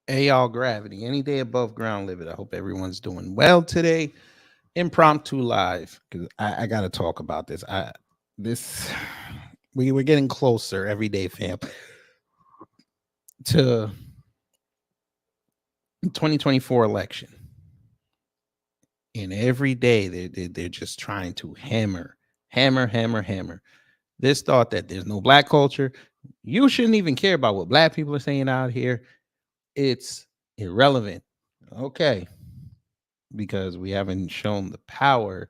Hey, y'all, gravity. Any day above ground living. I hope everyone's doing well today. Impromptu live because I got to talk about this. This we're getting closer every day, fam, to 2024 election, and every day they're just trying to hammer this thought that there's no black culture. You shouldn't even care about what black people are saying out here. It's irrelevant. Okay, because we haven't shown the power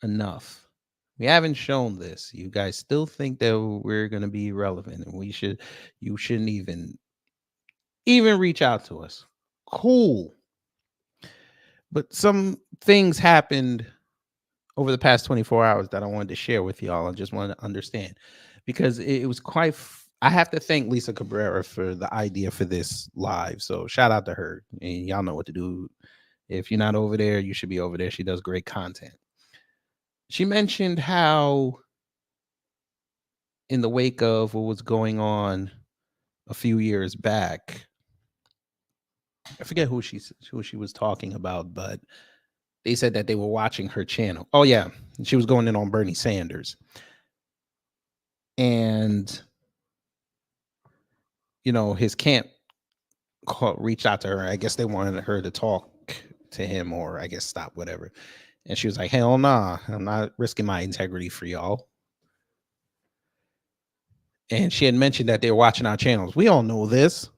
enough. We haven't shown this. You guys still think that we're going to be relevant and you shouldn't even reach out to us. Cool. But some things happened over the past 24 hours that I wanted to share with y'all. I just wanted to understand because it was I have to thank Lisa Cabrera for the idea for this live. So shout out to her. And y'all know what to do. If you're not over there, you should be over there. She does great content. She mentioned how in the wake of what was going on a few years back, I forget who she was talking about, but they said that they were watching her channel. Oh yeah, she was going in on Bernie Sanders, and his camp reached out to her. I guess they wanted her to talk to him, or I guess stop whatever. And she was like, "Hell nah, I'm not risking my integrity for y'all." And she had mentioned that they were watching our channels. We all know this,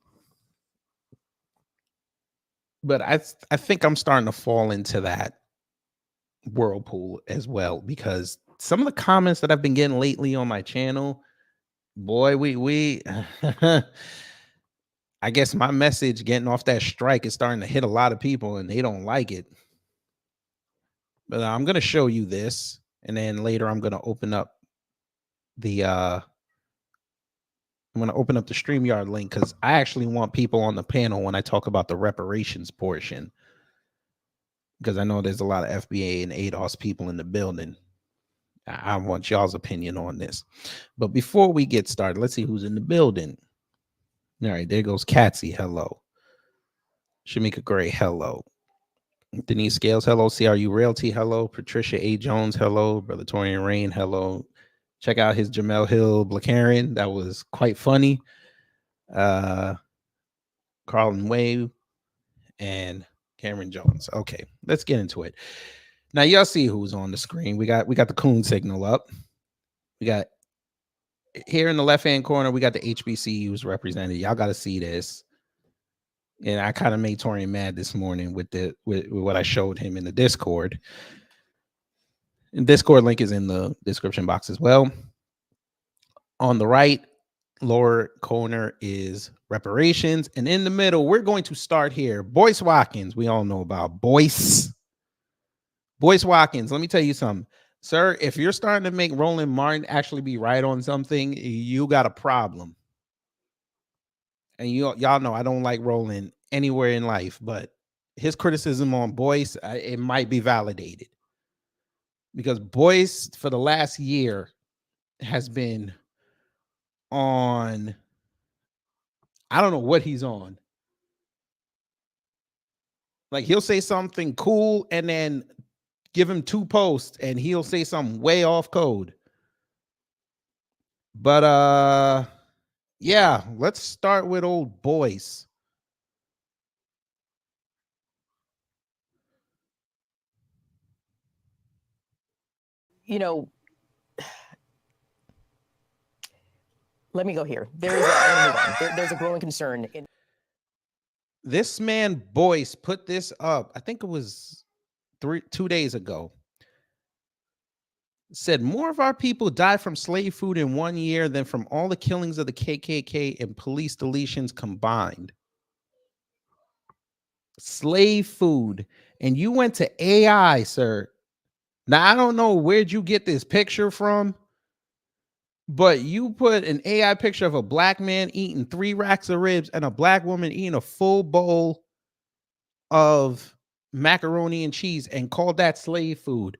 but I think I'm starting to fall into that whirlpool as well because some of the comments that I've been getting lately on my channel, boy, we I guess my message getting off that strike is starting to hit a lot of people and they don't like it. But I'm going to show you this and then later I'm going to open up the StreamYard link cuz I actually want people on the panel when I talk about the reparations portion because I know there's a lot of FBA and ADOS people in the building. I want y'all's opinion on this. But before we get started, let's see who's in the building. All right, there goes Katsy. Hello. Shamika Gray. Hello. Denise Scales. Hello. CRU Realty. Hello. Patricia A. Jones. Hello. Brother Torian Rain. Hello. Check out his Jamel Hill Blacarian. That was quite funny. Carlton Wave and Cameron Jones. Okay, let's get into it. Now y'all see who's on the screen. We got the coon signal up. We got here in the left hand corner, we got the HBCUs represented. Y'all got to see this. And I kind of made Torian mad this morning with what I showed him in the Discord. And Discord link is in the description box as well. On the right lower corner is reparations. And in the middle, we're going to start here. Boyce Watkins. We all know about Boyce. Boyce Watkins. Let me tell you something. Sir, if you're starting to make Roland Martin actually be right on something, you got a problem. And y'all know I don't like Roland anywhere in life, but his criticism on Boyce, it might be validated. Because Boyce, for the last year, has been on, I don't know what he's on. Like he'll say something cool and then give him 2 posts and he'll say something way off code. But yeah, let's start with old Boyce. You know, let me go here. There's a growing concern in This man Boyce put this up. I think it was 2 days ago. Said more of our people died from slave food in 1 year than from all the killings of the KKK and police deletions combined. Slave food. And you went to AI, sir. Now, I don't know where'd you get this picture from, but you put an AI picture of a black man eating 3 racks of ribs and a black woman eating a full bowl of macaroni and cheese and called that slave food.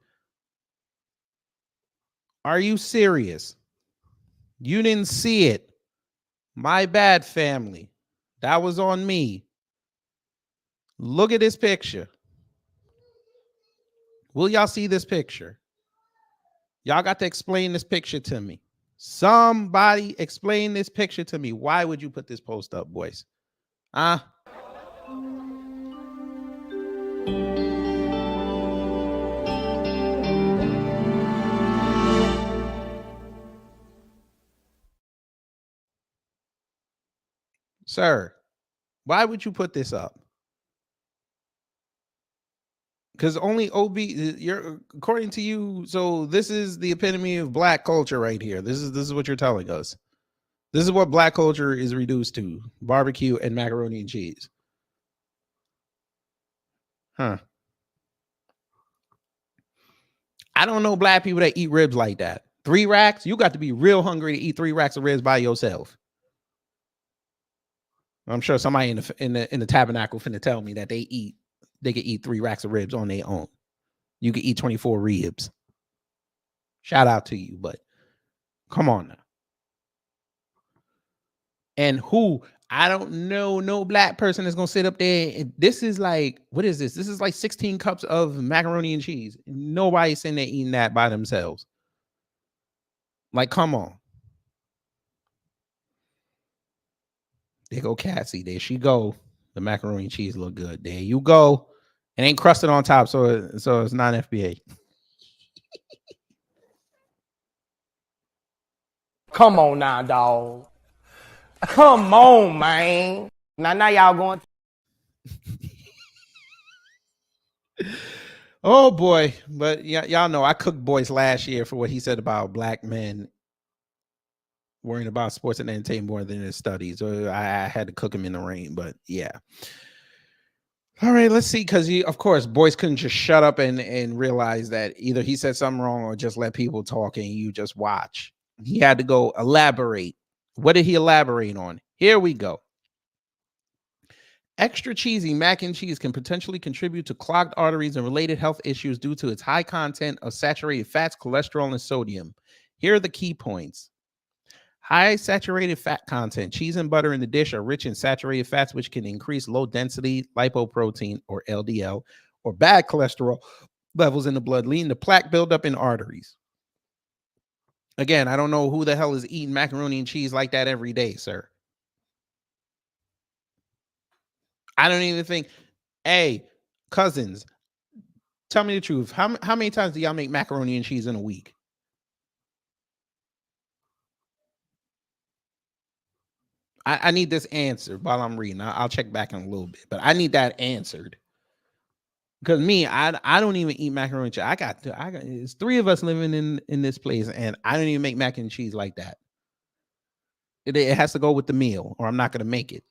Are you serious? You didn't see it. My bad, family. That was on me. Look at this picture. Will y'all see this picture? Y'all got to explain this picture to me. Somebody explain this picture to me. Why would you put this post up, boys? Sir, why would you put this up? Because only OB, you're according to you. So this is the epitome of black culture right here. This is what you're telling us. This is what black culture is reduced to: barbecue and macaroni and cheese. Huh. I don't know black people that eat ribs like that. 3 racks? You got to be real hungry to eat 3 racks of ribs by yourself. I'm sure somebody in the tabernacle finna tell me that they can eat 3 racks of ribs on their own. You can eat 24 ribs. Shout out to you, but come on now. And who? I don't know no black person that's gonna sit up there. And this is like, what is this? This is like 16 cups of macaroni and cheese. Nobody's sitting there eating that by themselves. Like, come on. There go Cassie. There she go. The macaroni and cheese look good. There you go. It ain't crusted on top, so it's not FBA. Come on now, dog. Come on, man. Now y'all going. Oh boy, but y'all know I cooked Boyce last year for what he said about black men worrying about sports and entertainment more than his studies. So I had to cook him in the rain, but yeah. All right, let's see, because of course, Boyce couldn't just shut up and realize that either he said something wrong or just let people talk and you just watch. He had to go elaborate. What did he elaborate on? Here we go. Extra cheesy mac and cheese can potentially contribute to clogged arteries and related health issues due to its high content of saturated fats, cholesterol, and sodium. Here are the key points. High saturated fat content. Cheese and butter in the dish are rich in saturated fats, which can increase low density lipoprotein, or LDL, or bad cholesterol levels in the blood, leading to plaque buildup in arteries. Again, I don't know who the hell is eating macaroni and cheese like that every day, sir. I don't even think, hey, cousins, tell me the truth. How many times do y'all make macaroni and cheese in a week? I need this answered while I'm reading. I'll check back in a little bit, but I need that answered. Because me, I don't even eat macaroni and cheese. I got it's 3 of us living in this place, and I don't even make mac and cheese like that. It has to go with the meal, or I'm not gonna make it.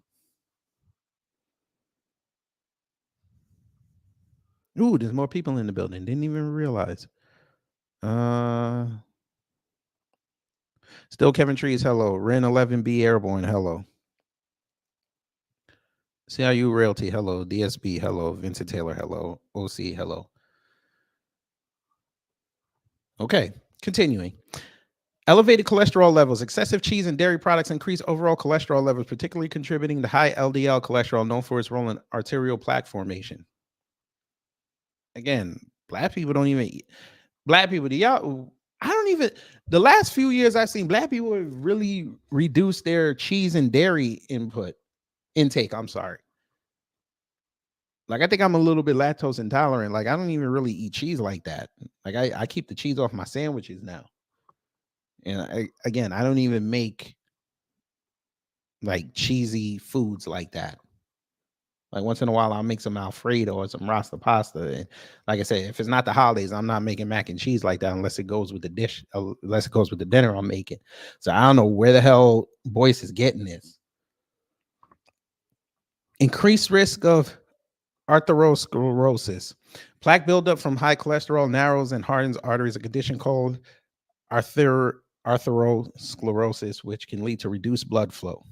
Ooh, there's more people in the building. Didn't even realize. Still Kevin Trees, hello. Ren 11B Airborne, hello. CIU Realty, hello. DSB, hello. Vincent Taylor, hello. OC, hello. Okay, continuing. Elevated cholesterol levels. Excessive cheese and dairy products increase overall cholesterol levels, particularly contributing to high LDL cholesterol, known for its role in arterial plaque formation. Again, black people don't even eat. Black people, the last few years I've seen black people have really reduced their cheese and dairy intake. I'm sorry. Like, I think I'm a little bit lactose intolerant. Like, I don't even really eat cheese like that. Like, I keep the cheese off my sandwiches now. And I don't even make like cheesy foods like that. Like, once in a while, I'll make some Alfredo or some Rasta pasta. And like I said, if it's not the holidays, I'm not making mac and cheese like that unless it goes with the dish, unless it goes with the dinner I'm making. So I don't know where the hell Boyce is getting this. Increased risk of atherosclerosis. Plaque buildup from high cholesterol narrows and hardens arteries, a condition called atherosclerosis, which can lead to reduced blood flow.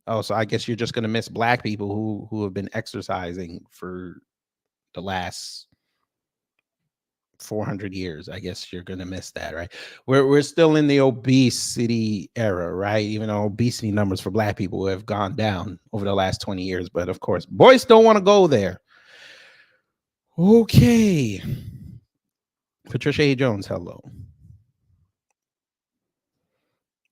Oh, so I guess you're just going to miss black people who have been exercising for the last 400 years. I guess you're gonna miss that, right? We're still in the obesity era, right? Even though obesity numbers for Black people have gone down over the last 20 years, but of course, Boyce don't want to go there. Okay, Patricia A. Jones, hello.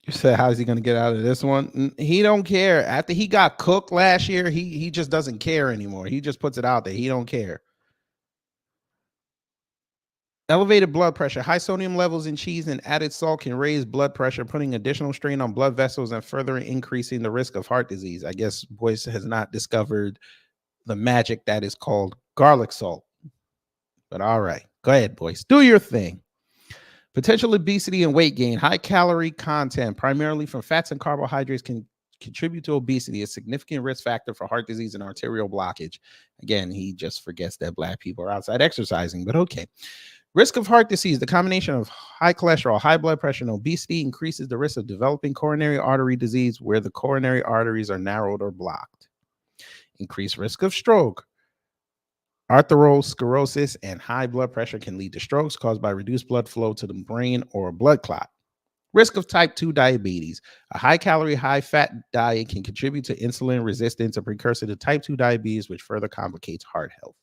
You said, how's he gonna get out of this one? He don't care. After he got cooked last year, he just doesn't care anymore. He just puts it out there. He don't care. Elevated blood pressure. High sodium levels in cheese and added salt can raise blood pressure, putting additional strain on blood vessels and further increasing the risk of heart disease. I guess Boyce has not discovered the magic that is called garlic salt. But all right, go ahead, Boyce. Do your thing. Potential obesity and weight gain. High calorie content, primarily from fats and carbohydrates, can contribute to obesity, a significant risk factor for heart disease and arterial blockage. Again, he just forgets that Black people are outside exercising, but okay. Risk of heart disease. The combination of high cholesterol, high blood pressure, and obesity increases the risk of developing coronary artery disease where the coronary arteries are narrowed or blocked. Increased risk of stroke. Arteriosclerosis and high blood pressure can lead to strokes caused by reduced blood flow to the brain or a blood clot. Risk of type 2 diabetes. A high-calorie, high-fat diet can contribute to insulin resistance, a precursor to type 2 diabetes, which further complicates heart health.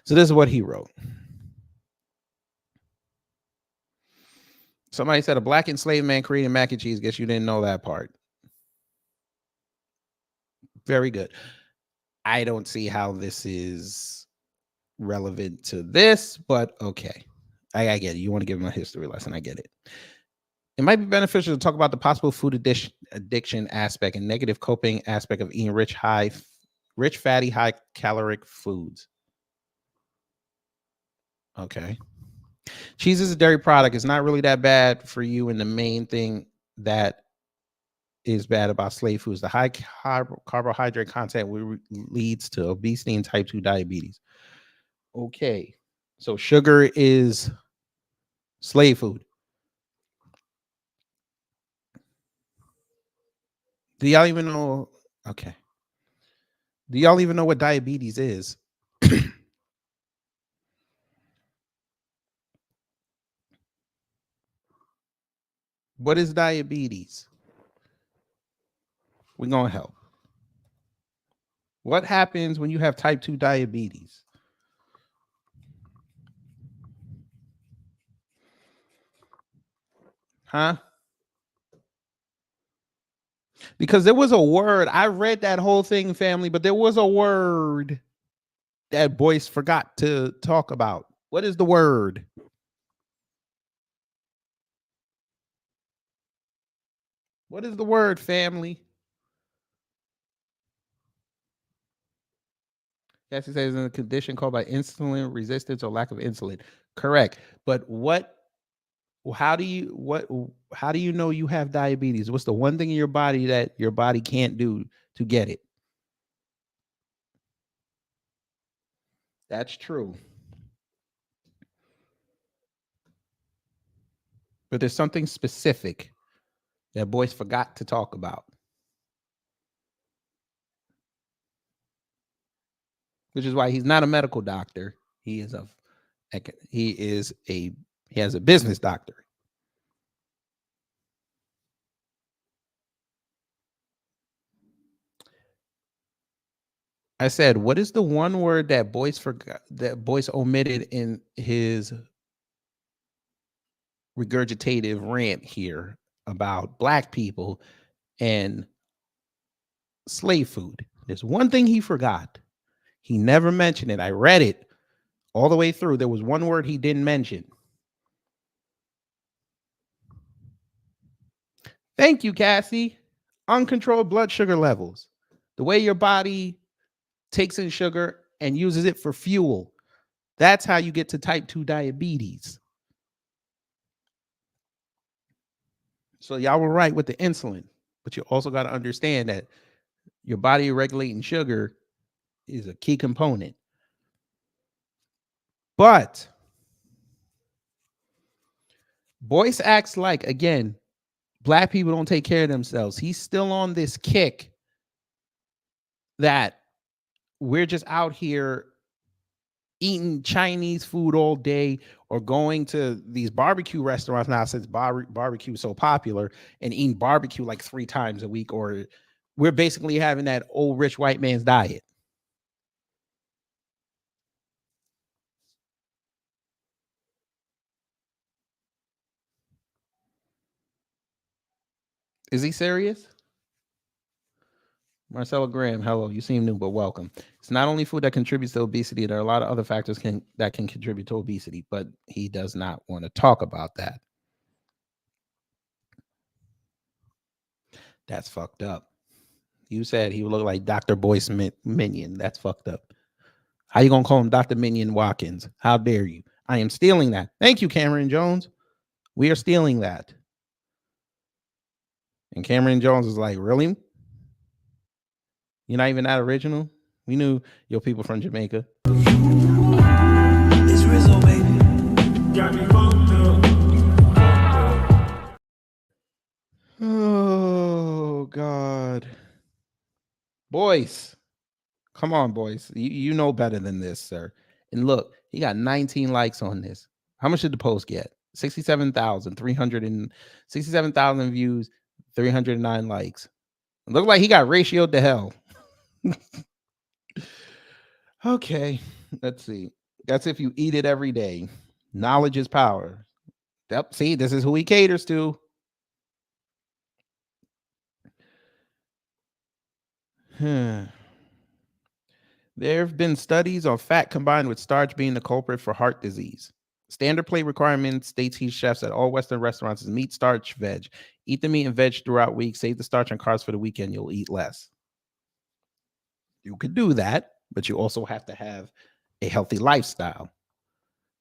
So this is what he wrote. Somebody said a Black enslaved man created mac and cheese. Guess you didn't know that part. Very good. I don't see how this is relevant to this, but okay. I get it. You want to give him a history lesson. I get it. It might be beneficial to talk about the possible food addiction aspect and negative coping aspect of eating rich, fatty, high caloric foods. Okay. Cheese is a dairy product. It's not really that bad for you. And the main thing that is bad about slave foods, the high carbohydrate content leads to obesity and type 2 diabetes. Okay. So sugar is slave food. Do y'all even know? Okay. Do y'all even know what diabetes is? What is diabetes? We're going to help. What happens when you have type 2 diabetes? Huh? Because there was a word. I read that whole thing, family, but there was a word that Boyce forgot to talk about. What is the word? What is the word, family? Cassie says in a condition called by insulin resistance or lack of insulin. Correct. But how do you know you have diabetes? What's the one thing in your body that your body can't do to get it? That's true. But there's something specific that Boyce forgot to talk about. Which is why he's not a medical doctor. He has a business doctorate. I said, what is the one word that Boyce forgot, that Boyce omitted in his regurgitative rant here about Black people and slave food? There's one thing he forgot. He never mentioned it. I read it all the way through. There was one word he didn't mention. Thank you, Cassie. Uncontrolled blood sugar levels. The way your body takes in sugar and uses it for fuel. That's how you get to type 2 diabetes. So y'all were right with the insulin, but you also got to understand that your body regulating sugar is a key component. But Boyce acts like, again, Black people don't take care of themselves. He's still on this kick that we're just out here eating Chinese food all day or going to these barbecue restaurants now since barbecue is so popular and eating barbecue like 3 times a week, or we're basically having that old rich white man's diet. Is he serious? Marcella Graham, hello. You seem new, but welcome. It's not only food that contributes to obesity. There are a lot of other factors that can contribute to obesity, but he does not want to talk about that. That's fucked up. You said he would look like Dr. Boyce Minion. That's fucked up. How you gonna call him Dr. Minion Watkins? How dare you? I am stealing that. Thank you, Cameron Jones. We are stealing that. And Cameron Jones is like, really? You're not even that original? We knew your people from Jamaica. It's Rizzo, baby. Got me fucked up. Oh, God. Boyce. Come on, Boyce. You know better than this, sir. And look, he got 19 likes on this. How much did the post get? 67,000 views, 309 likes. It looked like he got ratioed to hell. Okay, let's see. That's if you eat it every day. Knowledge is power. Yep, see, this is who he caters to. There have been studies on fat combined with starch being the culprit for heart disease. Standard plate requirements states teach chefs at all Western restaurants is meat, starch, veg. Eat the meat and veg throughout week. Save the starch and carbs for the weekend. You'll eat less. You could do that, but you also have to have a healthy lifestyle.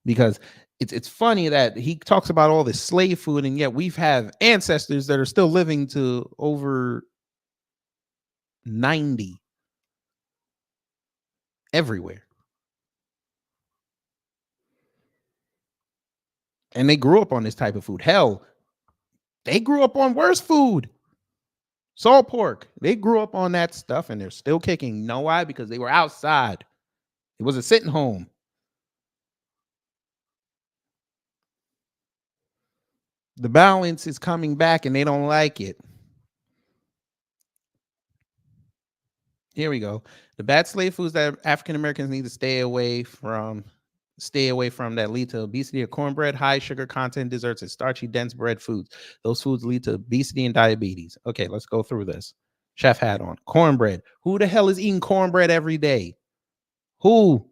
Because it's funny that he talks about all this slave food, and yet we've have ancestors that are still living to over 90 everywhere. And they grew up on this type of food. Hell, they grew up on worse food. Salt pork. They grew up on that stuff and they're still kicking. You know why? Because they were outside. It was a sitting home. The balance is coming back and they don't like it. Here we go. The bad slave foods that African Americans need to stay away from that lead to obesity are cornbread, high sugar content desserts, and starchy, dense bread foods. Those foods lead to obesity and diabetes. Okay, let's go through this. Chef hat on. Cornbread. Who the hell is eating cornbread every day? Who?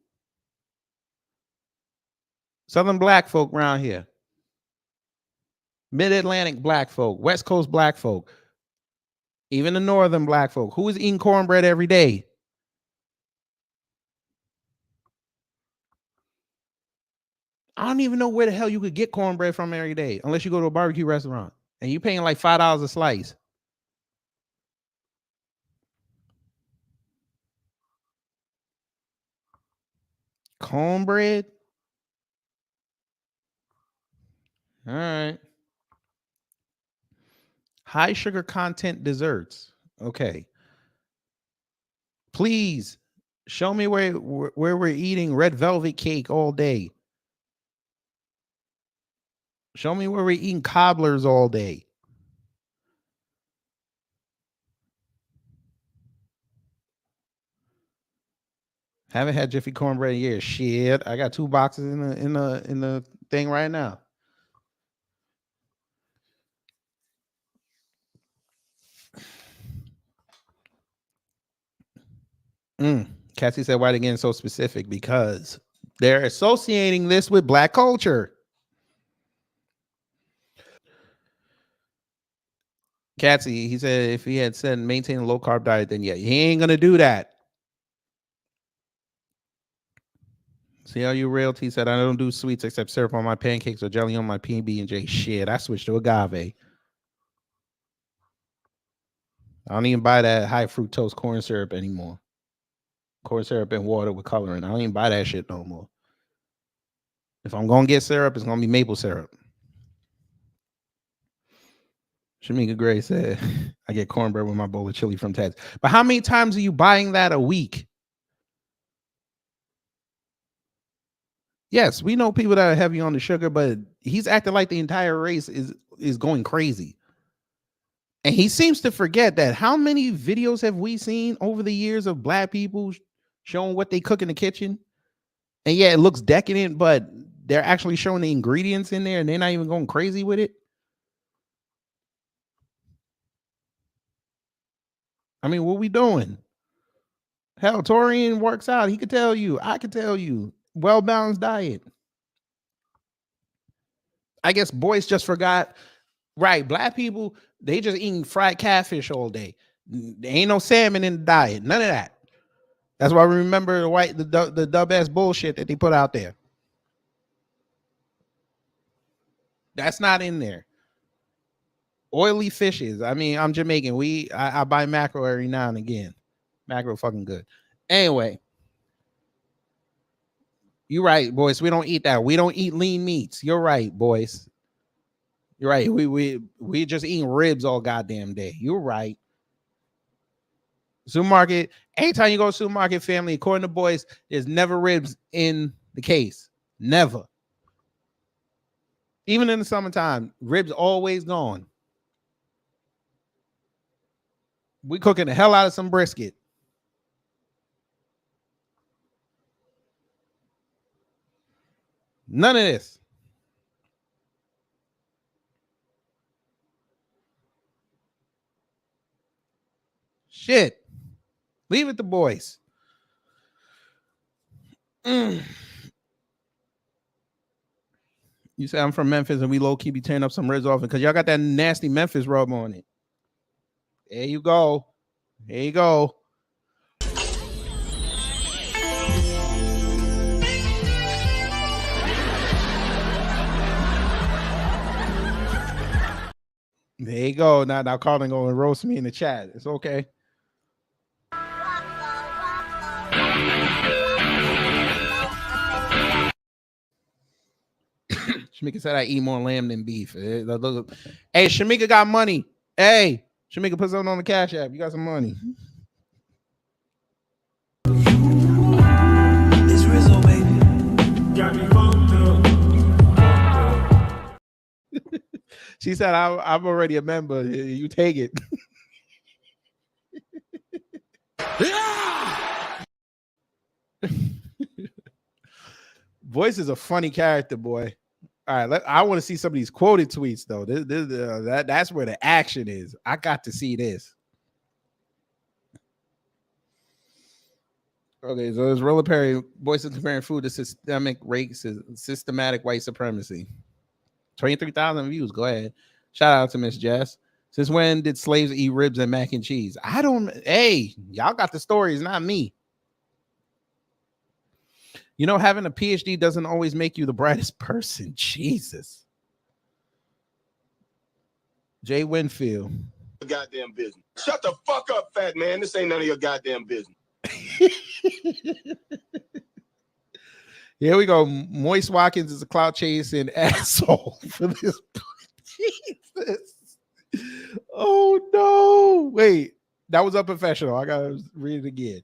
Southern black folk around here. Mid-Atlantic black folk. West Coast black folk. Even the northern black folk. Who is eating cornbread every day? I don't even know where the hell you could get cornbread from every day unless you go to a barbecue restaurant and you're paying like $5 a slice. Cornbread? All right. High sugar content desserts. Okay. Please show me where we're eating red velvet cake all day. Show me where we're eating cobblers all day. Haven't had Jiffy cornbread in years. Shit, I got 2 boxes in the thing right now. Cassie said, why they getting so specific? Because they're associating this with black culture. Cassie, he said if he had said maintain a low carb diet, then yeah, he ain't gonna do that. See how you realty said I don't do sweets except syrup on my pancakes or jelly on my PB&J. Shit, I switched to agave. I don't even buy that high fructose corn syrup anymore. Corn syrup and water with coloring. I don't even buy that shit no more. If I'm gonna get syrup, it's gonna be maple syrup. Shamika Gray said, I get cornbread with my bowl of chili from Ted's. But how many times are you buying that a week? Yes, we know people that are heavy on the sugar, but he's acting like the entire race is going crazy. And he seems to forget that how many videos have we seen over the years of black people showing what they cook in the kitchen? And yeah, it looks decadent, but they're actually showing the ingredients in there and they're not even going crazy with it. I mean, what we doing? Hell, Torian works out. He could tell you. I could tell you. Well-balanced diet. I guess Boyce just forgot. Right, black people, they just eating fried catfish all day. There ain't no salmon in the diet. None of that. That's why we remember the dub ass bullshit that they put out there. That's not in there. Oily fishes. I mean, I'm Jamaican. I buy mackerel every now and again. Mackerel fucking good. Anyway, you're right, Boyce. We don't eat that. We don't eat lean meats. You're right, Boyce. You're right. We just eating ribs all goddamn day. You're right. Supermarket. Anytime you go to supermarket, family, according to Boyce, there's never ribs in the case. Never. Even in the summertime, ribs always gone. We cooking the hell out of some brisket. None of this. Shit. Leave it to Boyce. You say I'm from Memphis and we low-key be tearing up some ribs off because y'all got that nasty Memphis rub on it. There you go. There you go. There you go. Now Carlin going to roast me in the chat. It's okay. Shamika said I eat more lamb than beef. Hey, Shamika got money. Hey, Shamika, put something on the Cash App. You got some money. It's Rizzo, baby. Got me fucked up. She said, I'm already a member. You take it. Boyce is a funny character, boy. All right, I want to see some of these quoted tweets, though. That's where the action is. I got to see this. Okay, so it's Roller Perry. Boyce is comparing food to systemic racism, systematic white supremacy. 23,000 views. Go ahead. Shout out to Miss Jess. Since when did slaves eat ribs and mac and cheese? I don't. Hey, y'all got the stories, not me. You know, having a PhD doesn't always make you the brightest person. Jesus. Jay Winfield. Goddamn business. Shut the fuck up, fat man. This ain't none of your goddamn business. Here we go. Boyce Watkins is a clout chasing asshole for this. Jesus. Oh no. Wait, that was unprofessional. I gotta read it again.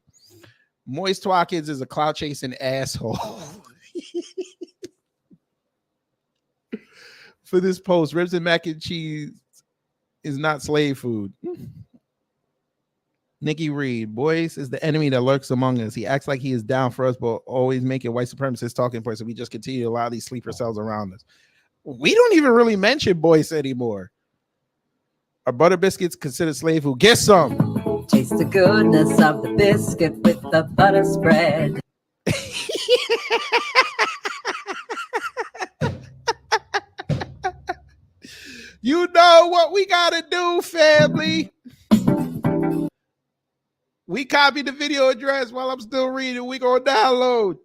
Boyce Watkins is a clout chasing asshole. For this post, ribs and mac and cheese is not slave food. Nikki Reed, Boyce is the enemy that lurks among us. He acts like he is down for us, but always making white supremacists talking points. So we just continue to allow these sleeper cells around us. We don't even really mention Boyce anymore. Are butter biscuits considered slave food? Get some. Taste the goodness of the biscuit with the butter spread. You know what we gotta do, family. We copied the video address while I'm still reading. We gonna download.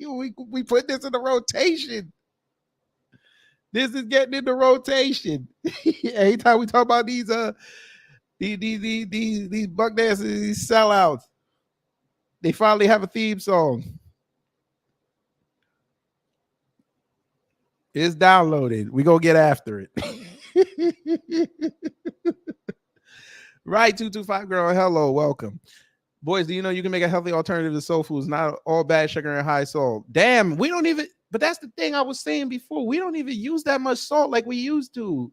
we put this in the rotation. This is getting into rotation. Anytime we talk about these buck dancers, these sellouts, they finally have a theme song. It's downloaded. We gonna get after it. Right, 225 girl. Hello, welcome. Boys, do you know you can make a healthy alternative to soul foods? Not all bad sugar and high salt. Damn, we don't even. But that's the thing I was saying before. We don't even use that much salt like we used to.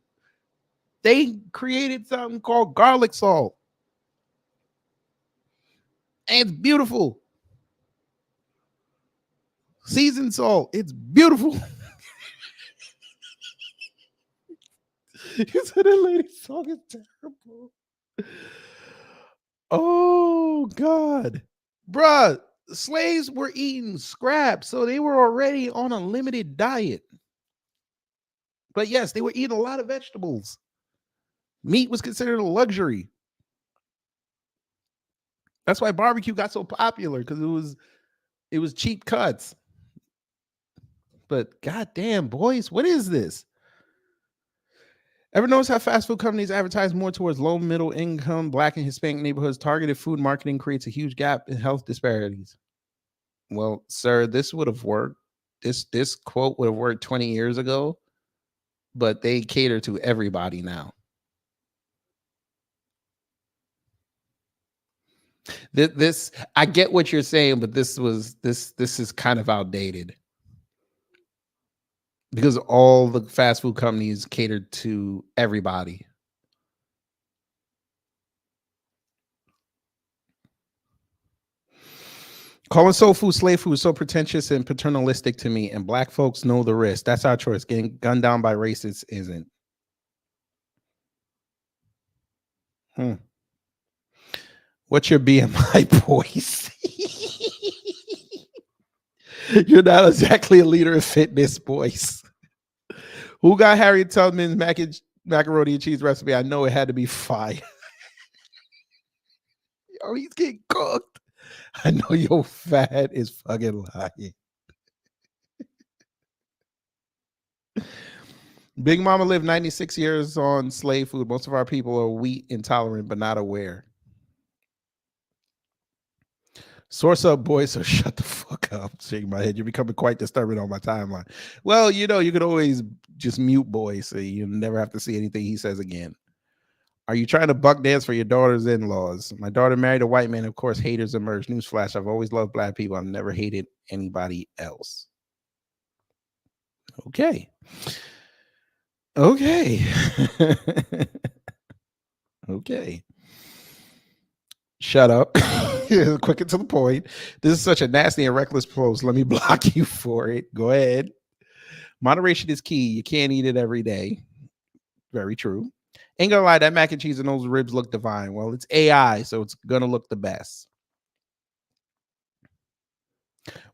They created something called garlic salt. And it's beautiful. Seasoned salt. It's beautiful. You said that lady's song is terrible. Oh, God. Bruh, slaves were eating scraps, so they were already on a limited diet. But yes, they were eating a lot of vegetables. Meat was considered a luxury. That's why barbecue got so popular, because it was cheap cuts. But goddamn, boys, what is this? Ever notice how fast food companies advertise more towards low, middle income, Black and Hispanic neighborhoods? Targeted food marketing creates a huge gap in health disparities. Well, sir, this would have worked. This quote would have worked 20 years ago, but they cater to everybody now. This I get what you're saying, but this is kind of outdated. Because all the fast food companies catered to everybody. Calling soul food slave food is so pretentious and paternalistic to me, and Black folks know the risk. That's our choice. Getting gunned down by racists isn't. What's your BMI, boys? You're not exactly a leader of fitness, boys. Who got Harriet Tubman's macaroni and cheese recipe? I know it had to be fire. Oh, he's getting cooked. I know your fat is fucking lying. Big Mama lived 96 years on slave food. Most of our people are wheat intolerant, but not aware. Source up, boys, so shut the fuck up. Shaking my head. You're becoming quite disturbing on my timeline. Well, you know, you could always just mute Boyce so you never have to see anything he says again. Are you trying to buck dance for your daughter's in-laws? My daughter married a white man. Of course, haters emerge. Newsflash, I've always loved Black people. I've never hated anybody else. Okay. Okay. Okay. Shut up. Quick and to the point. This is such a nasty and reckless post. Let me block you for it. Go ahead. Moderation is key. You can't eat it every day. Very true. Ain't gonna lie, that mac and cheese and those ribs look divine. Well, it's AI, so it's gonna look the best.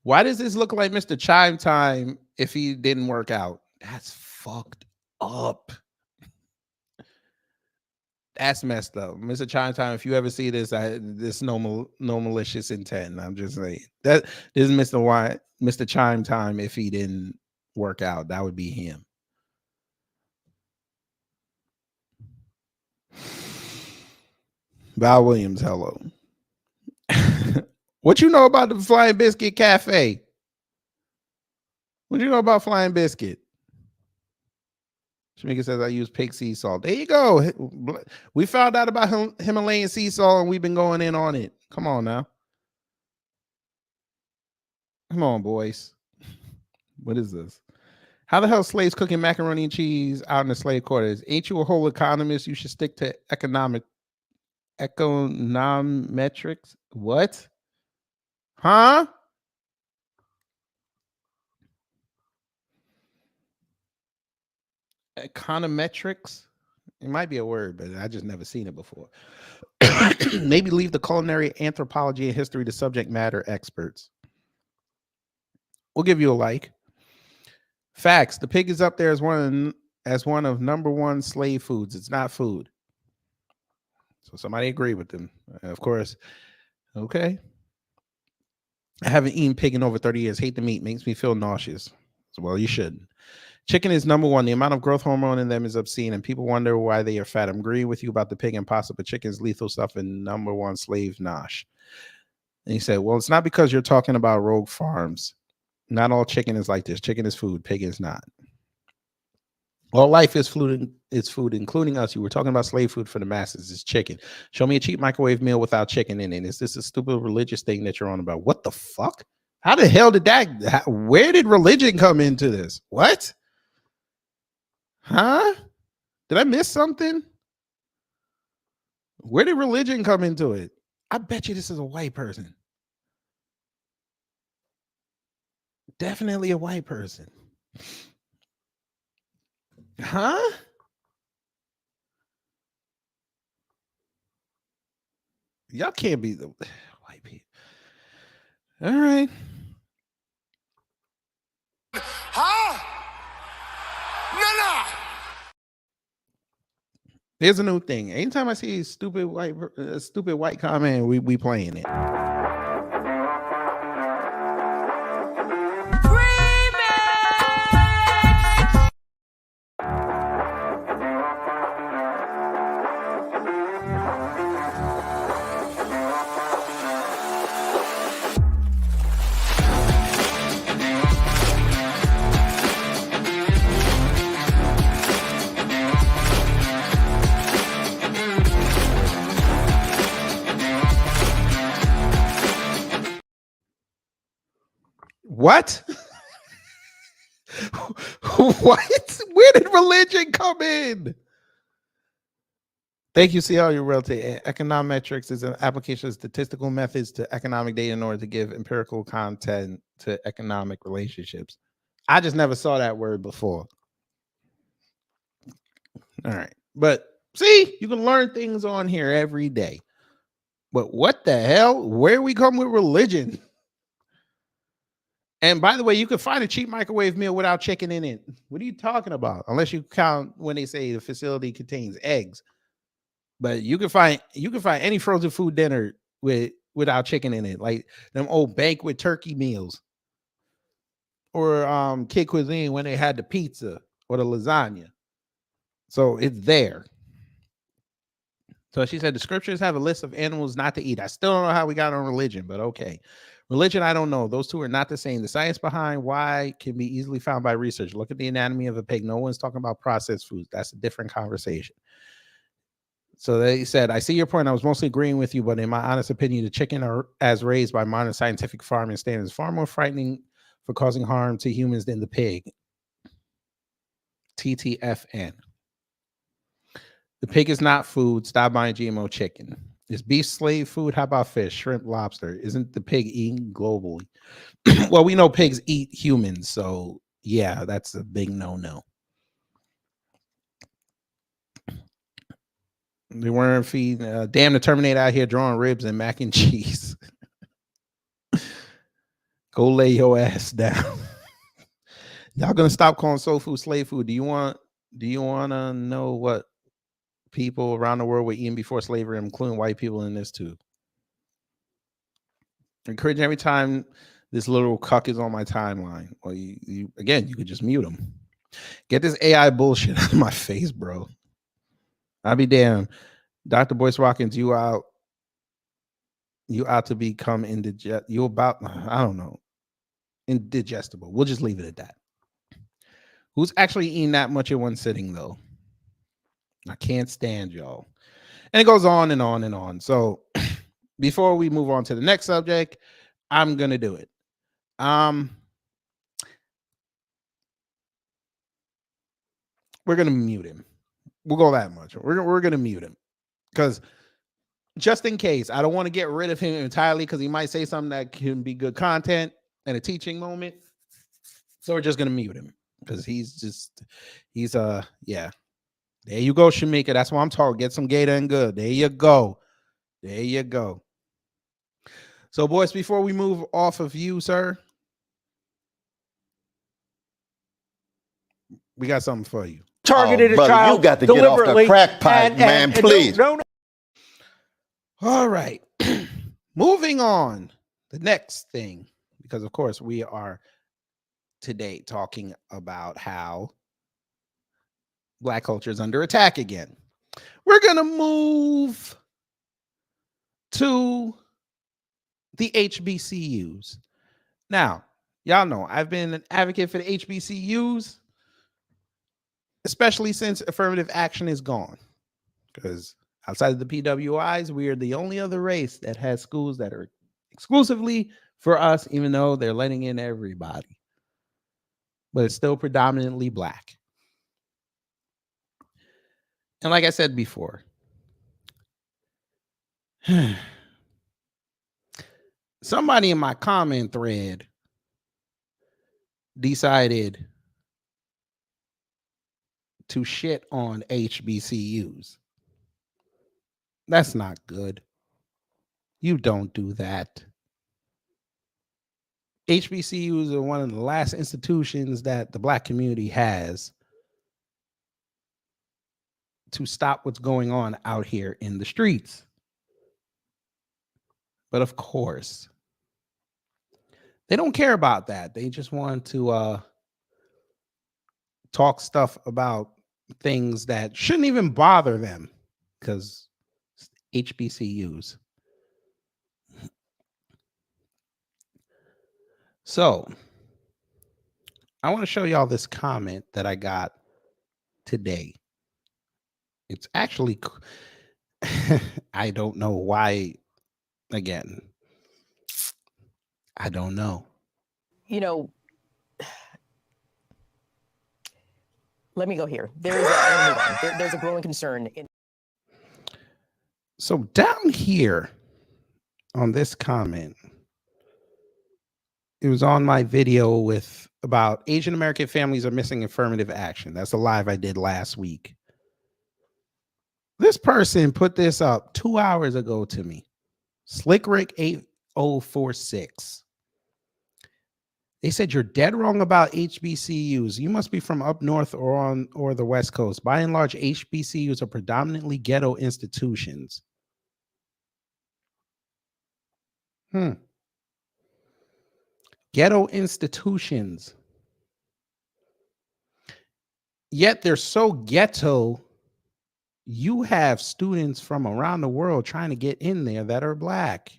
Why does this look like Mr. Chime Time if he didn't work out? That's fucked up. That's messed up. Mr. Chime Time, if you ever see this, there's no malicious intent. I'm just saying. That this is Mr. Chime Time if he didn't work out. That would be him. Val Williams, hello. What you know about the Flying Biscuit Cafe? What you know about Flying Biscuit? Shamika says I use pig sea salt. There you go. We found out about Himalayan sea salt and we've been going in on it. Come on now. Come on, boys. What is this? How the hell slaves cooking macaroni and cheese out in the slave quarters? Ain't you a whole economist? You should stick to econometrics. What? Huh? Econometrics? It might be a word, but I just never seen it before. Maybe leave the culinary anthropology and history to subject matter experts. We'll give you a like. Facts. The pig is up there as one of number one slave foods. It's not food. So somebody agree with them. Of course. Okay. I haven't eaten pig in over 30 years. Hate the meat. Makes me feel nauseous. Well, you shouldn't. Chicken is number one. The amount of growth hormone in them is obscene, and people wonder why they are fat. I'm agreeing with you about the pig and pasta, but chicken's lethal stuff and number one slave nosh. And he said, well, it's not because you're talking about rogue farms. Not all chicken is like this. Chicken is food. Pig is not. All life is food, including us. You were talking about slave food for the masses. It's chicken. Show me a cheap microwave meal without chicken in it. Is this a stupid religious thing that you're on about? What the fuck? How the hell did that? Where did religion come into this? What? Huh? Did I miss something? Where did religion come into it? I bet you this is a white person. Definitely a white person. Huh? Y'all can't be the white people. All right. Huh? No. Here's a new thing. Anytime I see stupid white comment, we playing it. What? What? Where did religion come in? Thank you, CL. Your realty. Econometrics is an application of statistical methods to economic data in order to give empirical content to economic relationships. I just never saw that word before. All right. But see, you can learn things on here every day. But what the hell? Where we come with religion? And by the way, you can find a cheap microwave meal without chicken in it. What are you talking about? Unless you count when they say the facility contains eggs. But you can find any frozen food dinner without chicken in it, like them old banquet turkey meals, or Kid Cuisine when they had the pizza or the lasagna. So it's there. So she said the scriptures have a list of animals not to eat. I still don't know how we got on religion, but okay. Religion, I don't know. Those two are not the same. The science behind why can be easily found by research. Look at the anatomy of a pig. No one's talking about processed foods. That's a different conversation. So they said, I see your point. I was mostly agreeing with you, but in my honest opinion, the chicken as raised by modern scientific farming standards is far more frightening for causing harm to humans than the pig. TTFN. The pig is not food. Stop buying GMO chicken. Is beef slave food? How about fish, shrimp, lobster? Isn't the pig eaten globally? Well, we know pigs eat humans, so yeah, that's a big no-no. They weren't feeding. Damn the Terminator out here drawing ribs and mac and cheese. Go lay your ass down. Y'all gonna stop calling soul food slave food? Do you want to know what people around the world were eating before slavery, including white people in this too? Encourage every time this little cuck is on my timeline. Well, you again, you could just mute him. Get this AI bullshit out of my face, bro. I'll be damned. Dr. Boyce Watkins, you out to become indigestible. You about, I don't know, indigestible. We'll just leave it at that. Who's actually eating that much in one sitting, though? I can't stand y'all. And it goes on and on and on. So before we move on to the next subject, I'm going to do it. We're going to mute him. We'll go that much. We're going to mute him because just in case, I don't want to get rid of him entirely because he might say something that can be good content and a teaching moment. So we're just going to mute him because he's yeah. There you go, Shamika. That's why I'm talking. Get some Gator and good. There you go. There you go. So, boys, before we move off of you, sir, we got something for you. Targeted a brother, child you got to get off the deliberately crack pipe, man, please. No. All right. Moving on. The next thing, because, of course, we are today talking about how Black culture is under attack again. We're going to move to the HBCUs. Now, y'all know I've been an advocate for the HBCUs especially since affirmative action is gone. Because outside of the PWIs, we are the only other race that has schools that are exclusively for us, even though they're letting in everybody. But it's still predominantly black. And like I said before, somebody in my comment thread decided to shit on HBCUs. That's not good. You don't do that. HBCUs are one of the last institutions that the black community has to stop what's going on out here in the streets. But of course, they don't care about that. They just want to talk stuff about things that shouldn't even bother them because HBCUs. So I want to show y'all this comment that I got today. It's actually, I don't know why, again, I don't know. You know, let me go here. There's a growing concern. So down here on this comment, it was on my video with about Asian American families are missing affirmative action. That's a live I did last week. This person put this up 2 hours ago to me. Slick Rick 8046. They said you're dead wrong about HBCUs. You must be from up north or the West Coast. By and large, HBCUs are predominantly ghetto institutions. Ghetto institutions. Yet they're so ghetto, you have students from around the world trying to get in there that are black.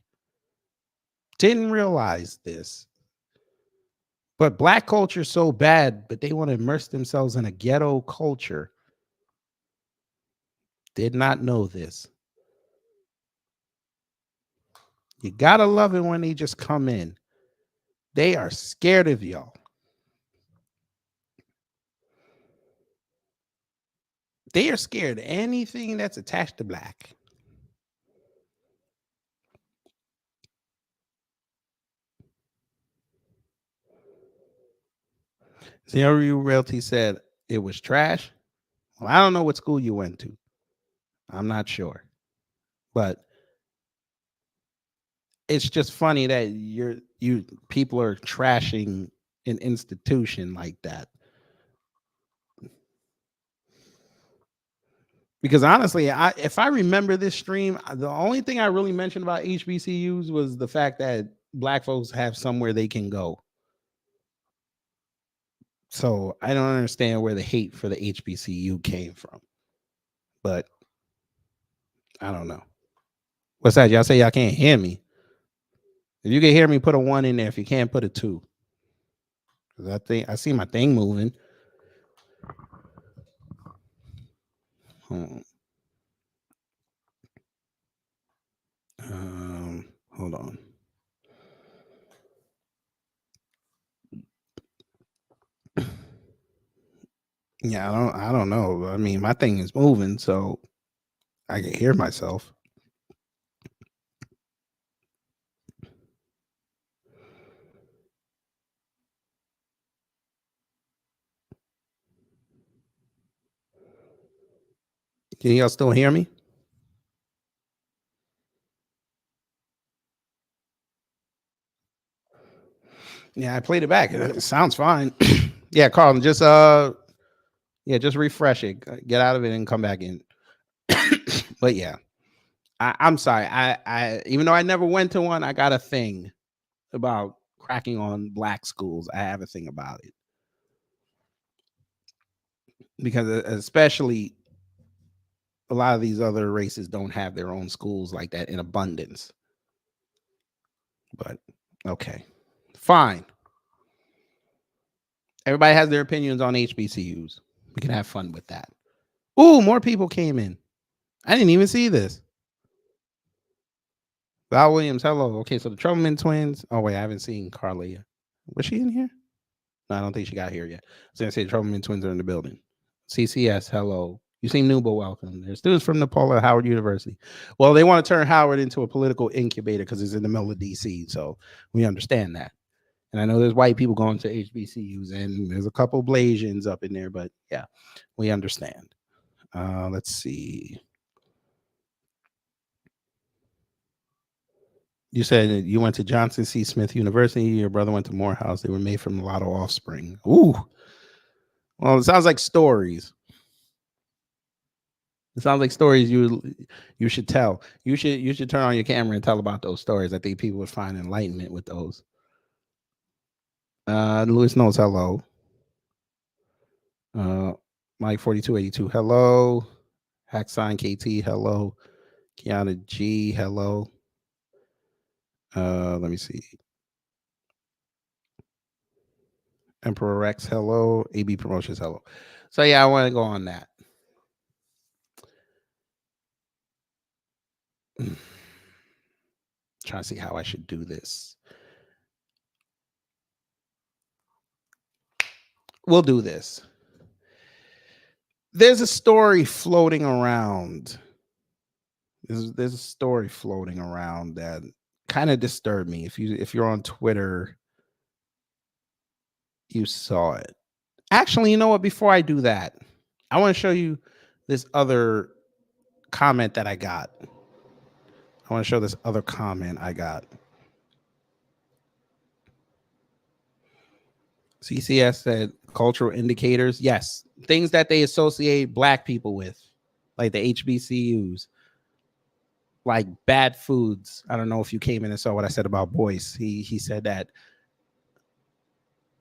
Didn't realize this. But black culture is so bad, but they want to immerse themselves in a ghetto culture. Did not know this. You gotta love it when they just come in. They are scared of y'all. They are scared of anything that's attached to black. Zero Realty said it was trash. Well, I don't know what school you went to. I'm not sure. But it's just funny that you people are trashing an institution like that. Because honestly, if I remember this stream, the only thing I really mentioned about HBCUs was the fact that black folks have somewhere they can go. So I don't understand where the hate for the HBCU came from. But I don't know. What's that? Y'all say y'all can't hear me. If you can hear me, put a 1 in there. If you can't, put a 2. Because I see my thing moving. Hold on. Yeah, I don't know. I mean, my thing is moving, so I can hear myself. Can y'all still hear me? Yeah, I played it back. It sounds fine. Yeah, Carlton, just refresh it. Get out of it and come back in. But yeah, I'm sorry. I even though I never went to one, I got a thing about cracking on black schools. I have a thing about it. Because especially a lot of these other races don't have their own schools like that in abundance. But okay, fine. Everybody has their opinions on HBCUs. We can have fun with that. Ooh, more people came in. I didn't even see this. Val Williams, hello. Okay, so the Troubleman twins. Oh, wait, I haven't seen Carla yet. Was she in here? No, I don't think she got here yet. I was going to say the Troubleman twins are in the building. CCS, hello. You seem new, but welcome. There's students from DePaul Howard University. Well, they want to turn Howard into a political incubator because it's in the middle of D.C., so we understand that. And I know there's white people going to HBCUs, and there's a couple Blasians up in there, but yeah, we understand. Let's see. You said you went to Johnson C. Smith University. Your brother went to Morehouse. They were made from a lot of offspring. Ooh. Well, it sounds like stories. It sounds like stories you should tell. You should turn on your camera and tell about those stories. I think people would find enlightenment with those. Louis knows hello. Mike 4282, hello. Hacksign KT, hello. Kiana G, hello. Let me see. Emperor Rex, hello. AB Promotions, hello. So yeah, I want to go on that. Trying to see how I should do this. We'll do this. There's a story floating around. There's a story floating around that kind of disturbed me. If you're on Twitter, you saw it. Actually, you know what? Before I do that, I want to show you this other comment that I got. I want to show this other comment I got. CCS said cultural indicators. Yes, things that they associate black people with, like the HBCUs, like bad foods. I don't know if you came in and saw what I said about Boyce. He said that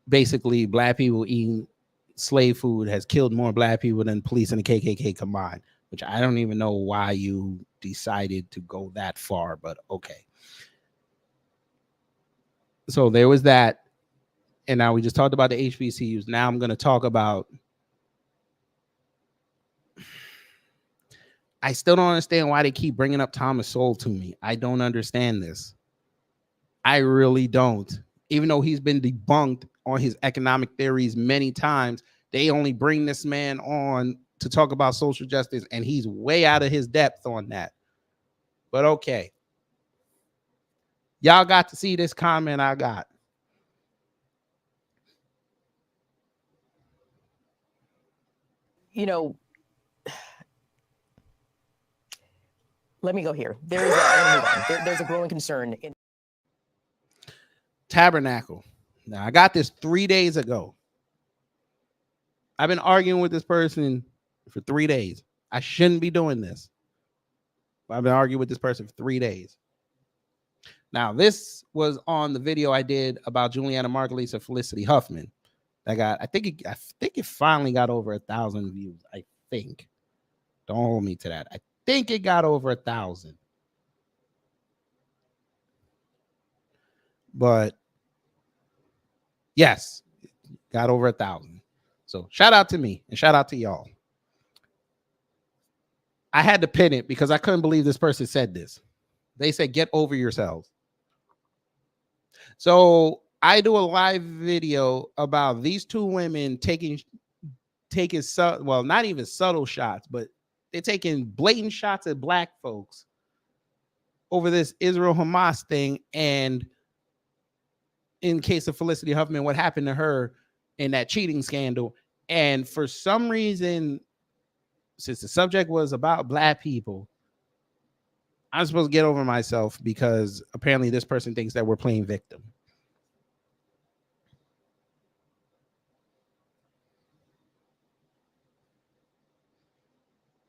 basically black people eating slave food has killed more black people than police and the KKK combined, which I don't even know why you decided to go that far, but okay. So there was that. And now we just talked about the HBCUs. Now I'm going to talk about, I still don't understand why they keep bringing up Thomas Sowell to me. I don't understand this. I really don't. Even though he's been debunked on his economic theories many times, they only bring this man on to talk about social justice, and he's way out of his depth on that. But okay. Y'all got to see this comment I got. You know, let me go here. There's a growing concern in Tabernacle. Now, I got this 3 days ago. I've been arguing with this person for 3 days. I shouldn't be doing this. I've been arguing with this person for 3 days. Now, this was on the video I did about Juliana Margulies and Felicity Huffman. I think it finally got over 1,000 views. I think. Don't hold me to that. I think it got over 1,000. But yes, got over 1,000. So shout out to me and shout out to y'all. I had to pin it because I couldn't believe this person said this. They said, get over yourselves. So I do a live video about these two women taking well, not even subtle shots, but they're taking blatant shots at black folks over this Israel-Hamas thing. And in case of Felicity Huffman, what happened to her in that cheating scandal. And for some reason, since the subject was about black people, I'm supposed to get over myself because apparently this person thinks that we're playing victim.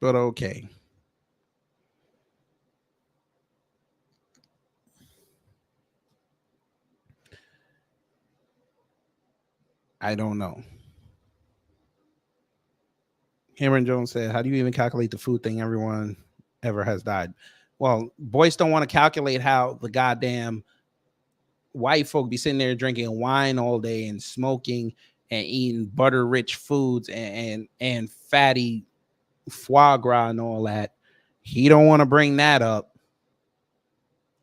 But okay. I don't know. Cameron Jones said, how do you even calculate the food thing? Everyone ever has died. Well, Boyce don't want to calculate how the goddamn white folk be sitting there drinking wine all day and smoking and eating butter-rich foods and fatty foie gras and all that. He don't want to bring that up.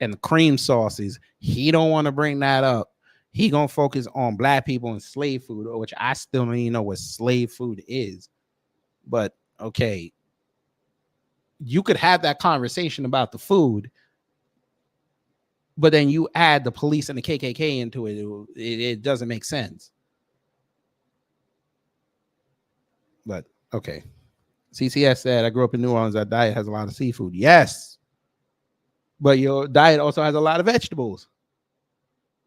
And the cream sauces, he don't want to bring that up. He gonna focus on black people and slave food, which I still don't even know what slave food is. But okay, you could have that conversation about the food, but then you add the police and the KKK into it. It doesn't make sense. But okay. CCS said, I grew up in New Orleans. Our diet has a lot of seafood. Yes. But your diet also has a lot of vegetables.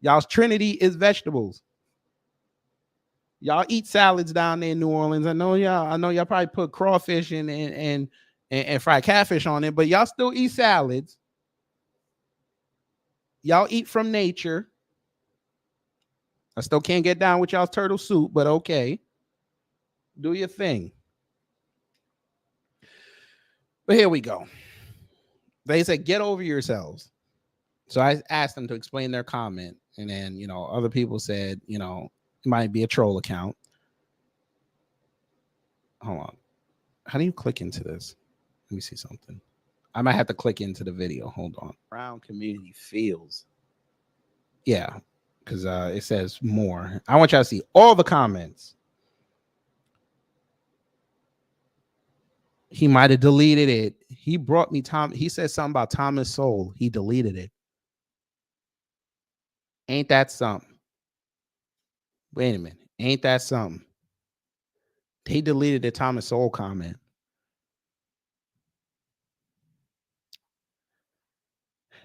Y'all's Trinity is vegetables. Y'all eat salads down there in New Orleans. I know y'all probably put crawfish and fried catfish on it, but y'all still eat salads. Y'all eat from nature. I still can't get down with y'all's turtle soup, but okay. Do your thing. But here we go. They said, get over yourselves. So I asked them to explain their comment. And then, other people said, it might be a troll account. Hold on. How do you click into this? Let me see something. I might have to click into the video. Hold on. Brown community feels. Yeah, because it says more. I want y'all to see all the comments. He might have deleted it. He brought me He said something about Thomas Sowell. He deleted it. Ain't that something? Wait a minute. Ain't that something? They deleted the Thomas Sowell comment.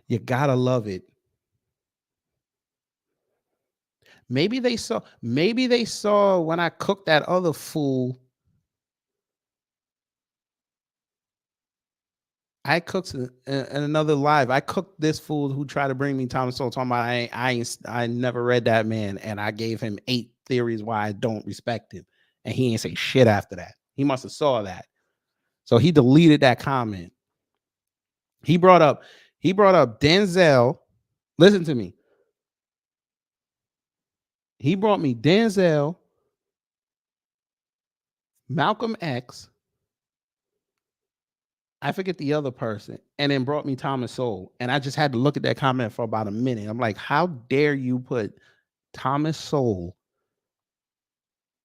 You gotta love it. Maybe they saw when I cooked that other fool. I cooked in another live. I cooked this fool who tried to bring me Thomas Sowell, talking about I never read that man, and I gave him 8 theories why I don't respect him, and he ain't say shit after that. He must have saw that, so he deleted that comment. He brought up Denzel. Listen to me. He brought me Denzel, Malcolm X. I forget the other person, and then brought me Thomas Sowell. And I just had to look at that comment for about a minute. I'm like, how dare you put Thomas Sowell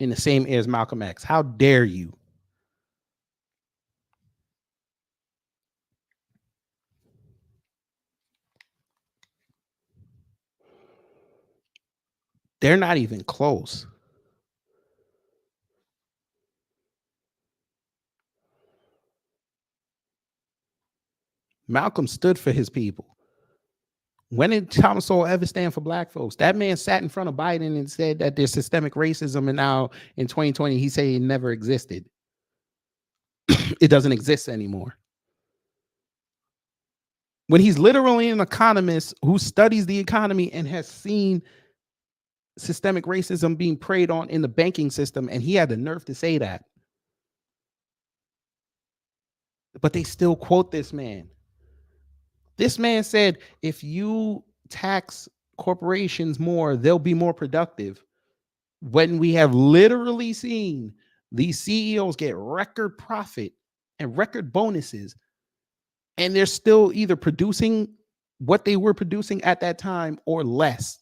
in the same air as Malcolm X? How dare you? They're not even close. Malcolm stood for his people. When did Thomas Sowell ever stand for black folks? That man sat in front of Biden and said that there's systemic racism, and now in 2020, he said it never existed. It doesn't exist anymore. When he's literally an economist who studies the economy and has seen systemic racism being preyed on in the banking system, and he had the nerve to say that. But they still quote this man. This man said, if you tax corporations more, they'll be more productive. When we have literally seen these CEOs get record profit and record bonuses, and they're still either producing what they were producing at that time or less.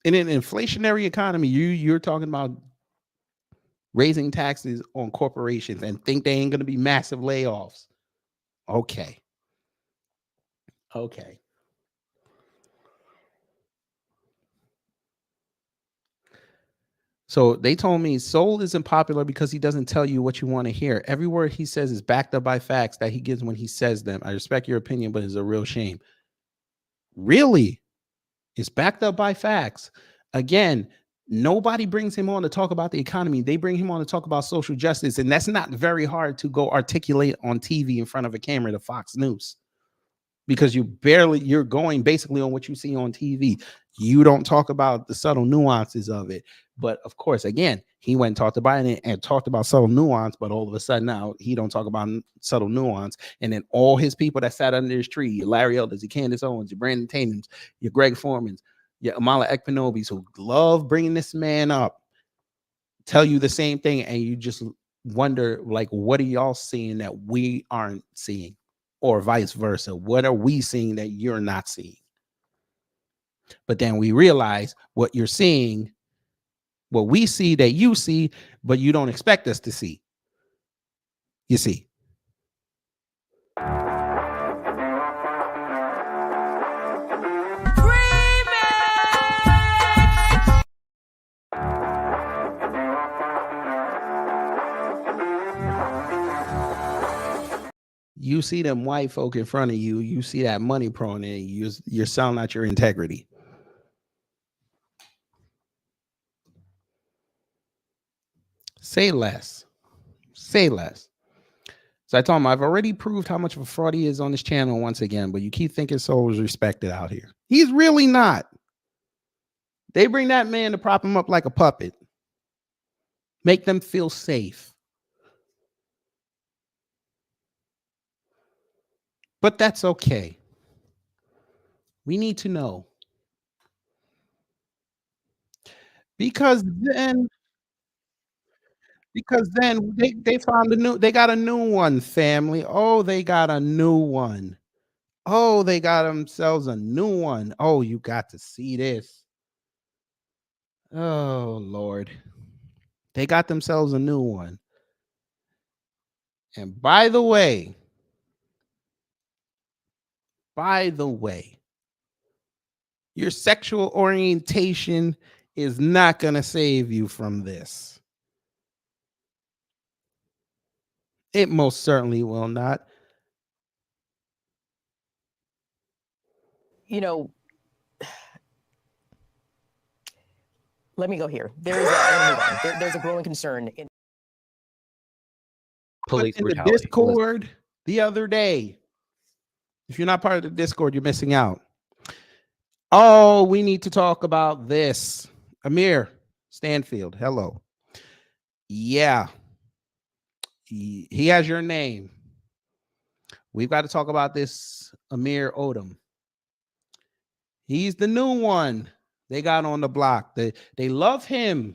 In an inflationary economy, you're talking about raising taxes on corporations and think they ain't going to be massive layoffs. Okay. So they told me Sowell isn't popular because he doesn't tell you what you want to hear. Every word he says is backed up by facts that he gives when he says them. I respect your opinion, but it's a real shame. Really? It's backed up by facts. Again, nobody brings him on to talk about the economy. They bring him on to talk about social justice. And that's not very hard to go articulate on TV in front of a camera to Fox News. because you're going basically on what you see on TV. You don't talk about the subtle nuances of it. But of course, again, he went and talked about it and talked about subtle nuance, but all of a sudden now he don't talk about subtle nuance. And then all his people that sat under his tree, your Larry Elders, your Candace Owens, your Brandon Tatum's, your Greg Foremans, your Amala Ekpanobis, who love bringing this man up, tell you the same thing. And you just wonder, like, what are y'all seeing that we aren't seeing? Or vice versa. What are we seeing that you're not seeing? But then we realize what you're seeing, what we see that you see, but you don't expect us to see. You see. You see them white folk in front of you. You see that money prone in you. You're selling out your integrity. Say less. Say less. So I told him, I've already proved how much of a fraud he is on this channel once again, but you keep thinking Sowell is respected out here. He's really not. They bring that man to prop him up like a puppet. Make them feel safe. But that's okay. We need to know. Because then they found they got a new one, family. Oh, they got a new one. Oh, they got themselves a new one. Oh, you got to see this. Oh, Lord. They got themselves a new one. And by the way, your sexual orientation is not going to save you from this. It most certainly will not. You know, let me go here. There's a growing concern in police in the brutality. Discord the other day. If you're not part of the Discord, you're missing out. Oh, we need to talk about this. Amir Stanfield, hello. Yeah. He has your name. We've got to talk about this Amir Odom. He's the new one they got on the block. They love him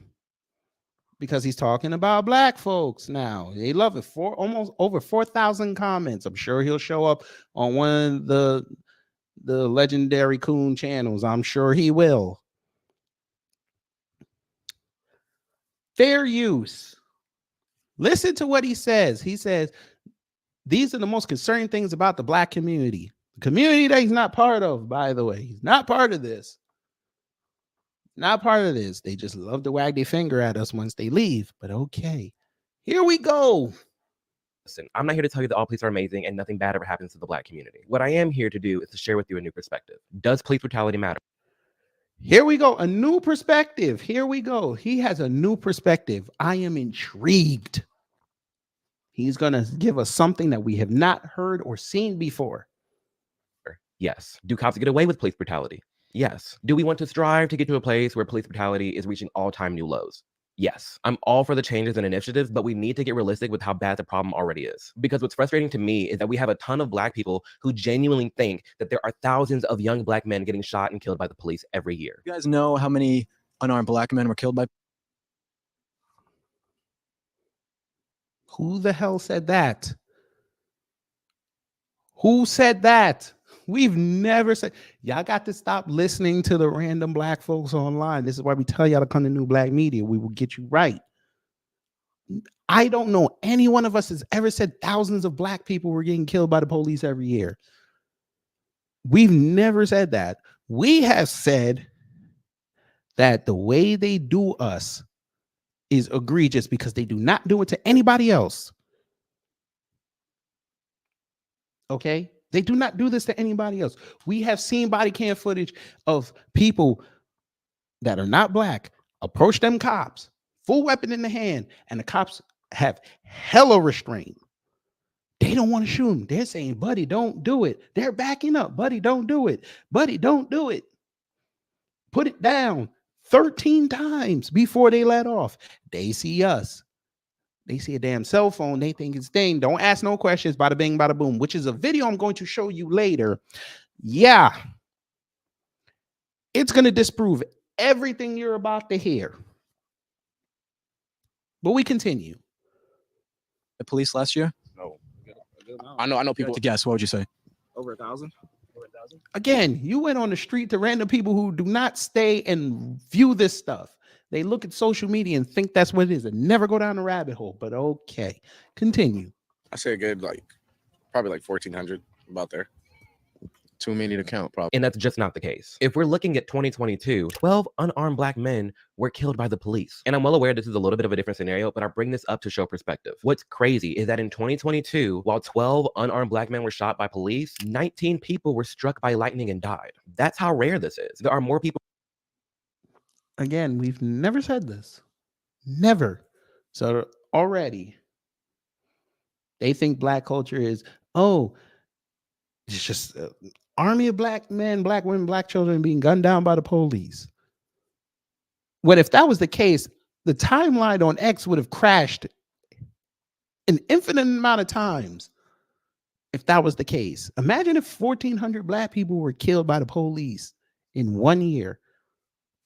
because he's talking about black folks now. They love it. For almost over 4,000 comments. I'm sure he'll show up on one of the legendary Coon channels. I'm sure he will. Fair use. Listen to what he says. He says, these are the most concerning things about the black community. The community that he's not part of, by the way. He's not part of this. Not part of this. They just love to wag their finger at us once they leave. But okay. Here we go. Listen, I'm not here to tell you that all police are amazing and nothing bad ever happens to the black community. What I am here to do is to share with you a new perspective. Does police brutality matter? Here we go. A new perspective. Here we go. He has a new perspective. I am intrigued. He's going to give us something that we have not heard or seen before. Yes. Do cops get away with police brutality? Yes. Do we want to strive to get to a place where police brutality is reaching all-time new lows? Yes. I'm all for the changes and initiatives, but we need to get realistic with how bad the problem already is. Because what's frustrating to me is that we have a ton of black people who genuinely think that there are thousands of young black men getting shot and killed by the police every year. You guys know how many unarmed black men were killed by? Who the hell said that? Who said that? We've never said. Y'all got to stop listening to the random black folks online. This is why we tell y'all to come to New Black Media. We will get you right. I don't know any one of us has ever said thousands of black people were getting killed by the police every year. We've never said that. We have said that the way they do us is egregious because they do not do it to anybody else. Okay? They do not do this to anybody else. We have seen body cam footage of people that are not black approach them cops, full weapon in the hand, and the cops have hella restraint. They don't want to shoot him. They're saying, buddy, don't do it. They're backing up. Buddy, don't do it. Buddy, don't do it. Put it down 13 times before they let off. They see us. They see a damn cell phone. They think it's thing. Don't ask no questions. Bada bing, bada boom, which is a video I'm going to show you later. Yeah. It's going to disprove everything you're about to hear. But we continue. The police last year? No. I know people. To guess, what would you say? Over 1,000. Again, you went on the street to random people who do not stay and view this stuff. They look at social media and think that's what it is and never go down the rabbit hole. But okay, continue. I say a good, probably 1,400, about there. Too many to count, probably. And that's just not the case. If we're looking at 2022, 12 unarmed Black men were killed by the police. And I'm well aware this is a little bit of a different scenario, but I bring this up to show perspective. What's crazy is that in 2022, while 12 unarmed Black men were shot by police, 19 people were struck by lightning and died. That's how rare this is. There are more people. Again, we've never said this. Never. So already, they think Black culture is, it's just army of Black men, Black women, Black children being gunned down by the police. What if that was the case? The timeline on X would have crashed an infinite amount of times if that was the case. Imagine if 1,400 Black people were killed by the police in 1 year.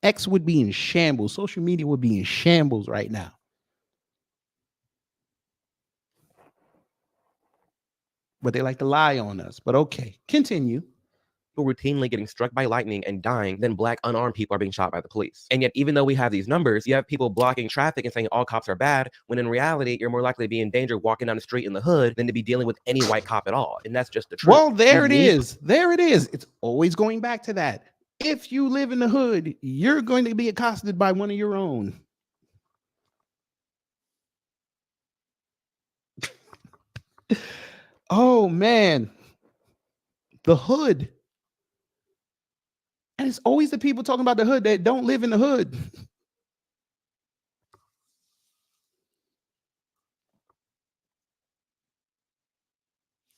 X would be in shambles. Social media would be in shambles right now. But they like to lie on us. But okay, continue. Routinely getting struck by lightning and dying than Black unarmed people are being shot by the police. And yet, even though we have these numbers, you have people blocking traffic and saying all cops are bad, when in reality, you're more likely to be in danger walking down the street in the hood than to be dealing with any white cop at all. And that's just the truth. Well, there it is. There it is. It's always going back to that. If you live in the hood, you're going to be accosted by one of your own. Oh, man. The hood. And it's always the people talking about the hood that don't live in the hood.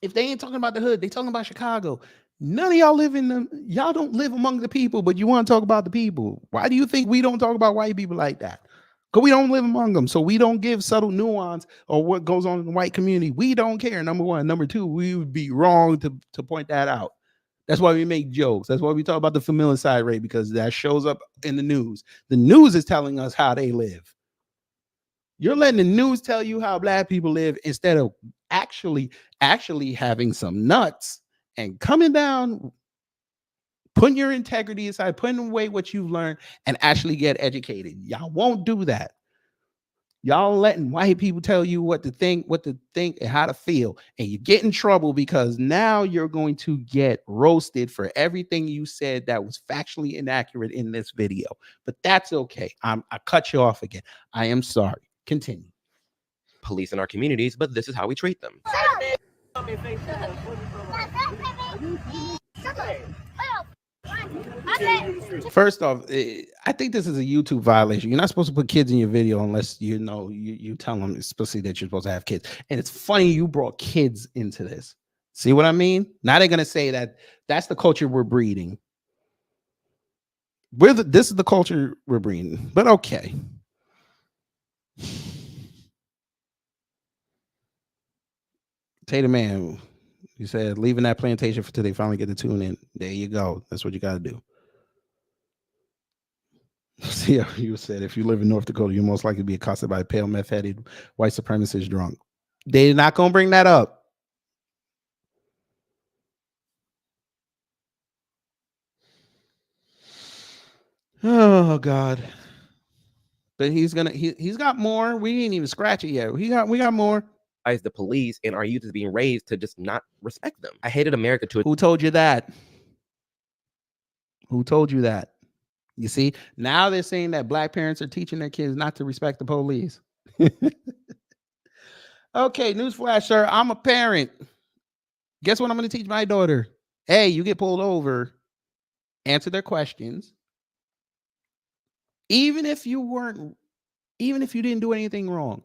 If they ain't talking about the hood, they talking about Chicago. None of y'all live in them. Y'all don't live among the people, but you want to talk about the people. Why do you think we don't talk about white people like that? Because we don't live among them. So we don't give subtle nuance or what goes on in the white community. We don't care. Number one. Number two, we would be wrong to point that out. That's why we make jokes. That's why we talk about the familicide rate, because that shows up in the news. The news is telling us how they live. You're letting the news tell you how Black people live instead of actually having some nuts and coming down, putting your integrity aside, putting away what you've learned, and actually get educated. Y'all won't do that. Y'all letting white people tell you what to think, and how to feel. And you get in trouble because now you're going to get roasted for everything you said that was factually inaccurate in this video. But that's okay. I cut you off again. I am sorry. Continue. Police in our communities, but this is how we treat them. First off, I think this is a YouTube violation. You're not supposed to put kids in your video unless you tell them explicitly that you're supposed to have kids. And it's funny you brought kids into this. See what I mean? Now they're gonna say that that's the culture we're breeding. This is the culture we're breeding. But okay. Tater Man, you said leaving that plantation for till they finally get to tune in. There you go. That's what you got to do. See how you said if you live in North Dakota, you're most likely to be accosted by a pale, meth-headed white supremacist drunk. They're not going to bring that up. Oh God. But he's got more. We ain't even scratch it yet. We got more. As the police and our youth is being raised to just not respect them. I hated America to it. Who told you that? Who told you that? You see, now they're saying that Black parents are teaching their kids not to respect the police. Okay, newsflash, sir. I'm a parent. Guess what I'm going to teach my daughter? Hey, you get pulled over, answer their questions. Even if you didn't do anything wrong,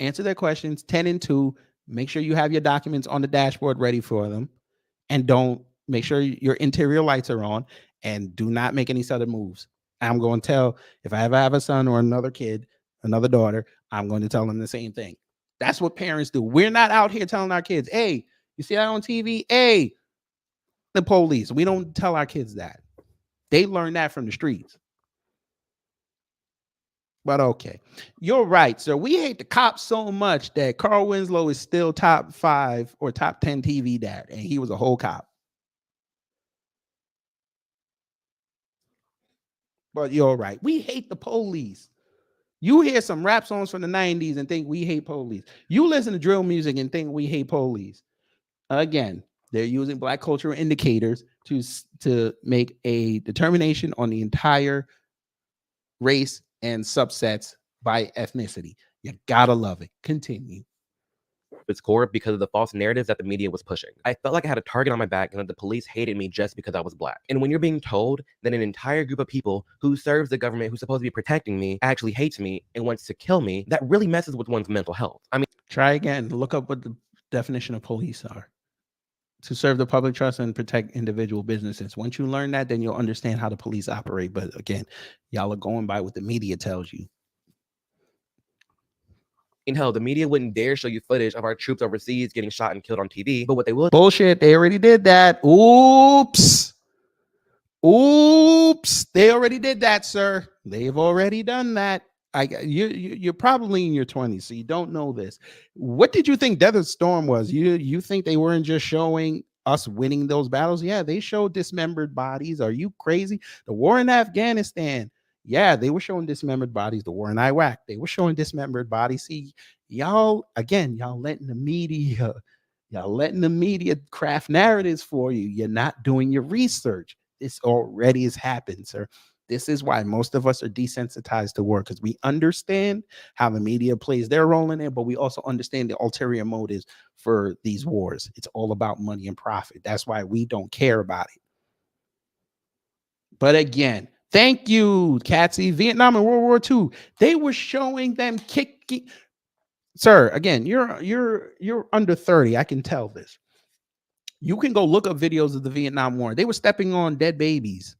answer their questions 10 and 2, Make sure you have your documents on the dashboard ready for them, and don't make sure your interior lights are on, and do not make any sudden moves. I'm going to tell, if I ever have a son or another kid, another daughter, I'm going to tell them the same thing. That's what parents do. We're not out here telling our kids, hey, you see that on TV? Hey, the police. We don't tell our kids that. They learn that from the streets. But okay, you're right, sir. We hate the cops so much that Carl Winslow is still top 5 or top 10 TV dad, and he was a whole cop. But you're right. We hate the police. You hear some rap songs from the 90s and think we hate police. You listen to drill music and think we hate police. Again, they're using black cultural indicators to make a determination on the entire race and subsets by ethnicity. You gotta love it. Continue. Its core because of the false narratives that the media was pushing. I felt like I had a target on my back and that the police hated me just because I was black. And when you're being told that an entire group of people who serves the government, who's supposed to be protecting me, actually hates me and wants to kill me, that really messes with one's mental health. I mean, try again. Look up what the definition of police are. To serve the public trust and protect individual businesses. Once you learn that, then you'll understand how the police operate. But again, y'all are going by what the media tells you. in hell, the media wouldn't dare show you footage of our troops overseas getting shot and killed on TV. But what they will— bullshit. They already did that. Oops. Oops. They already did that, sir. They've already done that. You're probably in your 20s, so you don't know this. What did you think Desert Storm was? You think they weren't just showing us winning those battles? Yeah, they showed dismembered bodies. Are you crazy? The war in Afghanistan. Yeah, they were showing dismembered bodies. The war in Iraq, they were showing dismembered bodies. See, y'all letting the media craft narratives for you. You're not doing your research. This already has happened, sir. This is why most of us are desensitized to war, because we understand how the media plays their role in it, but we also understand the ulterior motives for these wars. It's all about money and profit. That's why we don't care about it. But again, thank you, Catsy. Vietnam and World War II, they were showing them kicking. Sir, again, you're under 30. I can tell this. You can go look up videos of the Vietnam War. They were stepping on dead babies.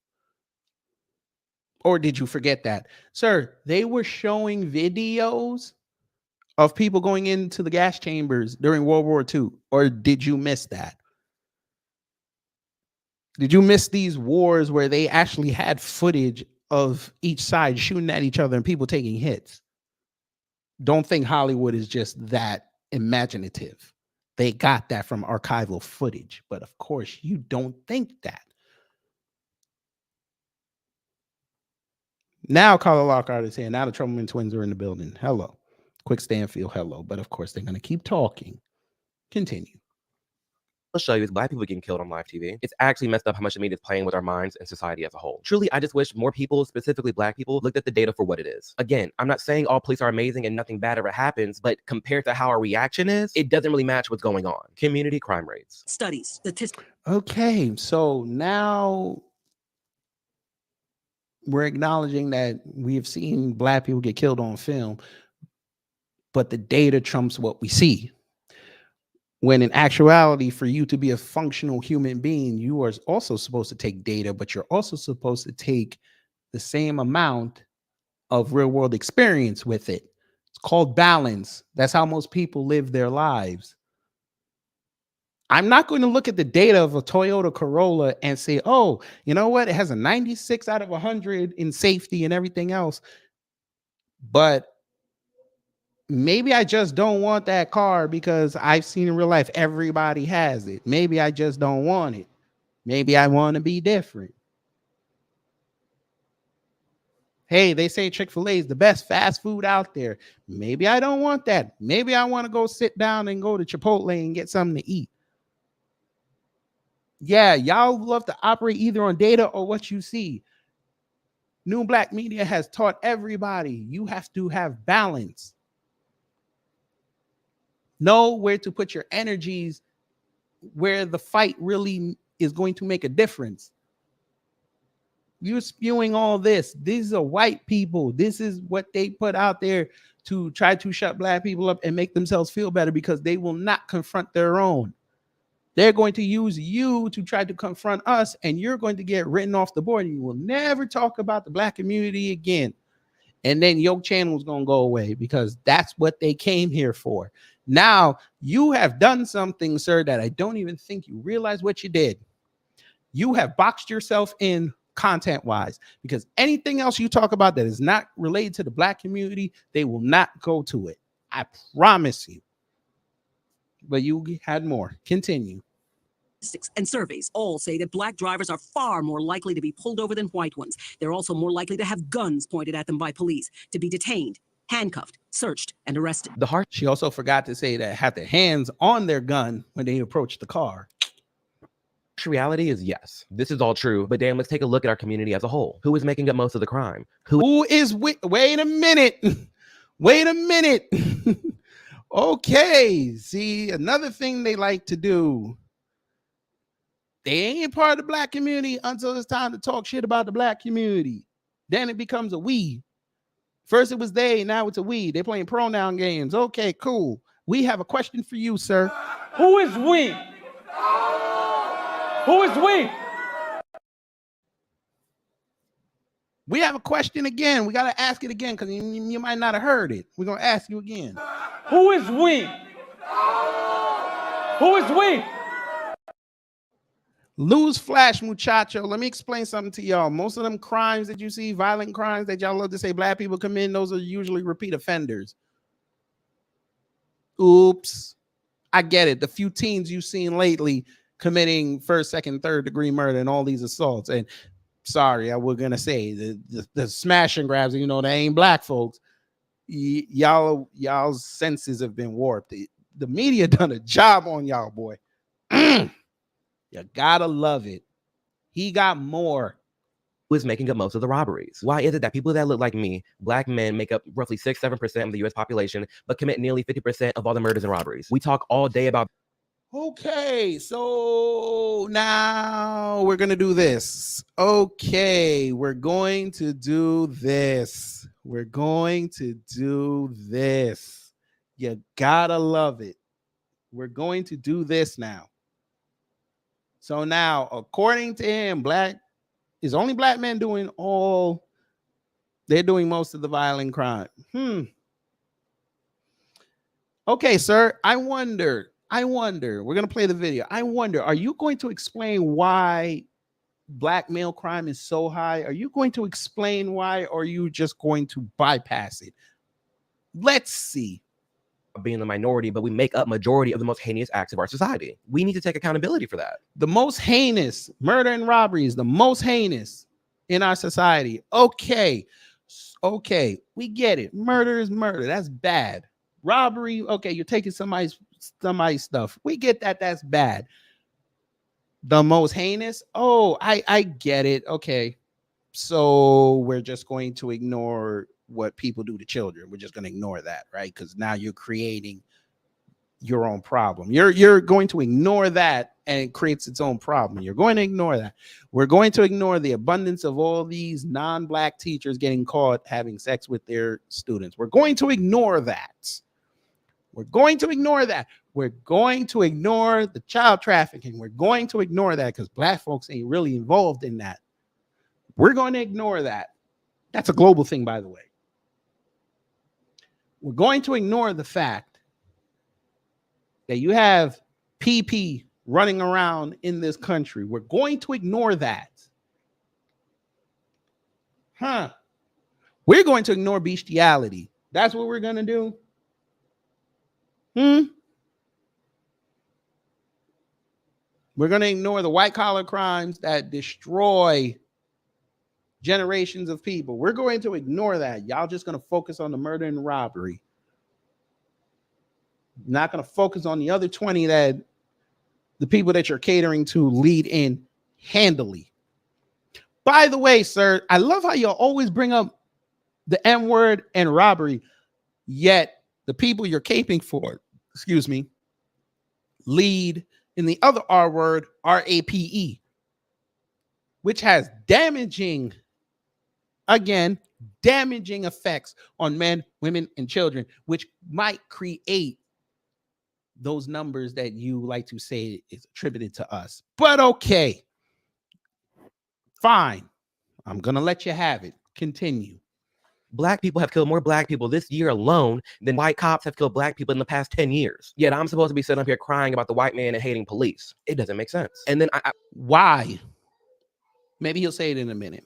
Or did you forget that? Sir, they were showing videos of people going into the gas chambers during World War II. Or did you miss that? Did you miss these wars where they actually had footage of each side shooting at each other and people taking hits? Don't think Hollywood is just that imaginative. They got that from archival footage. But of course, you don't think that. Now, Carla Lockhart is here. Now the Troubleman twins are in the building. Hello. Quick Stanfield, hello. But of course, they're going to keep talking. Continue. I'll show you is black people getting killed on live TV. It's actually messed up how much the media is playing with our minds and society as a whole. Truly, I just wish more people, specifically black people, looked at the data for what it is. Again, I'm not saying all police are amazing and nothing bad ever happens, but compared to how our reaction is, it doesn't really match what's going on. Community crime rates. Studies, statistics. Okay, so now we're acknowledging that we have seen black people get killed on film, but the data trumps what we see. When in actuality, for you to be a functional human being, you are also supposed to take data, but you're also supposed to take the same amount of real world experience with it. It's called balance. That's how most people live their lives. I'm not going to look at the data of a Toyota Corolla and say, oh, you know what? It has a 96 out of 100 in safety and everything else. But maybe I just don't want that car because I've seen in real life everybody has it. Maybe I just don't want it. Maybe I want to be different. Hey, they say Chick-fil-A is the best fast food out there. Maybe I don't want that. Maybe I want to go sit down and go to Chipotle and get something to eat. Yeah, y'all love to operate either on data or what you see. New Black Media has taught everybody you have to have balance. Know where to put your energies, where the fight really is going to make a difference. You're spewing all this. These are white people. This is what they put out there to try to shut black people up and make themselves feel better because they will not confront their own. They're going to use you to try to confront us, and you're going to get written off the board. And you will never talk about the black community again. And then your channel is going to go away because that's what they came here for. Now, you have done something, sir, that I don't even think you realize what you did. You have boxed yourself in content-wise because anything else you talk about that is not related to the black community, they will not go to it. I promise you. But you had more. Continue. And surveys all say that black drivers are far more likely to be pulled over than white ones. They're also more likely to have guns pointed at them by police, to be detained, handcuffed, searched, and arrested. She also forgot to say that had their hands on their gun when they approached the car. Reality is yes, this is all true, but damn, let's take a look at our community as a whole. Who is making up most of the crime? Wait a minute. Wait a minute. Okay, see, another thing they like to do. They ain't part of the black community until it's time to talk shit about the black community. Then it becomes a we. First it was they, now it's a we. They're playing pronoun games. Okay, cool. We have a question for you, sir. Who is we? Who is we? We have a question again. We got to ask it again because you might not have heard it. We're going to ask you again. Who is we? Who is we? Lose flash, muchacho. Let me explain something to y'all. Most of them crimes that you see, violent crimes that y'all love to say black people commit, those are usually repeat offenders. Oops. I get it. The few teens you've seen lately committing first, second, third degree murder and all these assaults. And sorry, I was going to say the smash and grabs, you know, they ain't black folks. Y'all's senses have been warped. The media done a job on y'all, boy. You gotta love it. He got more. Who is making up most of the robberies? Why is it that people that look like me, black men, make up roughly 6-7% of the US population, but commit nearly 50% of all the murders and robberies? We talk all day about. Okay, so now we're gonna do this. Okay, we're going to do this. We're going to do this. You gotta love it. We're going to do this now. So now, according to him, is only black men doing they're doing most of the violent crime. Okay, sir, I wonder, we're going to play the video. I wonder, are you going to explain why black male crime is so high? Are you going to explain why, or are you just going to bypass it? Let's see. Being the minority, but we make up majority of the most heinous acts of our society. We need to take accountability for that. The most heinous murder and robbery is the most heinous in our society. Okay, we get it. Murder is murder. That's bad. Robbery, okay, you're taking somebody's stuff. We get that. That's bad. The most heinous. Oh, I get it. Okay, so we're just going to ignore what people do to children. We're just going to ignore that, right? Because now you're creating your own problem. You're going to ignore that, and it creates its own problem. You're going to ignore that. We're going to ignore the abundance of all these non-black teachers getting caught having sex with their students. We're going to ignore that. We're going to ignore that. We're going to ignore the child trafficking. We're going to ignore that because black folks ain't really involved in that. We're going to ignore that. That's a global thing, by the way. We're going to ignore the fact that you have PP running around in this country. We're going to ignore that. We're going to ignore bestiality. That's what we're going to do. We're going to ignore the white collar crimes that destroy generations of people. We're going to ignore that. Y'all just going to focus on the murder and robbery. Not going to focus on the other 20 that the people that you're catering to lead in handily. By the way, sir, I love how you always bring up the M word and robbery, yet the people you're caping for, lead in the other R word, RAPE. which has damaging effects on men, women, and children, which might create those numbers that you like to say is attributed to us. But okay, fine. I'm going to let you have it. Continue. Black people have killed more black people this year alone than white cops have killed black people in the past 10 years. Yet I'm supposed to be sitting up here crying about the white man and hating police. It doesn't make sense. And then why? Maybe he'll say it in a minute.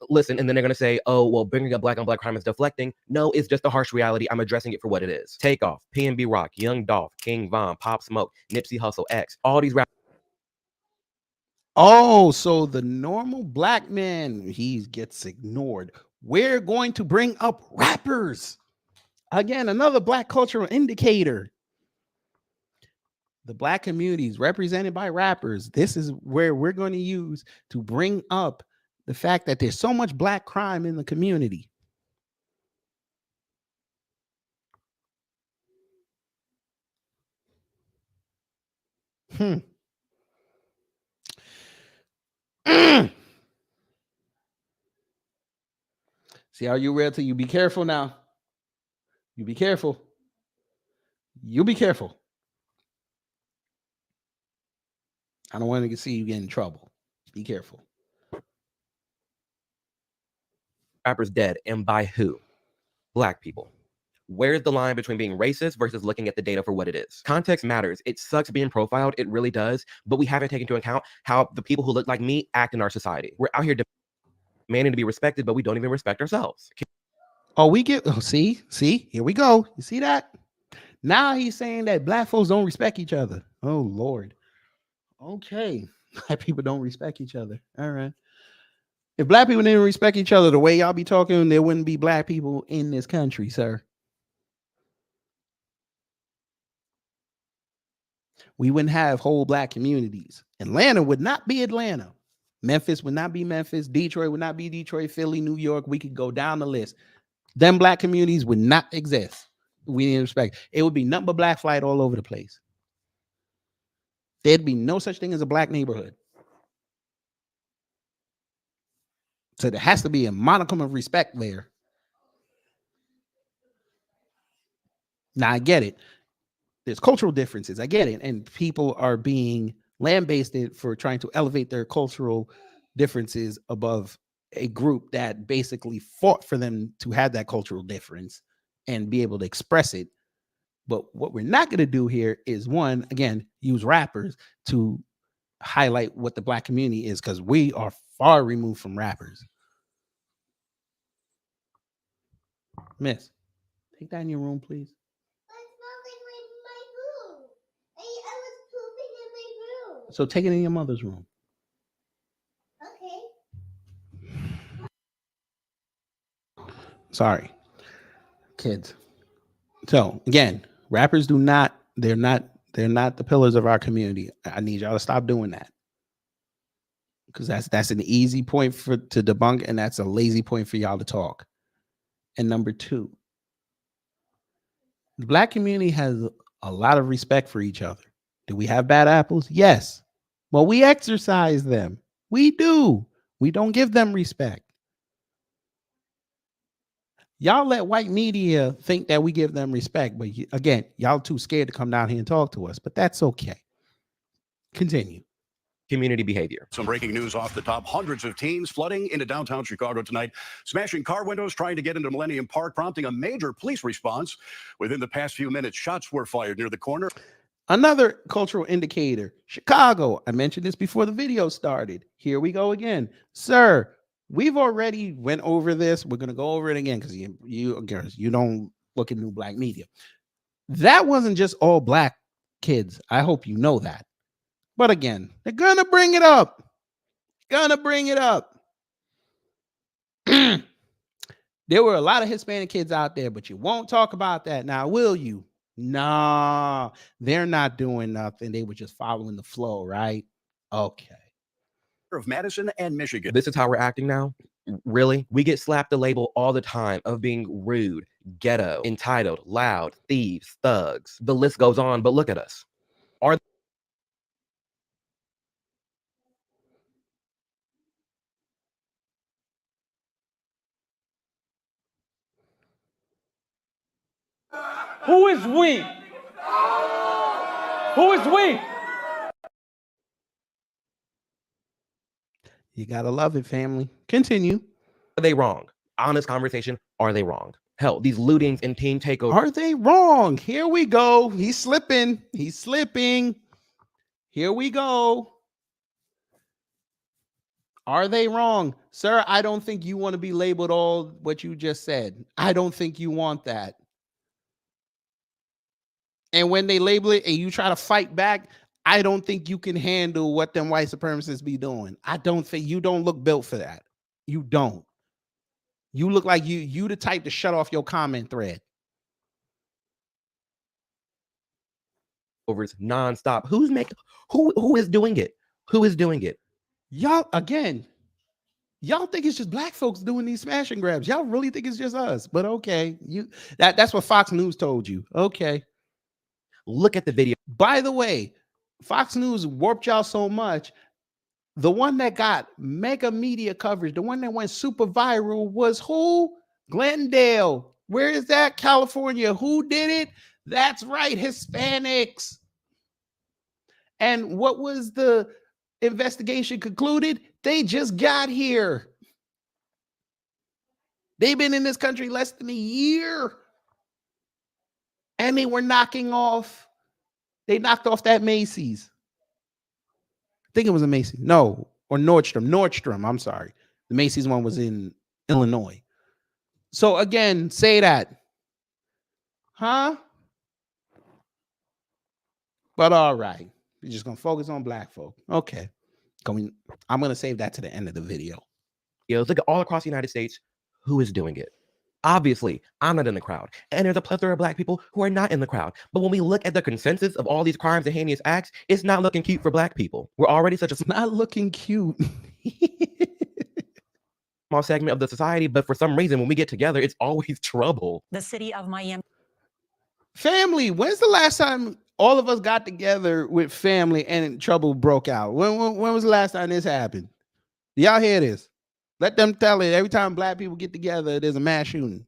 Listen, and then they're going to say, oh, well, bringing up black on black crime is deflecting. No, it's just a harsh reality. I'm addressing it for what it is. Takeoff, PNB Rock, Young Dolph, King Von, Pop Smoke, Nipsey Hussle, X, all these rappers. Oh, so the normal black man, he gets ignored. We're going to bring up rappers. Again, another black cultural indicator. The black community is represented by rappers. This is where we're going to use to bring up the fact that there's so much black crime in the community. See how you real to you. Be careful now. You be careful. You be careful. I don't want to see you get in trouble. Be careful. Rappers dead, and by who? Black people. Where's the line between being racist versus looking at the data for what it is? Context matters. It sucks being profiled. It really does. But we haven't taken into account how the people who look like me act in our society. We're out here demanding to be respected, but we don't even respect ourselves. Oh, we get, oh, see, here we go. You see that? Now he's saying that black folks don't respect each other. Oh, Lord. Okay. Black people don't respect each other. All right. If black people didn't respect each other the way y'all be talking, there wouldn't be black people in this country, sir. We wouldn't have whole black communities. Atlanta would not be Atlanta. Memphis would not be Memphis. Detroit would not be Detroit. Philly, New York. We could go down the list. Them black communities would not exist. We didn't respect. It would be nothing but black flight all over the place. There'd be no such thing as a black neighborhood. So there has to be a modicum of respect there. Now I get it. There's cultural differences. I get it. And people are being lambasted for trying to elevate their cultural differences above a group that basically fought for them to have that cultural difference and be able to express it. But what we're not going to do here is, one, again, use rappers to highlight what the black community is, because we are far removed from rappers. Miss, take that in your room, please. So take it in your mother's room. Okay. Sorry, kids. So again, rappers they're not the pillars of our community. I need y'all to stop doing that. Because that's an easy point to debunk, and that's a lazy point for y'all to talk. And number two, the black community has a lot of respect for each other. Do we have bad apples? Yes. Well, we exercise them. We do. We don't give them respect. Y'all let white media think that we give them respect, but again, y'all too scared to come down here and talk to us, but that's okay. Continue. Community behavior. Some breaking news off the top. Hundreds of teens flooding into downtown Chicago tonight, smashing car windows, trying to get into Millennium Park, prompting a major police response. Within the past few minutes, shots were fired near the corner. Another cultural indicator, Chicago. I mentioned this before the video started. Here we go again. Sir, we've already went over this. We're going to go over it again because you don't look at new black media. That wasn't just all black kids. I hope you know that. But again, they're going to bring it up. There were a lot of Hispanic kids out there, but you won't talk about that now, will you? Nah, they're not doing nothing. They were just following the flow, right? Okay. Of Madison and Michigan. This is how we're acting now? Really? We get slapped the label all the time of being rude, ghetto, entitled, loud, thieves, thugs. The list goes on, but look at us. Who is we? Who is we? You gotta love it, family. Continue. Are they wrong? Honest conversation. Are they wrong? Hell, these lootings and team takeovers. Are they wrong? Here we go. He's slipping. He's slipping. Here we go. Are they wrong? Sir, I don't think you want to be labeled all what you just said. I don't think you want that. And when they label it and you try to fight back, I don't think you can handle what them white supremacists be doing. I don't think you don't look built for that. You don't. You look like you the type to shut off your comment thread. Overs nonstop. Who is doing it? Who is doing it? Y'all, again, y'all think it's just black folks doing these smash and grabs. Y'all really think it's just us. But okay, that's what Fox News told you. Okay. Look at the video. By the way, Fox News warped y'all so much. The one that got mega media coverage, the one that went super viral was who? Glendale. Where is that? California. Who did it? That's right, Hispanics. And what was the investigation concluded? They just got here. They've been in this country less than a year. And they were knocking off. They knocked off that Macy's. I think it was a Macy's. No, or Nordstrom. Nordstrom, I'm sorry. The Macy's one was in Illinois. So again, say that. Huh? But all right. We're just going to focus on black folk. Okay. I'm going to save that to the end of the video. Look at all across the United States. Who is doing it? Obviously, I'm not in the crowd. And there's a plethora of black people who are not in the crowd. But when we look at the consensus of all these crimes and heinous acts, it's not looking cute for black people. We're already such a not looking cute. small segment of the society, but for some reason, when we get together, it's always trouble. The city of Miami. Family, when's the last time all of us got together with family and trouble broke out? When was the last time this happened? Y'all hear this? Let them tell it. Every time black people get together, there's a mass shooting.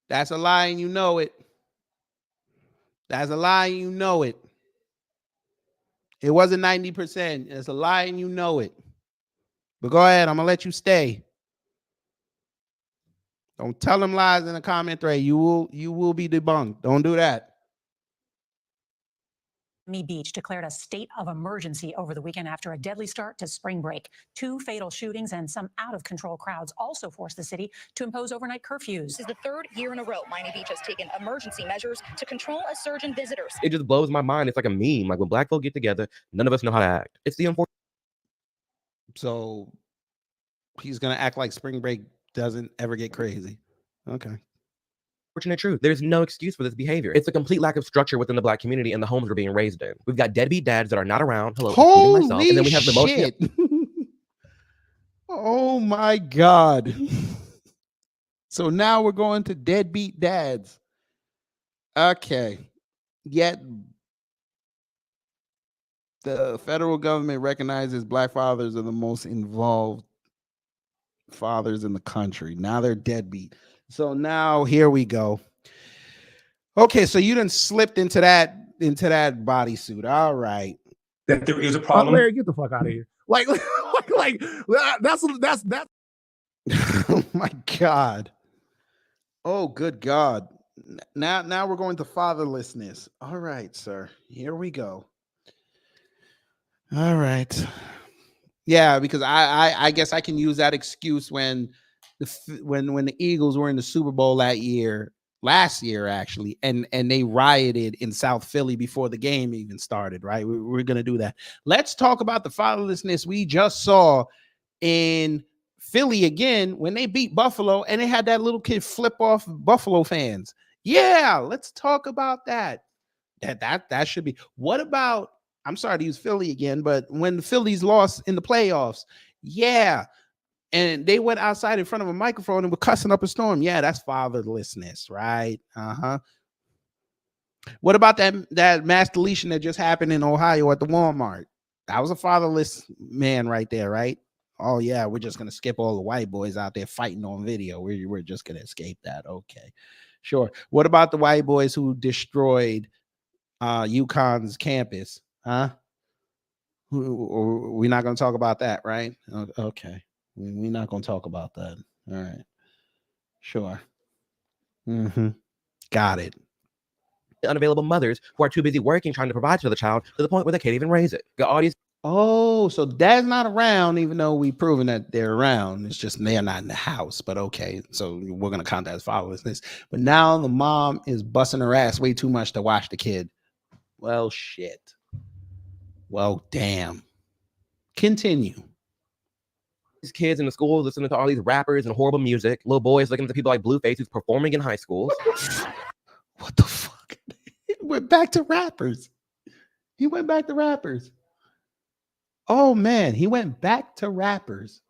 That's a lie and you know it. That's a lie and you know it. It wasn't 90%. It's a lie and you know it. But go ahead. I'm going to let you stay. Don't tell them lies in the comment thread. You will be debunked. Don't do that. Miami Beach declared a state of emergency over the weekend after a deadly start to spring break. 2 fatal shootings and some out-of-control crowds also forced the city to impose overnight curfews. This is the 3rd year in a row Miami Beach has taken emergency measures to control a surge in visitors. It just blows my mind. It's like a meme. Like when black folk get together, none of us know how to act. It's the unfortunate. So he's going to act like spring break doesn't ever get crazy. Okay. Unfortunate truth. There's no excuse for this behavior. It's a complete lack of structure within the black community and the homes we're being raised in. We've got deadbeat dads that are not around. Hello, including myself. And then we have the most. Oh my God. So now we're going to deadbeat dads. Okay. Yet the federal government recognizes black fathers are the most involved fathers in the country. Now they're deadbeat. So now here we go. Okay, so you done slipped into that bodysuit. All right. That there is a problem. Larry, get the fuck out of here. Like that's. Oh my God. Oh, good God. Now we're going to fatherlessness. All right, sir. Here we go. All right. Yeah, because I guess I can use that excuse when the Eagles were in the Super Bowl last year actually, and they rioted in South Philly before the game even started, right? We're going to do that. Let's talk about the fatherlessness we just saw in Philly again when they beat Buffalo and they had that little kid flip off Buffalo fans. Yeah, let's talk about that. That should be. What about, I'm sorry to use Philly again, but when the Phillies lost in the playoffs, yeah, and they went outside in front of a microphone and were cussing up a storm. Yeah, that's fatherlessness, right? What about that mass deletion that just happened in Ohio at the Walmart? That was a fatherless man right there, right? Oh yeah, we're just gonna skip all the white boys out there fighting on video. We're just gonna escape that. Okay, sure. What about the white boys who destroyed UConn's campus? Huh? We're not gonna talk about that, right? Okay, we're not gonna talk about that. All right, sure. Got it. Unavailable mothers who are too busy working trying to provide for the child to the point where they can't even raise it. The all these Oh, so dad's not around, even though we've proven that they're around. It's just they're not in the house. But okay, so we're gonna count that as fatherlessness. But now the mom is busting her ass way too much to watch the kid. Well, shit. Well, damn. Continue. these kids in the schools listening to all these rappers and horrible music. Little boys looking at people like Blueface who's performing in high schools. What the fuck? He went back to rappers. He went back to rappers. Oh man, he went back to rappers.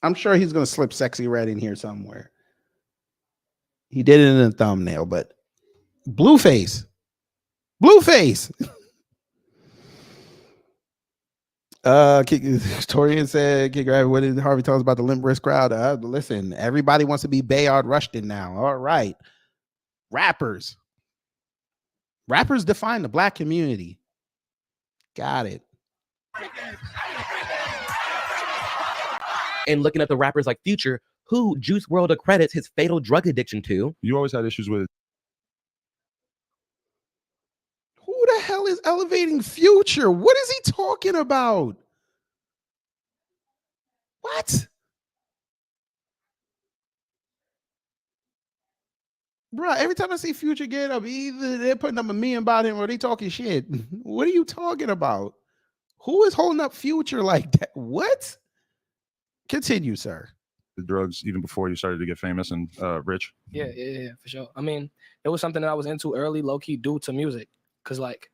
I'm sure he's gonna slip Sexy Red in here somewhere. He did it in the thumbnail, but Blueface. Torian said, what did Harvey tell us about the limp wrist crowd? Listen, everybody wants to be Bayard Rushton now. All right. Rappers define the black community. Got it. And looking at the rappers like Future, who Juice WRLD accredits his fatal drug addiction to. You always had issues with. Who the hell is elevating Future? What is he talking about? What? Bro, every time I see Future get up, either they're putting up a meme about him or they talking shit. What are you talking about? Who is holding up Future like that? What? Continue, sir. The drugs even before you started to get famous and rich. Yeah, for sure. I mean, it was something that I was into early, low key, due to music. Cause like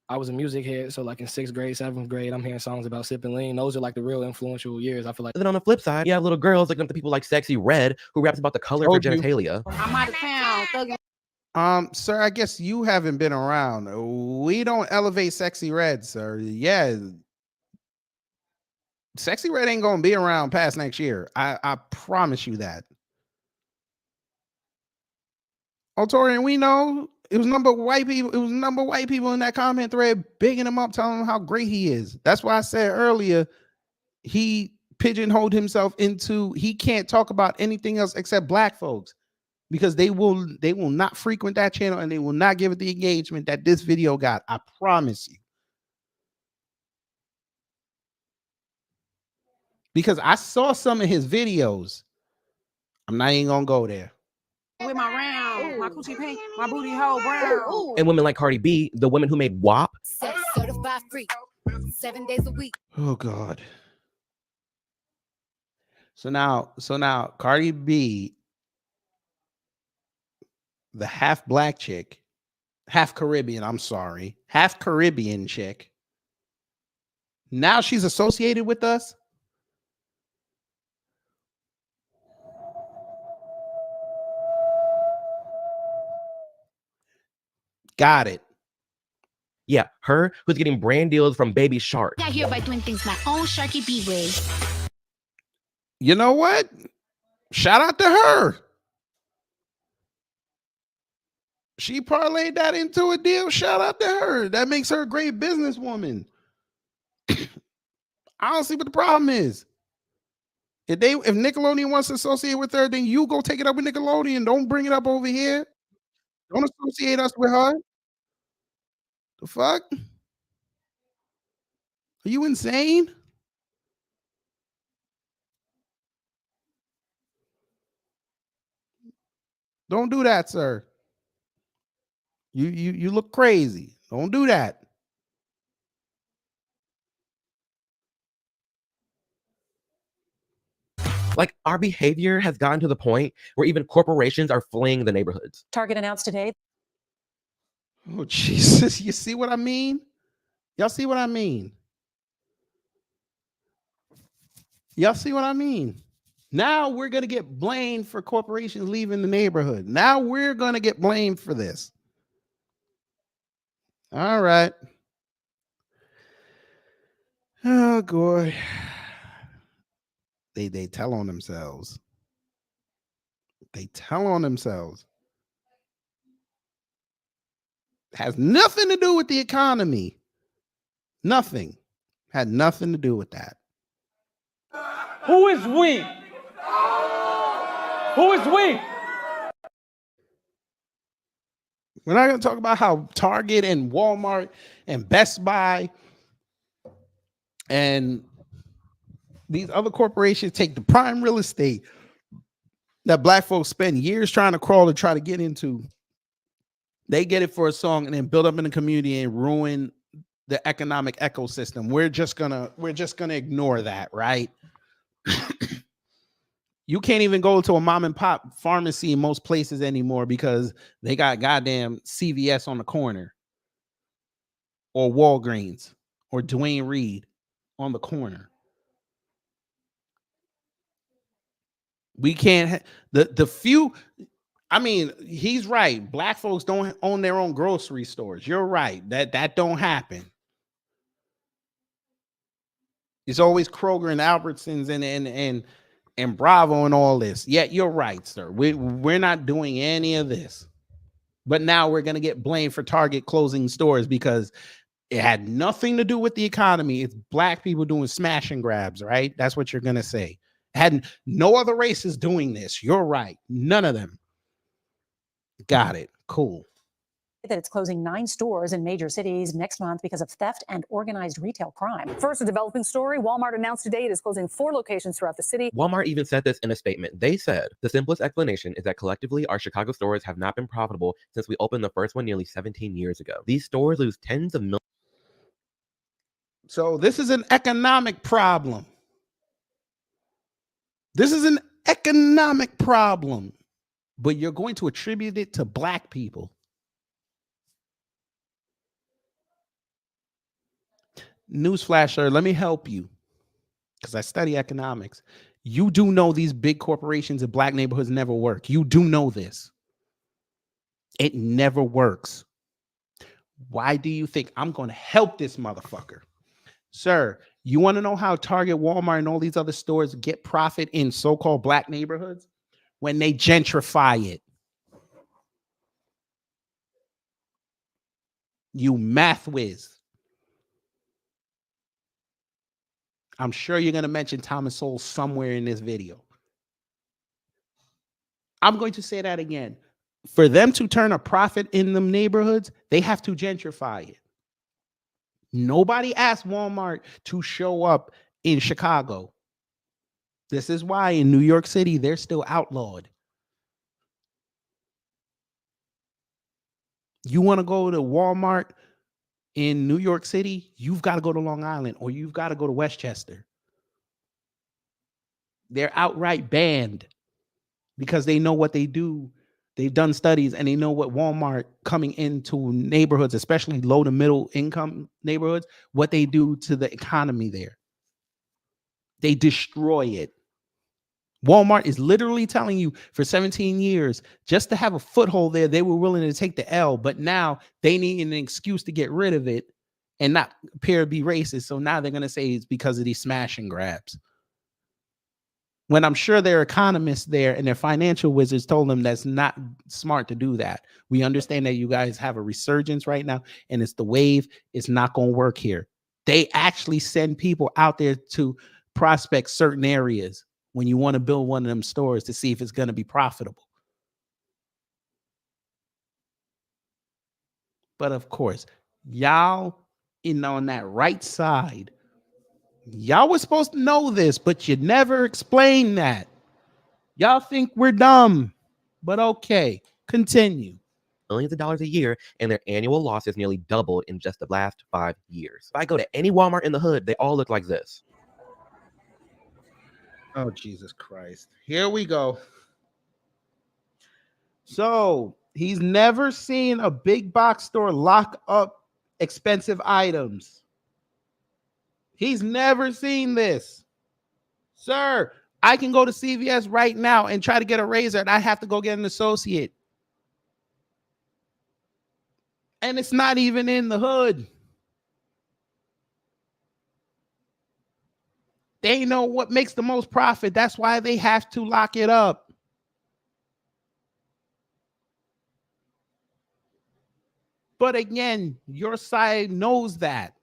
I was a music head, so like in 6th grade, 7th grade, I'm hearing songs about sipping lean. Those are like the real influential years. I feel like. And then on the flip side, you have little girls looking up to people like Sexy Red, who raps about the color of her genitalia. I'm out of town. Sir, I guess you haven't been around. We don't elevate Sexy Red, sir. Yeah. Sexy Red ain't gonna be around past next year. I promise you that. Oh, Torian, we know it was number white people. It was number white people in that comment thread bigging him up, telling him how great he is. That's why I said earlier, he pigeonholed himself into he can't talk about anything else except black folks because they will not frequent that channel and they will not give it the engagement that this video got. I promise you. Because I saw some of his videos. I'm not even gonna go there. With my round, my coochie pink, my booty hole brown. And women like Cardi B, the women who made WAP. Certified free, 7 days a week. Oh God. So now Cardi B, the half black chick, half Caribbean, I'm sorry, half Caribbean chick. Now she's associated with us. Got it. Yeah, her who's getting brand deals from Baby Shark. Got here by doing things my own Sharky B way. You know what? Shout out to her. She parlayed that into a deal. Shout out to her. That makes her a great businesswoman. I don't see what the problem is. If Nickelodeon wants to associate with her, then you go take it up with Nickelodeon. Don't bring it up over here. Don't associate us with her. The fuck? Are you insane? Don't do that, sir. You look crazy. Don't do that. Like our behavior has gotten to the point where even corporations are fleeing the neighborhoods. Target announced today. Oh, Jesus. You see what I mean? Y'all see what I mean? Y'all see what I mean? Now we're going to get blamed for corporations leaving the neighborhood. Now we're going to get blamed for this. All right. Oh, boy. They tell on themselves. They tell on themselves. Has nothing to do with the economy. Nothing. Had nothing to do with that. Who is we? Who is we? We're not going to talk about how Target and Walmart and Best Buy and these other corporations take the prime real estate that black folks spend years trying to crawl to try to get into. They get it for a song and then build up in the community and ruin the economic ecosystem. We're just gonna ignore that, right? You can't even go to a mom and pop pharmacy in most places anymore because they got goddamn CVS on the corner, or Walgreens, or Dwayne Reed on the corner. We can't the few. I mean, he's right. Black folks don't own their own grocery stores. You're right. That don't happen. It's always Kroger and Albertsons and Bravo and all this. Yeah, you're right, sir. We're not doing any of this. But now we're gonna get blamed for Target closing stores because it had nothing to do with the economy. It's black people doing smash and grabs, right? That's what you're gonna say. Had no other races doing this. You're right. None of them. Got it. Cool. That it's closing 9 stores in major cities next month because of theft and organized retail crime. First, a developing story. Walmart announced today it is closing 4 locations throughout the city. Walmart even said this in a statement. They said, the simplest explanation is that collectively our Chicago stores have not been profitable since we opened the first one nearly 17 years ago. These stores lose tens of millions. So this is an economic problem. This is an economic problem, but you're going to attribute it to black people. Newsflash, sir, let me help you because I study economics. You do know these big corporations in black neighborhoods never work. You do know this. It never works. Why do you think I'm going to help this motherfucker? Sir, you want to know how Target, Walmart, and all these other stores get profit in so-called black neighborhoods? When they gentrify it. You math whiz. I'm sure you're going to mention Thomas Sowell somewhere in this video. I'm going to say that again. For them to turn a profit in them neighborhoods, they have to gentrify it. Nobody asked Walmart to show up in Chicago. This is why in New York City, they're still outlawed. You want to go to Walmart in New York City, you've got to go to Long Island or you've got to go to Westchester. They're outright banned because they know what they do. They've done studies and they know what Walmart coming into neighborhoods, especially low to middle income neighborhoods, what they do to the economy there. They destroy it. Walmart is literally telling you for 17 years, just to have a foothold there, they were willing to take the L, but now they need an excuse to get rid of it and not appear to be racist. So now they're going to say it's because of these smash and grabs. When I'm sure their economists there and their financial wizards told them that's not smart to do that. We understand that you guys have a resurgence right now and it's the wave. It's not going to work here. They actually send people out there to prospect certain areas when you want to build one of them stores to see if it's going to be profitable. But of course, y'all on that right side, y'all were supposed to know this, but you never explained that. Y'all think we're dumb, but okay, continue. Millions of dollars a year, and their annual losses nearly doubled in just the last 5 years. If I go to any Walmart in the hood, they all look like this. Oh, Jesus Christ. Here we go. So he's never seen a big box store lock up expensive items. He's never seen this. Sir, I can go to CVS right now and try to get a razor and I have to go get an associate. And it's not even in the hood. They know what makes the most profit. That's why they have to lock it up. But again, your side knows that.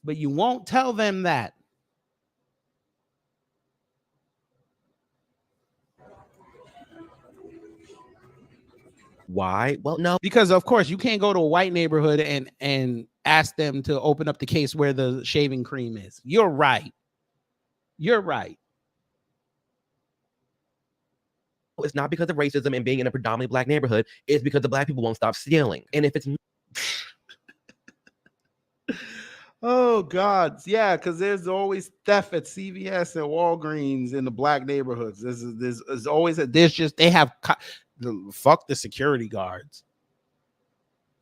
But you won't tell them that. Why? Well, no. Because of course you can't go to a white neighborhood and ask them to open up the case where the shaving cream is. You're right. You're right. It's not because of racism and being in a predominantly black neighborhood. It's because the black people won't stop stealing. And if it's oh God, yeah, because there's always theft at CVS and Walgreens in the black neighborhoods. There's always they have fuck the security guards.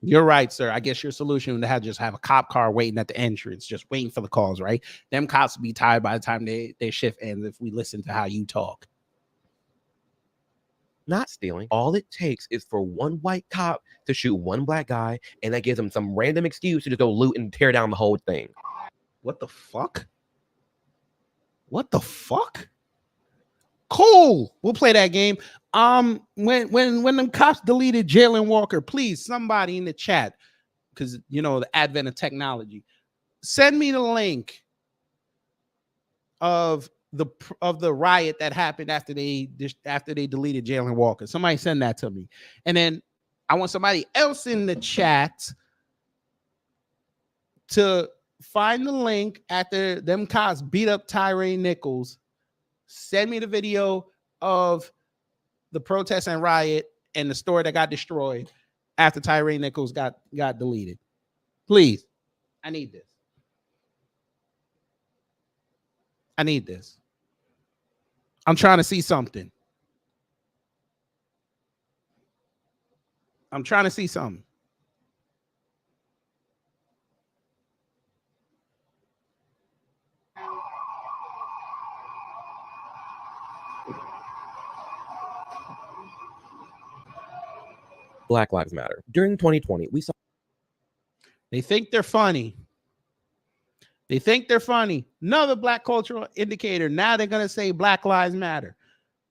You're right, sir. I guess your solution would just have a cop car waiting at the entrance, just waiting for the calls, right? Them cops will be tired by the time their shift ends if we listen to how you talk. not stealing, all it takes is for one white cop to shoot one black guy, and that gives him some random excuse to just go loot and tear down the whole thing. What the fuck? What the fuck? Cool. We'll play that game. When them cops deleted Jalen Walker, please, somebody in the chat, because you know the advent of technology, send me the link of the riot that happened after they deleted Jalen Walker. Somebody send that to me, and then I want somebody else in the chat to find the link after them cops beat up Tyre Nichols. Send me the video of the protest and riot and the store that got destroyed after Tyre Nichols got deleted. Please. I need this. I need this. I'm trying to see something. I'm trying to see something. Black Lives Matter. During 2020, we saw. They think they're funny. They think they're funny. Another black cultural indicator. Now they're going to say Black Lives Matter.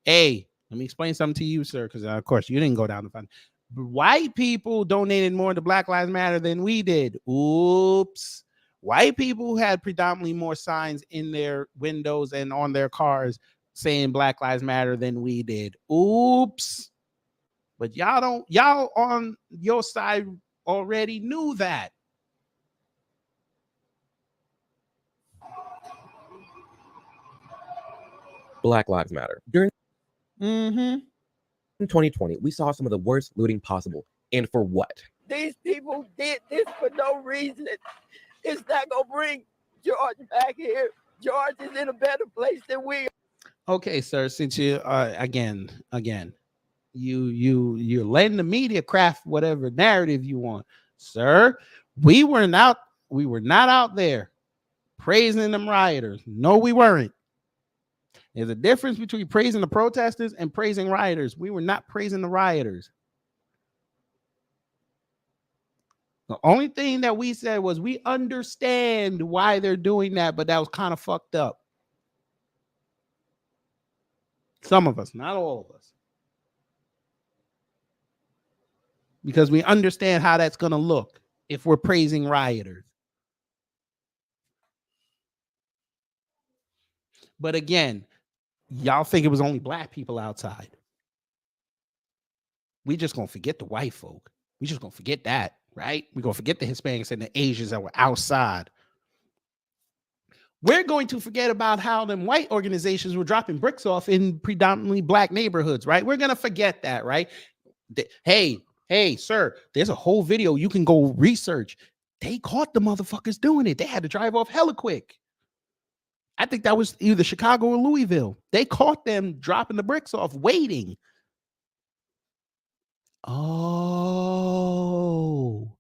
Hey, let me explain something to you, sir, because of course you didn't go down the fund. White people donated more to Black Lives Matter than we did. Oops. White people had predominantly more signs in their windows and on their cars saying Black Lives Matter than we did. Oops. But y'all on your side already knew that. Black Lives Matter. During 2020, we saw some of the worst looting possible. And for what? These people did this for no reason. It's not gonna bring George back here. George is in a better place than we are. Okay, sir, since you again, you're letting the media craft whatever narrative you want. Sir, we were not out there praising them rioters. No, we weren't. There's a difference between praising the protesters and praising rioters. We were not praising the rioters. The only thing that we said was we understand why they're doing that, but that was kind of fucked up. Some of us, not all of us. Because we understand how that's going to look if we're praising rioters. But again, y'all think it was only black people outside. We just going to forget the white folk. We just going to forget that, right? We're going to forget the Hispanics and the Asians that were outside. We're going to forget about how them white organizations were dropping bricks off in predominantly black neighborhoods, right? We're going to forget that, right? Hey, sir, there's a whole video you can go research. They caught the motherfuckers doing it. They had to drive off hella quick. I think that was either Chicago or Louisville. They caught them dropping the bricks off, waiting. Oh,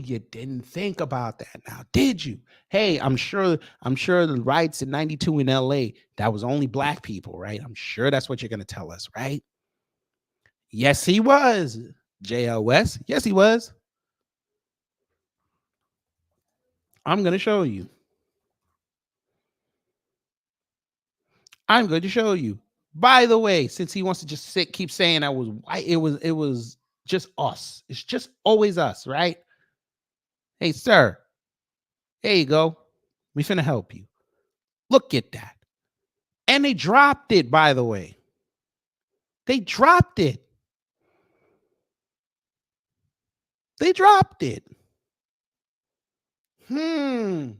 you didn't think about that now, did you? Hey, I'm sure the riots in 92 in LA, that was only black people, right? I'm sure that's what you're going to tell us, right? Yes, he was. JL West. Yes, he was. I'm going to show you. I'm going to show you. By the way, since he wants to just keep saying I was white, it was just us. It's just always us, right? Hey, sir. There you go. We finna help you. Look at that. And they dropped it, by the way. They dropped it. They dropped it. You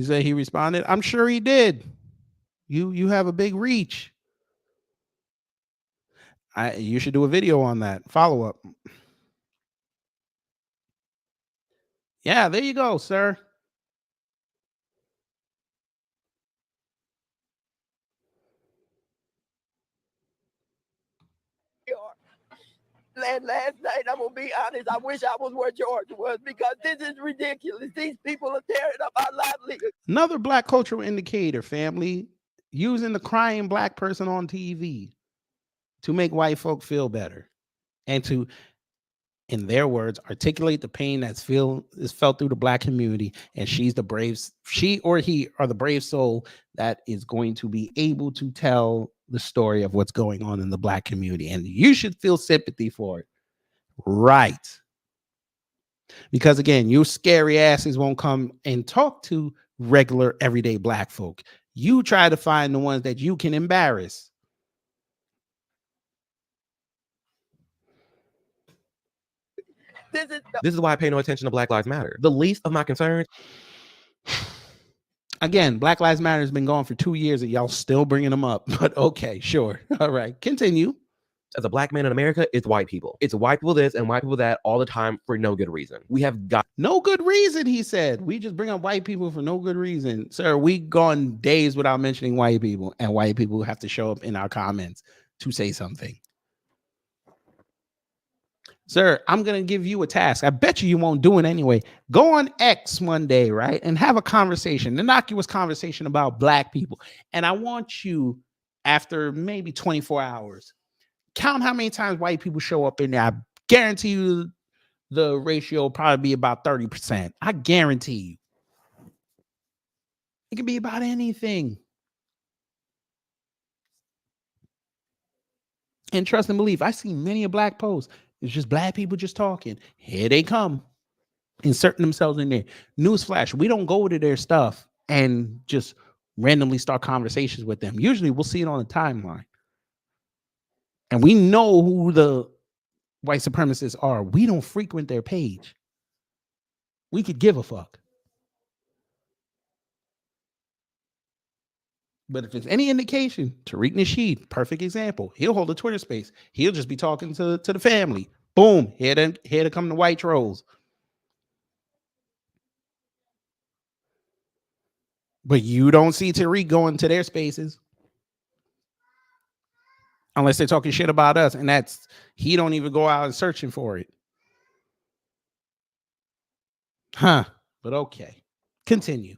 say he responded? I'm sure he did. You have a big reach. You should do a video on that. Follow up. Yeah, there you go, sir. Last night, I'm gonna be honest, I wish I was where George was because this is ridiculous. These people are tearing up our livelihood. Another black cultural indicator, family, using the crying black person on TV to make white folk feel better and to, in their words, articulate the pain is felt through the black community. And she or he are the brave soul that is going to be able to tell the story of what's going on in the black community. And you should feel sympathy for it. Right. Because again, you scary asses won't come and talk to regular everyday black folk. You try to find the ones that you can embarrass. This is why I pay no attention to Black Lives Matter. The least of my concerns. Again, Black Lives Matter has been going for 2 years and y'all still bringing them up. But okay, sure. All right, continue. As a black man in America, it's white people. It's white people this and white people that all the time for no good reason. We have got no good reason, he said. We just bring up white people for no good reason. Sir, we gone days without mentioning white people, and white people have to show up in our comments to say something. Sir, I'm going to give you a task. I bet you won't do it anyway. Go on X one day, right? And have a conversation, an innocuous conversation about black people. And I want you, after maybe 24 hours, count how many times white people show up in there. I guarantee you the ratio will probably be about 30%. I guarantee you. It can be about anything. And trust and believe, I've seen many a black posts. It's just black people just talking. Here they come, inserting themselves in there. Newsflash, we don't go to their stuff and just randomly start conversations with them. Usually we'll see it on the timeline. And we know who the white supremacists are. We don't frequent their page. We could give a fuck. But if it's any indication, Tariq Nasheed, perfect example. He'll hold a Twitter space. He'll just be talking to the family. Boom, here to come the white trolls. But you don't see Tariq going to their spaces. Unless they're talking shit about us. And he don't even go out and searching for it. Huh. But okay. Continue.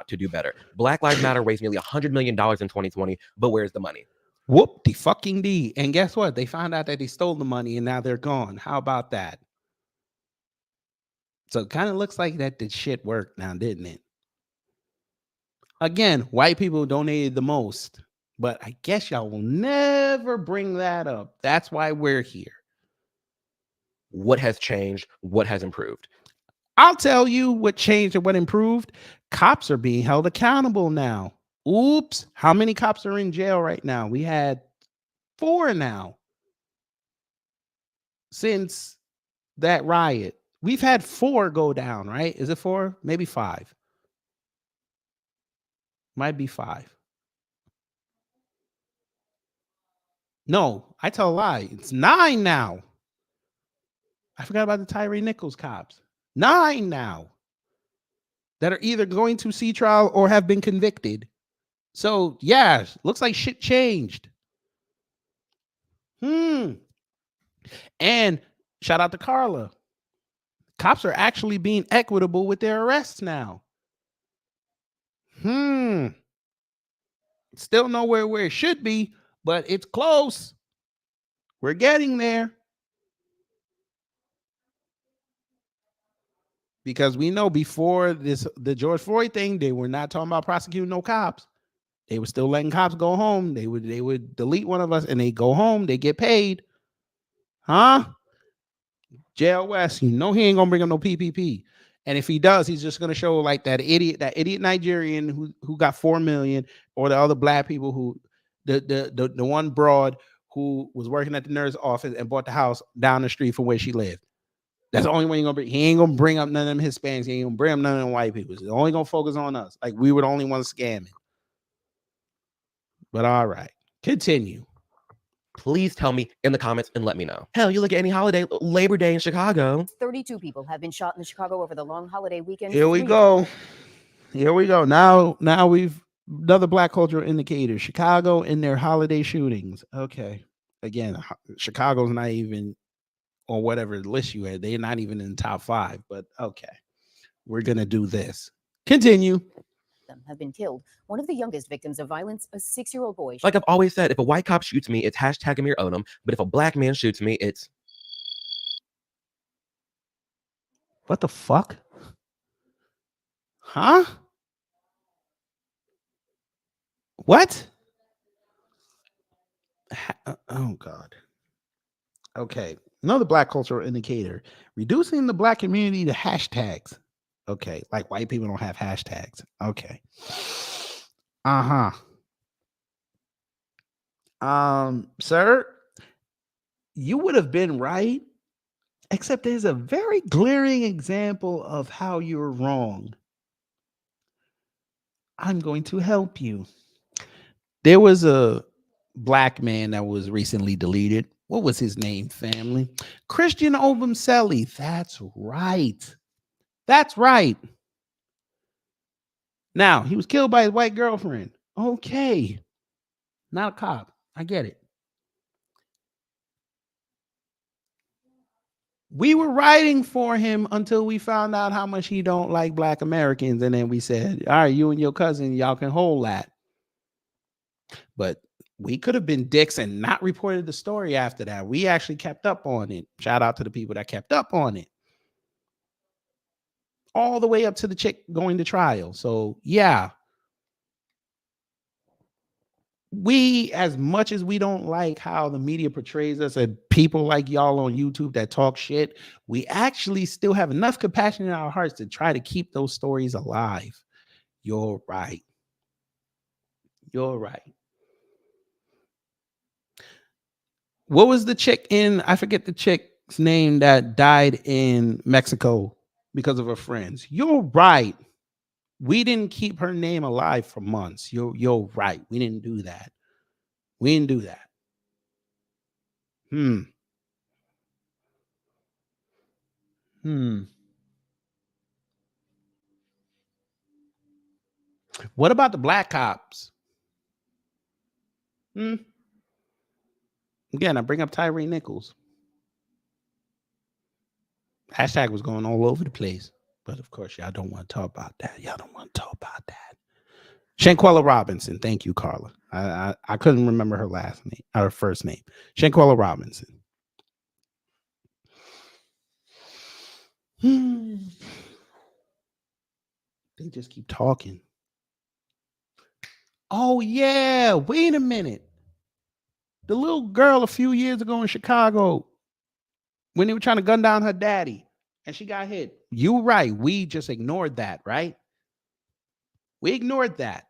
To do better. Black Lives Matter raised nearly $100 million in 2020, but where's the money? Whoop-de-fucking-d. And guess what? They found out that they stole the money and now they're gone. How about that? So it kind of looks like that did shit work now, didn't it? Again, white people donated the most, but I guess y'all will never bring that up. That's why we're here. What has changed? What has improved? I'll tell you what changed and what improved. Cops are being held accountable now. Oops. How many cops are in jail right now? We had 4 now since that riot. We've had 4 go down, right? Is it 4? Maybe 5. Might be 5. No, I tell a lie. It's 9 now. I forgot about the Tyree Nichols cops. 9 now that are either going to see trial or have been convicted. So yeah, looks like shit changed. And shout out to Carla. Cops are actually being equitable with their arrests now. Still nowhere where it should be, but it's close. We're getting there. Because we know before the George Floyd thing, they were not talking about prosecuting no cops. They were still letting cops go home. They would delete one of us and they go home. They get paid. Huh? Jail West, you know he ain't gonna bring up no PPP. And if he does, he's just gonna show like that idiot Nigerian who got 4 million, or the other black people who the one broad who was working at the nurse office and bought the house down the street from where she lived. That's the only way he ain't gonna bring up none of them Hispanics. He ain't gonna bring up none of them white people. He's only gonna focus on us. Like we were the only ones scamming. But all right, continue. Please tell me in the comments and let me know. Hell, you look at any holiday, Labor Day in Chicago. 32 people have been shot in Chicago over the long holiday weekend. Here we go. Here we go. Now we've another black cultural indicator. Chicago and their holiday shootings. Okay. Again, Chicago's not even on whatever list you had. They're not even in the top 5, but okay. We're going to do this. Continue. Have been killed. One of the youngest victims of violence, a 6-year-old boy. Like I've always said, if a white cop shoots me, it's hashtag Amir Odom. But if a black man shoots me, it's... What the fuck? Huh? What? Oh, God. Okay. Another black cultural indicator. Reducing the black community to hashtags. Okay. Like white people don't have hashtags. Okay. Sir, you would have been right, except there's a very glaring example of how you're wrong. I'm going to help you. There was a black man that was recently deleted. What was his name, family? Christian Obumseli. That's right. That's right. Now, he was killed by his white girlfriend. Okay. Not a cop. I get it. We were writing for him until we found out how much he don't like black Americans. And then we said, all right, you and your cousin, y'all can hold that. But we could have been dicks and not reported the story after that. We actually kept up on it. Shout out to the people that kept up on it. All the way up to the chick going to trial. So, yeah. We, as much as we don't like how the media portrays us and people like y'all on YouTube that talk shit, we actually still have enough compassion in our hearts to try to keep those stories alive. You're right. You're right. What was the chick in, I forget the chick's name that died in Mexico because of her friends? You're right. We didn't keep her name alive for months. You're right. We didn't do that. We didn't do that. What about the black cops? Again, I bring up Tyree Nichols. Hashtag was going all over the place. But of course, y'all don't want to talk about that. Y'all don't want to talk about that. Shanquella Robinson. Thank you, Carla. I couldn't remember her last name, her first name. Shanquella Robinson. They just keep talking. Oh, yeah. Wait a minute. The little girl a few years ago in Chicago, when they were trying to gun down her daddy and she got hit. You're right. We just ignored that, right? We ignored that.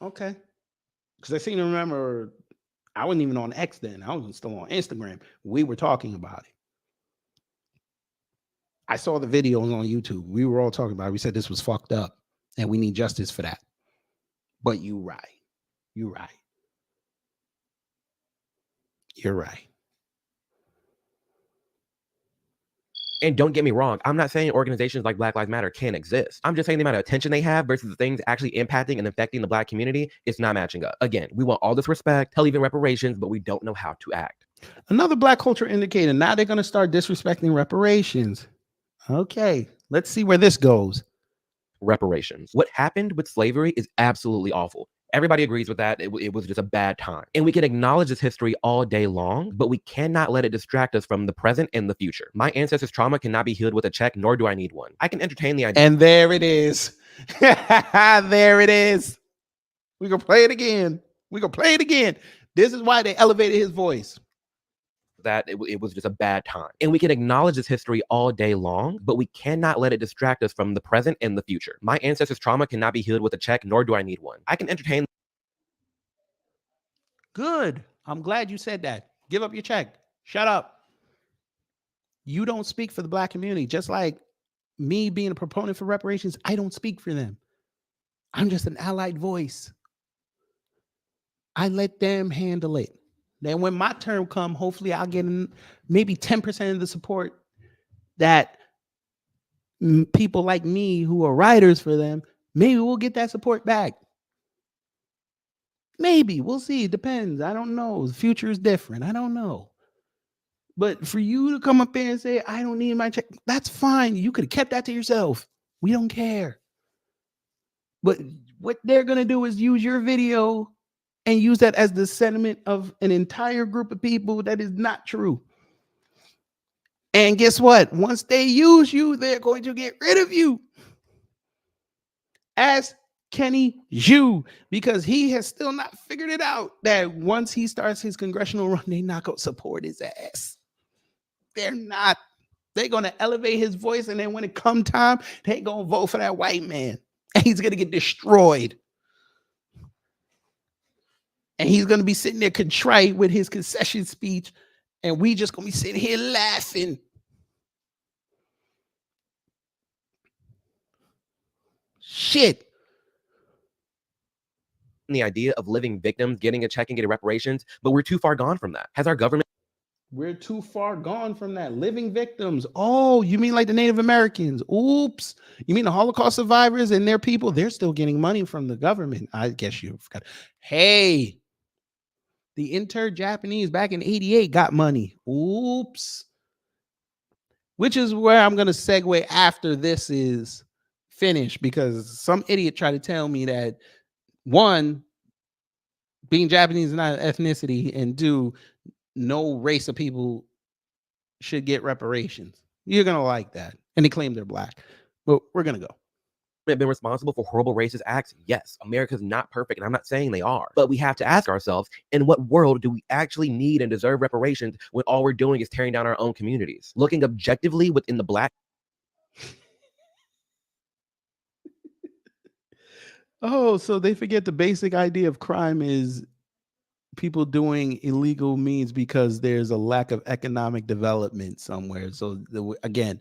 Okay. Because I seem to remember I wasn't even on X then. I was still on Instagram. We were talking about it. I saw the videos on YouTube. We were all talking about it. We said this was fucked up and we need justice for that. But you're right. You're right. You're right. And don't get me wrong, I'm not saying organizations like Black Lives Matter can't exist. I'm just saying the amount of attention they have versus the things actually impacting and affecting the black community, it's not matching up. Again, we want all this respect, hell, even reparations, but we don't know how to act. Another black culture indicator. Now they're going to start disrespecting reparations. Okay, let's see where this goes. Reparations. What happened with slavery is absolutely awful. Everybody agrees with that. It was just a bad time. And we can acknowledge this history all day long, but we cannot let it distract us from the present and the future. My ancestors' trauma cannot be healed with a check, nor do I need one. I can entertain the idea. And there it is. There it is. We gonna play it again. We gonna play it again. This is why they elevated his voice. That it was just a bad time. And we can acknowledge this history all day long, but we cannot let it distract us from the present and the future. My ancestors' trauma cannot be healed with a check, nor do I need one. I can entertain. Good. I'm glad you said that. Give up your check. Shut up. You don't speak for the Black community. Just like me being a proponent for reparations, I don't speak for them. I'm just an allied voice. I let them handle it. Then when my term come, hopefully I'll get maybe 10% of the support that people like me who are writers for them, maybe we'll get that support back. Maybe. We'll see. It depends. I don't know. The future is different. I don't know. But for you to come up there and say, I don't need my check, that's fine. You could have kept that to yourself. We don't care. But what they're going to do is use your video and use that as the sentiment of an entire group of people. That is not true. And guess what? Once they use you, they're going to get rid of you. Ask Kenny Zhu, because he has still not figured it out that once he starts his congressional run, they're not going to support his ass. They're not. They're going to elevate his voice, and then when it come time, they going to vote for that white man. And he's going to get destroyed. And he's going to be sitting there contrite with his concession speech, and we just going to be sitting here laughing. Shit. The idea of living victims getting a check and getting reparations, but we're too far gone from that. Has our government? We're too far gone from that. Living victims. Oh, you mean like the Native Americans? Oops. You mean the Holocaust survivors and their people? They're still getting money from the government. I guess you forgot. Hey, the inter-Japanese back in 88 got money. Oops. Which is where I'm going to segue after this is finished, because some idiot tried to tell me that, one, being Japanese is not an ethnicity, and two, no race of people should get reparations. You're going to like that. And they claim they're Black. But we're going to go. Been responsible for horrible racist acts? Yes. America's not perfect, and I'm not saying they are. But we have to ask ourselves, in what world do we actually need and deserve reparations when all we're doing is tearing down our own communities? Looking objectively within the Black. Oh, so they forget the basic idea of crime is people doing illegal means because there's a lack of economic development somewhere. So again,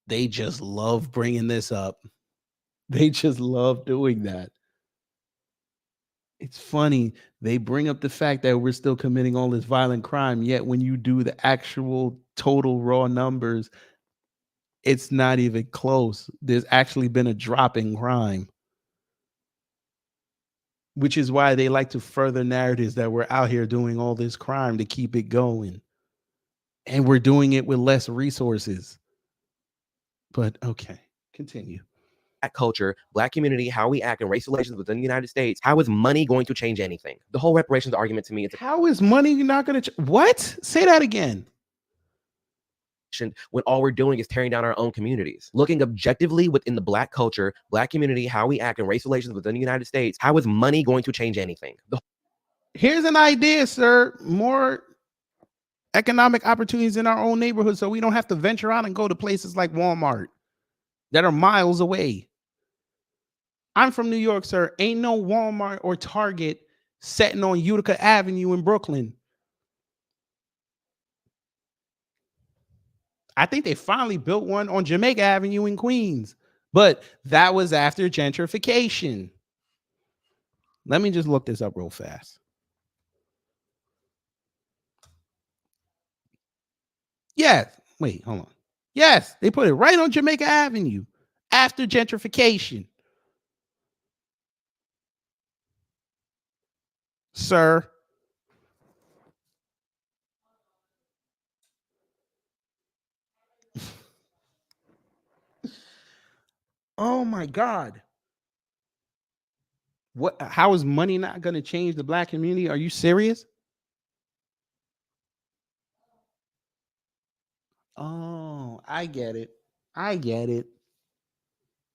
they just love bringing this up. They just love doing that. It's funny. They bring up the fact that we're still committing all this violent crime, yet when you do the actual total raw numbers, it's not even close. There's actually been a drop in crime. Which is why they like to further narratives that we're out here doing all this crime to keep it going. And we're doing it with less resources. But okay, continue. Black culture, Black community, how we act, and race relations within the United States. How is money going to change anything? The whole reparations argument to me is, how is money not going to what? Say that again. When all we're doing is tearing down our own communities. Looking objectively within the Black culture, Black community, how we act, and race relations within the United States. How is money going to change anything? Here's an idea, sir. More economic opportunities in our own neighborhood, so we don't have to venture out and go to places like Walmart that are miles away. I'm from New York, sir. Ain't no Walmart or Target sitting on Utica Avenue in Brooklyn. I think they finally built one on Jamaica Avenue in Queens, but that was after gentrification. Let me just look this up real fast. Yes. Wait, hold on. Yes, they put it right on Jamaica Avenue after gentrification. Sir. Oh my God. What? How is money not going to change the black community? Are you serious? Oh, I get it. I get it.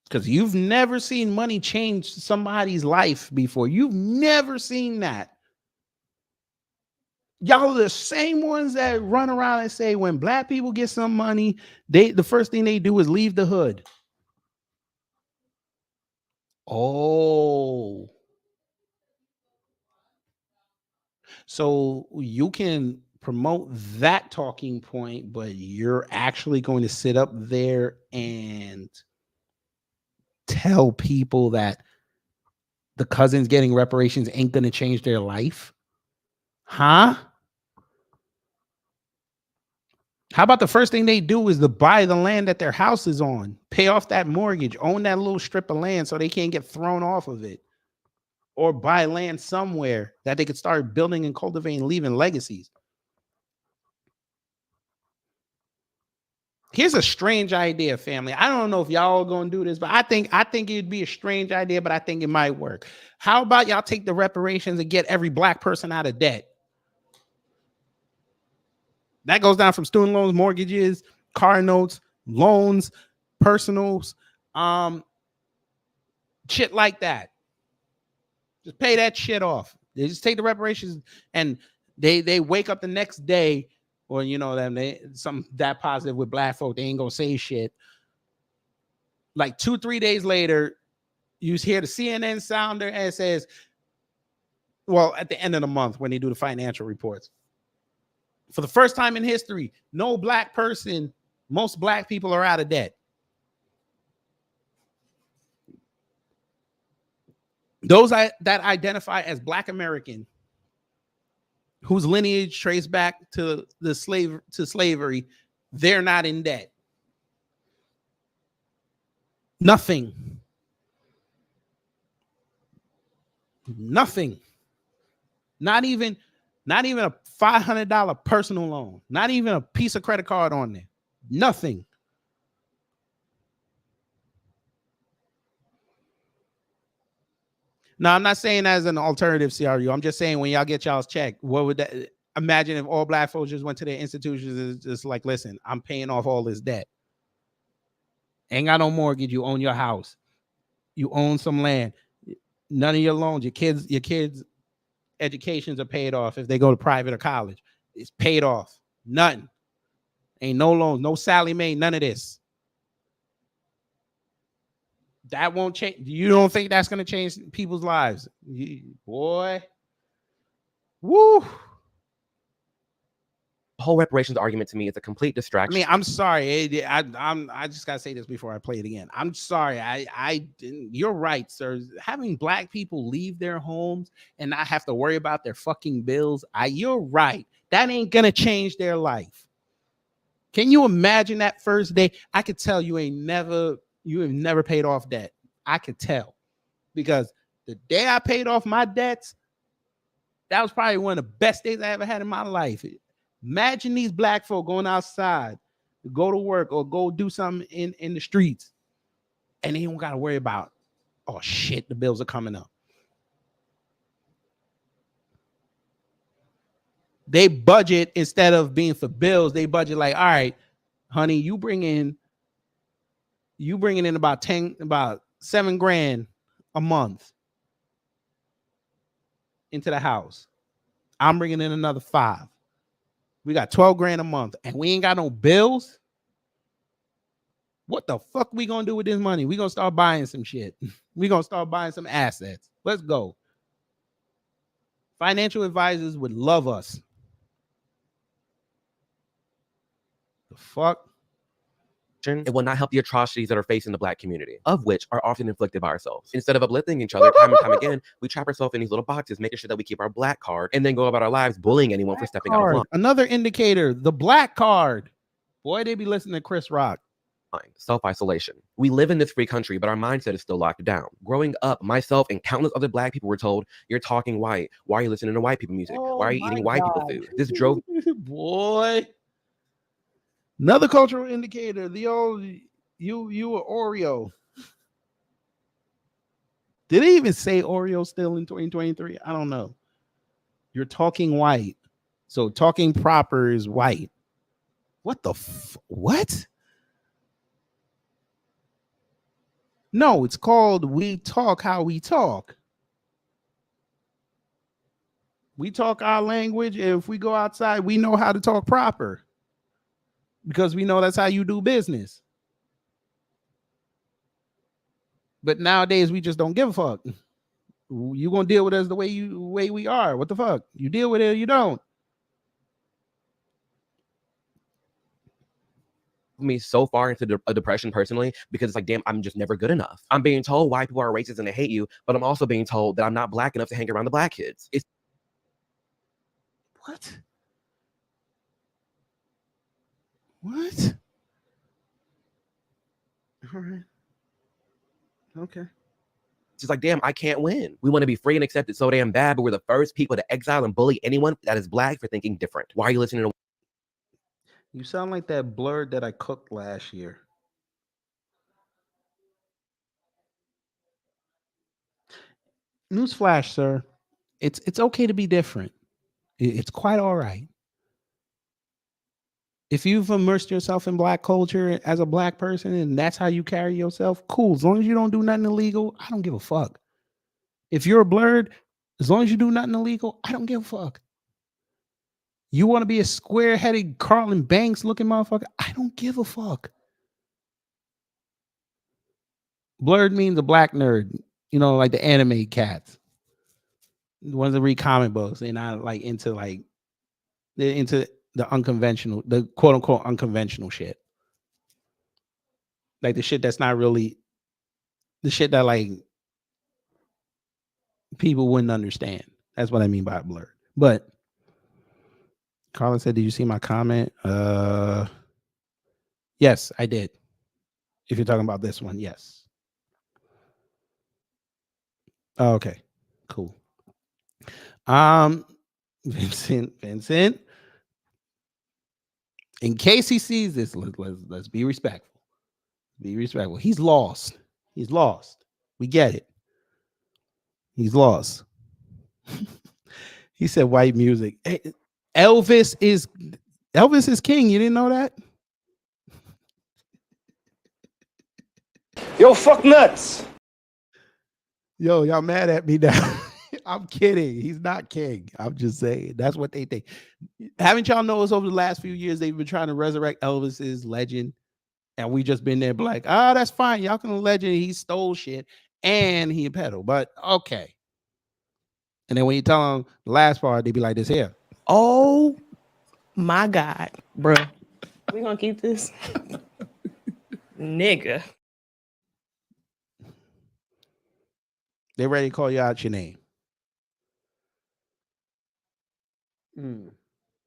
Because you've never seen money change somebody's life before. You've never seen that. Y'all are the same ones that run around and say when black people get some money, the first thing they do is leave the hood. Oh. So you can promote that talking point, but you're actually going to sit up there and tell people that the cousins getting reparations ain't going to change their life? Huh? How about the first thing they do is to buy the land that their house is on, pay off that mortgage, own that little strip of land so they can't get thrown off of it, or buy land somewhere that they could start building and cultivating, leaving legacies. Here's a strange idea, family. I don't know if y'all are going to do this, but I think it'd be a strange idea, but I think it might work. How about y'all take the reparations and get every black person out of debt? That goes down from student loans, mortgages, car notes, loans, personals, shit like that. Just pay that shit off. They just take the reparations and they wake up the next day, or you know them, they something that positive with black folk, they ain't gonna say shit. Like 2-3 days later, you hear the CNN sounder and it says, well, at the end of the month when they do the financial reports, for the first time in history, no black person, most black people are out of debt. Those that identify as Black American, whose lineage traced back to slavery, they're not in debt. Nothing. Not even a $500 personal loan. Not even a piece of credit card on there. Nothing. Now, I'm not saying as an alternative CRU. I'm just saying when y'all get y'all's check, what would that imagine if all black folks just went to their institutions and just like, listen, I'm paying off all this debt. Ain't got no mortgage. You own your house. You own some land. None of your loans, your kids' educations are paid off if they go to private or college. It's paid off. Nothing. Ain't no loans, no Sally Mae, none of this. That won't change. You don't think that's going to change people's lives? Boy. Woo. The whole reparations argument to me is a complete distraction. I mean, I'm sorry. I just got to say this before I play it again. I'm sorry. You're right, sir. Having black people leave their homes and not have to worry about their fucking bills. You're right. That ain't going to change their life. Can you imagine that first day? I could tell you have never paid off debt. I could tell, because the day I paid off my debts, that was probably one of the best days I ever had in my life. Imagine these black folk going outside to go to work or go do something in the streets, and they don't got to worry about, oh shit, the bills are coming up. They budget, instead of being for bills, they budget like, all right, honey, you bring in about $7,000 a month into the house. I'm bringing in another $5,000. We got $12,000 a month, and we ain't got no bills. What the fuck we gonna do with this money? We gonna start buying some shit. We gonna start buying some assets. Let's go. Financial advisors would love us. The fuck? It will not help the atrocities that are facing the black community, of which are often inflicted by ourselves. Instead of uplifting each other time and time again, we trap ourselves in these little boxes, making sure that we keep our black card and then go about our lives bullying anyone for stepping out of line. Another indicator, the black card. Boy, they be listening to Chris Rock. Self-isolation. We live in this free country, but our mindset is still locked down. Growing up, myself and countless other black people were told, you're talking white. Why are you listening to white people music? Why are you eating white people food? This drove... Boy. Another cultural indicator, the old you were Oreo. Did it even say Oreo still in 2023? I don't know. You're talking white. So talking proper is white. What the what? No, it's called We Talk How We Talk. We talk our language. If we go outside, we know how to talk proper because we know that's how you do business. But nowadays, we just don't give a fuck. You gonna deal with us the way we are. What the fuck? You deal with it or you don't. Me so far into a depression personally because it's like, damn, I'm just never good enough. I'm being told white people are racist and they hate you, but I'm also being told that I'm not black enough to hang around the black kids. It's what? What? All right. Okay. just like, damn, I can't win. We want to be free and accepted so damn bad, but we're the first people to exile and bully anyone that is black for thinking different. Why are you listening to? You sound like that blurred that I cooked last year. Newsflash, sir. It's okay to be different. It's quite all right. If you've immersed yourself in black culture as a black person and that's how you carry yourself, cool. As long as you don't do nothing illegal, I don't give a fuck. If you're blurred, as long as you do nothing illegal, I don't give a fuck. You want to be a square-headed Carlin Banks looking motherfucker? I don't give a fuck. Blurred means a black nerd, you know, like the anime cats. The ones that read comic books. They're not like into they're into the unconventional, the quote unquote unconventional shit. Like the shit that's not really the shit that like people wouldn't understand. That's what I mean by blurred. But Carla said, did you see my comment? Yes, I did. If you're talking about this one, yes. Oh, okay, cool. Vincent, in case he sees this, let's be respectful. Be respectful. He's lost. He's lost. We get it. He's lost. He said white music. Hey, Elvis is king. You didn't know that? Yo, fuck nuts. Yo, y'all mad at me now. I'm kidding. He's not king. I'm just saying. That's what they think. Haven't y'all noticed over the last few years they've been trying to resurrect Elvis's legend? And we just been there like, that's fine. Y'all can legend. He stole shit and he a pedo. But okay. And then when you tell them the last part, they be like this here. Oh my God, bro. We gonna keep this? Nigga. They ready to call you out your name.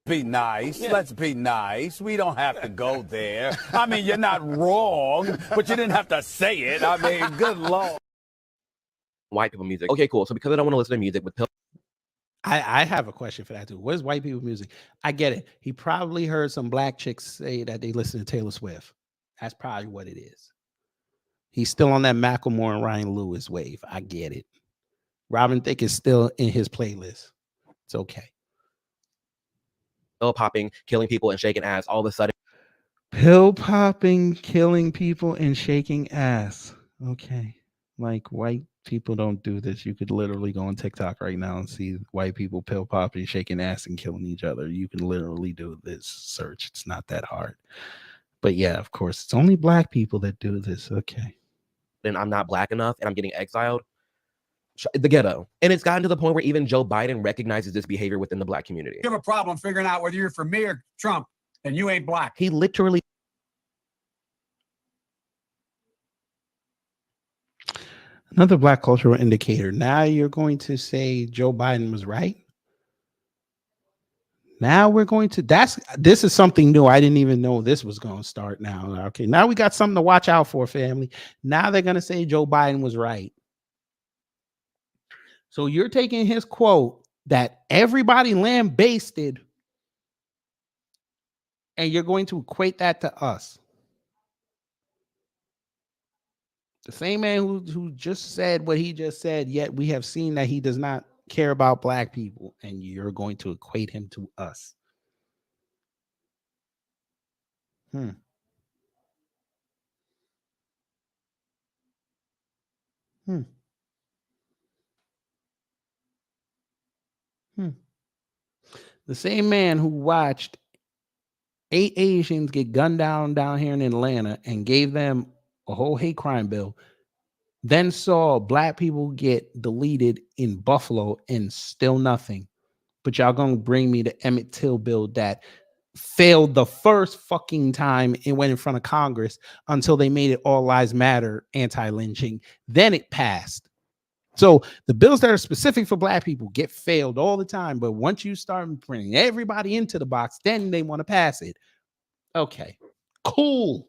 Be nice. Yeah. Let's be nice. We don't have to go there. I mean, you're not wrong, but you didn't have to say it. I mean, good Lord. White people music. Okay, cool. So because I don't want to listen to music with I have a question for that too. What is white people music? I get it. He probably heard some black chicks say that they listen to Taylor Swift. That's probably what it is. He's still on that Macklemore and Ryan Lewis wave. I get it. Robin Thicke is still in his playlist. It's okay. Pill popping, killing people, and shaking ass. All of a sudden, pill popping, killing people, and shaking ass. Okay, like white people don't do this. You could literally go on TikTok right now and see white people pill popping, shaking ass, and killing each other. You can literally do this search. It's not that hard. But yeah, of course, it's only black people that do this. Okay. Then I'm not black enough, and I'm getting exiled. The ghetto. And it's gotten to the point where even Joe Biden recognizes this behavior within the black community. You have a problem figuring out whether you're for me or Trump, and you ain't black. He literally. Another black cultural indicator. Now you're going to say Joe Biden was right. Now we're going to, this is something new. I didn't even know this was going to start now. Okay. Now we got something to watch out for, family. Now they're going to say Joe Biden was right. So you're taking his quote that everybody lambasted and you're going to equate that to us. The same man who just said what he just said, yet we have seen that he does not care about black people, and you're going to equate him to us. Hmm. Hmm. Hmm. The same man who watched 8 Asians get gunned down here in Atlanta and gave them a whole hate crime bill, then saw black people get deleted in Buffalo and still nothing. But y'all gonna bring me the Emmett Till bill that failed the first fucking time it went in front of Congress until they made it All Lives Matter anti-lynching. Then it passed. So the bills that are specific for black people get failed all the time. But once you start bringing everybody into the box, then they want to pass it. Okay, cool.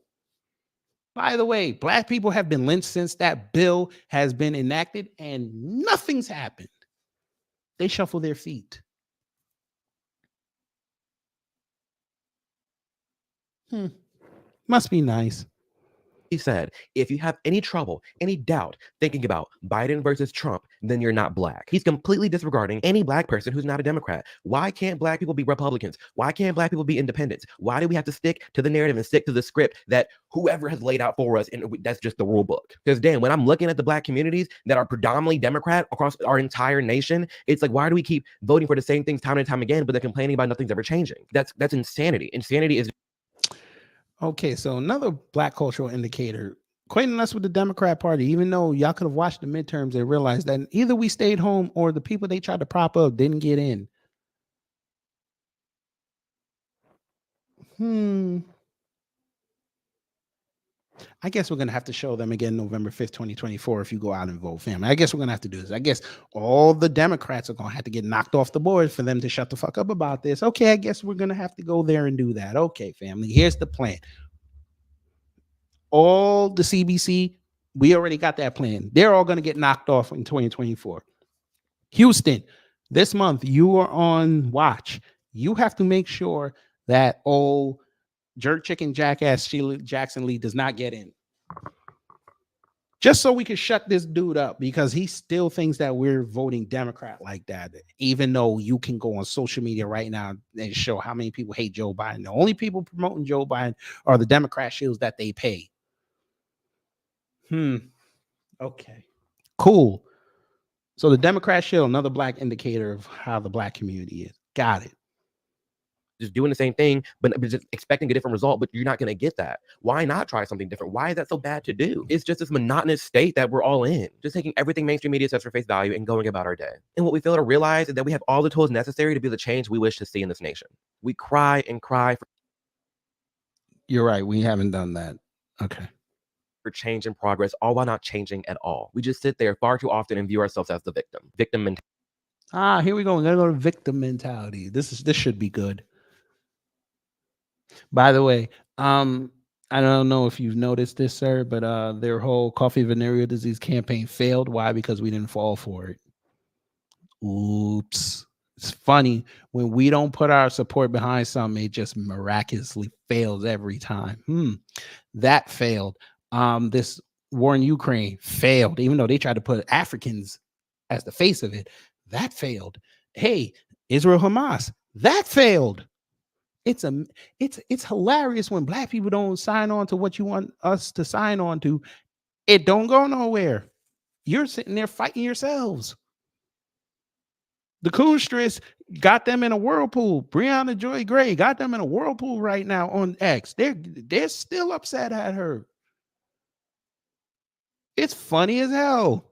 By the way, black people have been lynched since that bill has been enacted and nothing's happened. They shuffle their feet. Must be nice. He said, if you have any trouble, any doubt thinking about Biden versus Trump, then you're not black. He's completely disregarding any black person who's not a Democrat. Why can't black people be Republicans? Why can't black people be independents? Why do we have to stick to the narrative and stick to the script that whoever has laid out for us, and that's just the rule book? Because damn, when I'm looking at the black communities that are predominantly Democrat across our entire nation, it's like, why do we keep voting for the same things time and time again, but they're complaining about nothing's ever changing? That's insanity. Insanity is... Okay, so another black cultural indicator, equating us with the Democrat Party, even though y'all could have watched the midterms and realized that either we stayed home or the people they tried to prop up didn't get in. I guess we're going to have to show them again November 5th, 2024 if you go out and vote, family. I guess we're going to have to do this. I guess all the Democrats are going to have to get knocked off the board for them to shut the fuck up about this. Okay, I guess we're going to have to go there and do that. Okay, family, here's the plan. All the CBC, we already got that plan. They're all going to get knocked off in 2024. Houston, this month, you are on watch. You have to make sure that old jerk chicken jackass Sheila Jackson Lee does not get in. Just so we can shut this dude up, because he still thinks that we're voting Democrat like that, even though you can go on social media right now and show how many people hate Joe Biden. The only people promoting Joe Biden are the Democrat shields that they pay. Okay. Cool. So the Democrat shield, another black indicator of how the black community is. Got it. Just doing the same thing, but just expecting a different result, but you're not going to get that. Why not try something different? Why is that so bad to do? It's just this monotonous state that we're all in, just taking everything mainstream media says for face value and going about our day. And what we fail to realize is that we have all the tools necessary to be the change we wish to see in this nation. We cry and cry for... You're right. We haven't done that. Okay. For change and progress, all while not changing at all. We just sit there far too often and view ourselves as the victim. Victim mentality. Here we go. We're gonna go to victim mentality. This should be good. By the way, I don't know if you've noticed this, sir, but their whole coffee venereal disease campaign failed. Why? Because we didn't fall for it. Oops. It's funny when we don't put our support behind something, it just miraculously fails every time. That failed. This war in Ukraine failed, even though they tried to put Africans as the face of it. That failed. Hey, Israel Hamas, that failed. It's hilarious when black people don't sign on to what you want us to sign on to. It don't go nowhere. You're sitting there fighting yourselves. The Coonstress got them in a whirlpool. Breonna Joy Gray got them in a whirlpool right now on X. They're still upset at her. It's funny as hell.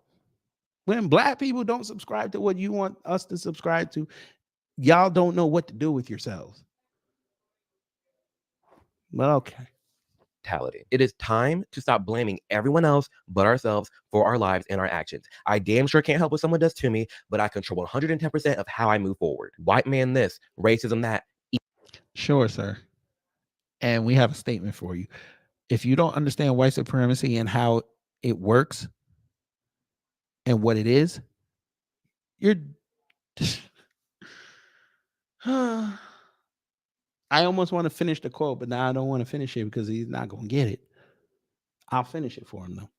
When black people don't subscribe to what you want us to subscribe to, y'all don't know what to do with yourselves. But okay. It is time to stop blaming everyone else but ourselves for our lives and our actions. I damn sure can't help what someone does to me, but I control 110% of how I move forward. White man this, racism that. Sure, sir. And we have a statement for you. If you don't understand white supremacy and how it works and what it is, you're... I almost want to finish the quote, but now I don't want to finish it because he's not going to get it. I'll finish it for him, though.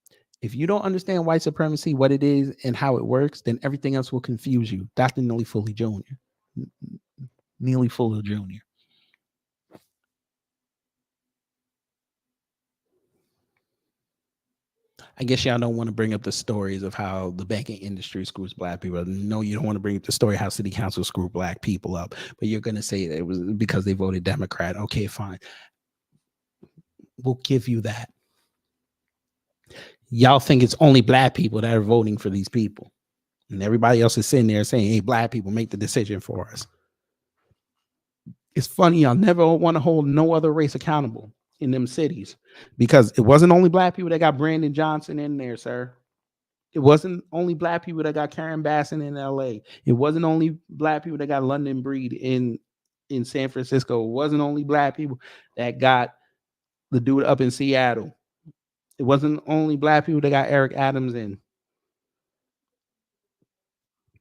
If you don't understand white supremacy, what it is and how it works, then everything else will confuse you. Dr. Neely Foley Jr. Neely Fuller Jr. I guess y'all don't want to bring up the stories of how the banking industry screws black people. No, you don't want to bring up the story how city council screwed black people up, but you're going to say that it was because they voted Democrat. Okay, fine. We'll give you that. Y'all think it's only black people that are voting for these people. And everybody else is sitting there saying, hey, black people, make the decision for us. It's funny, y'all never want to hold no other race accountable in them cities because it wasn't only black people that got Brandon Johnson in there, sir. It wasn't only black people that got Karen Bassin in LA. It wasn't only black people that got London Breed in San Francisco. It wasn't only black people that got the dude up in Seattle. It wasn't only black people that got Eric Adams in.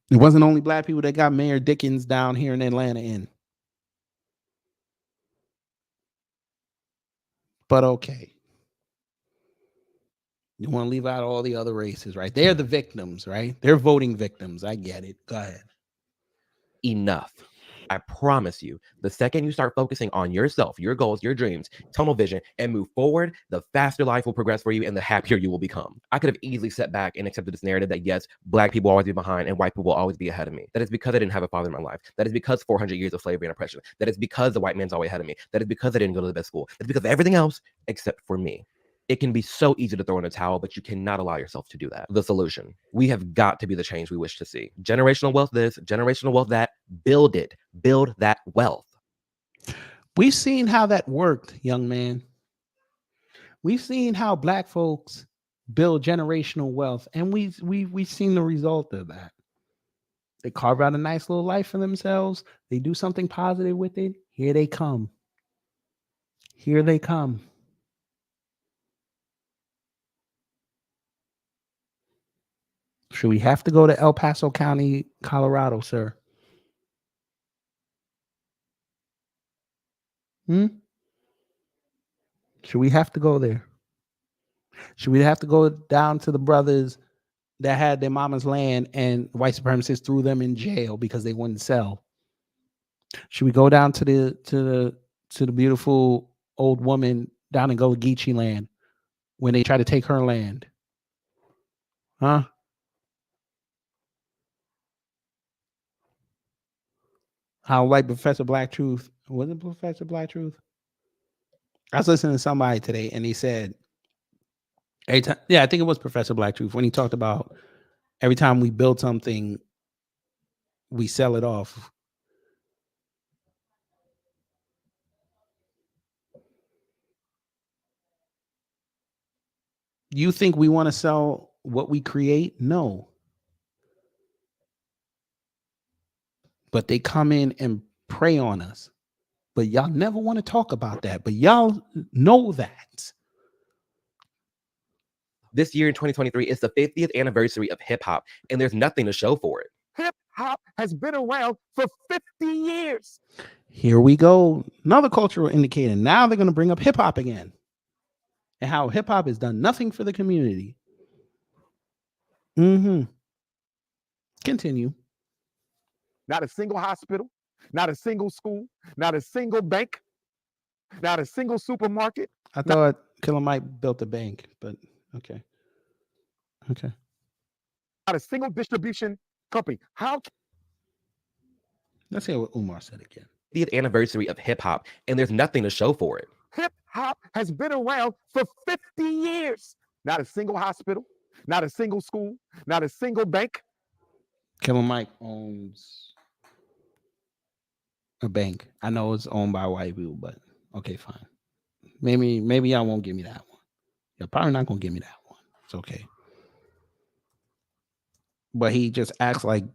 It wasn't only black people that got Mayor Dickens down here in Atlanta in. But okay. You want to leave out all the other races, right? They're the victims, right? They're voting victims. I get it. Go ahead. Enough. I promise you, the second you start focusing on yourself, your goals, your dreams, tunnel vision, and move forward, the faster life will progress for you and the happier you will become. I could have easily sat back and accepted this narrative that yes, black people will always be behind and white people will always be ahead of me. That is because I didn't have a father in my life. That is because 400 years of slavery and oppression. That is because the white man's always ahead of me. That is because I didn't go to the best school. That's because of everything else except for me. It can be so easy to throw in a towel, but you cannot allow yourself to do that. The solution. We have got to be the change we wish to see. Generational wealth this, generational wealth that. Build it. Build that wealth. We've seen how that worked, young man. We've seen how black folks build generational wealth, and we've seen the result of that. They carve out a nice little life for themselves. They do something positive with it. Here they come. Here they come. Should we have to go to El Paso County, Colorado, sir? Should we have to go there? Should we have to go down to the brothers that had their mama's land and white supremacists threw them in jail because they wouldn't sell? Should we go down to the beautiful old woman down in Gullah Geechee land when they try to take her land? Huh? How like Professor Black Truth, was it Professor Black Truth? I was listening to somebody today and he said, every time, I think it was Professor Black Truth, when he talked about every time we build something, we sell it off. You think we want to sell what we create? No. But they come in and prey on us. But y'all never want to talk about that. But y'all know that. This year in 2023 is the 50th anniversary of hip hop, and there's nothing to show for it. Hip hop has been around for 50 years. Here we go. Another cultural indicator. Now they're going to bring up hip hop again. And how hip hop has done nothing for the community. Continue. Not a single hospital, not a single school, not a single bank, not a single supermarket. I thought Killer Mike built a bank, but okay. Okay. Not a single distribution company. Let's hear what Umar said again. 50th anniversary of hip hop, and there's nothing to show for it. Hip hop has been around for 50 years. Not a single hospital, not a single school, not a single bank. Killer Mike owns a bank. I know it's owned by white people, but okay, fine. Maybe y'all won't give me that one. You're probably not gonna give me that one. It's okay. But he just acts like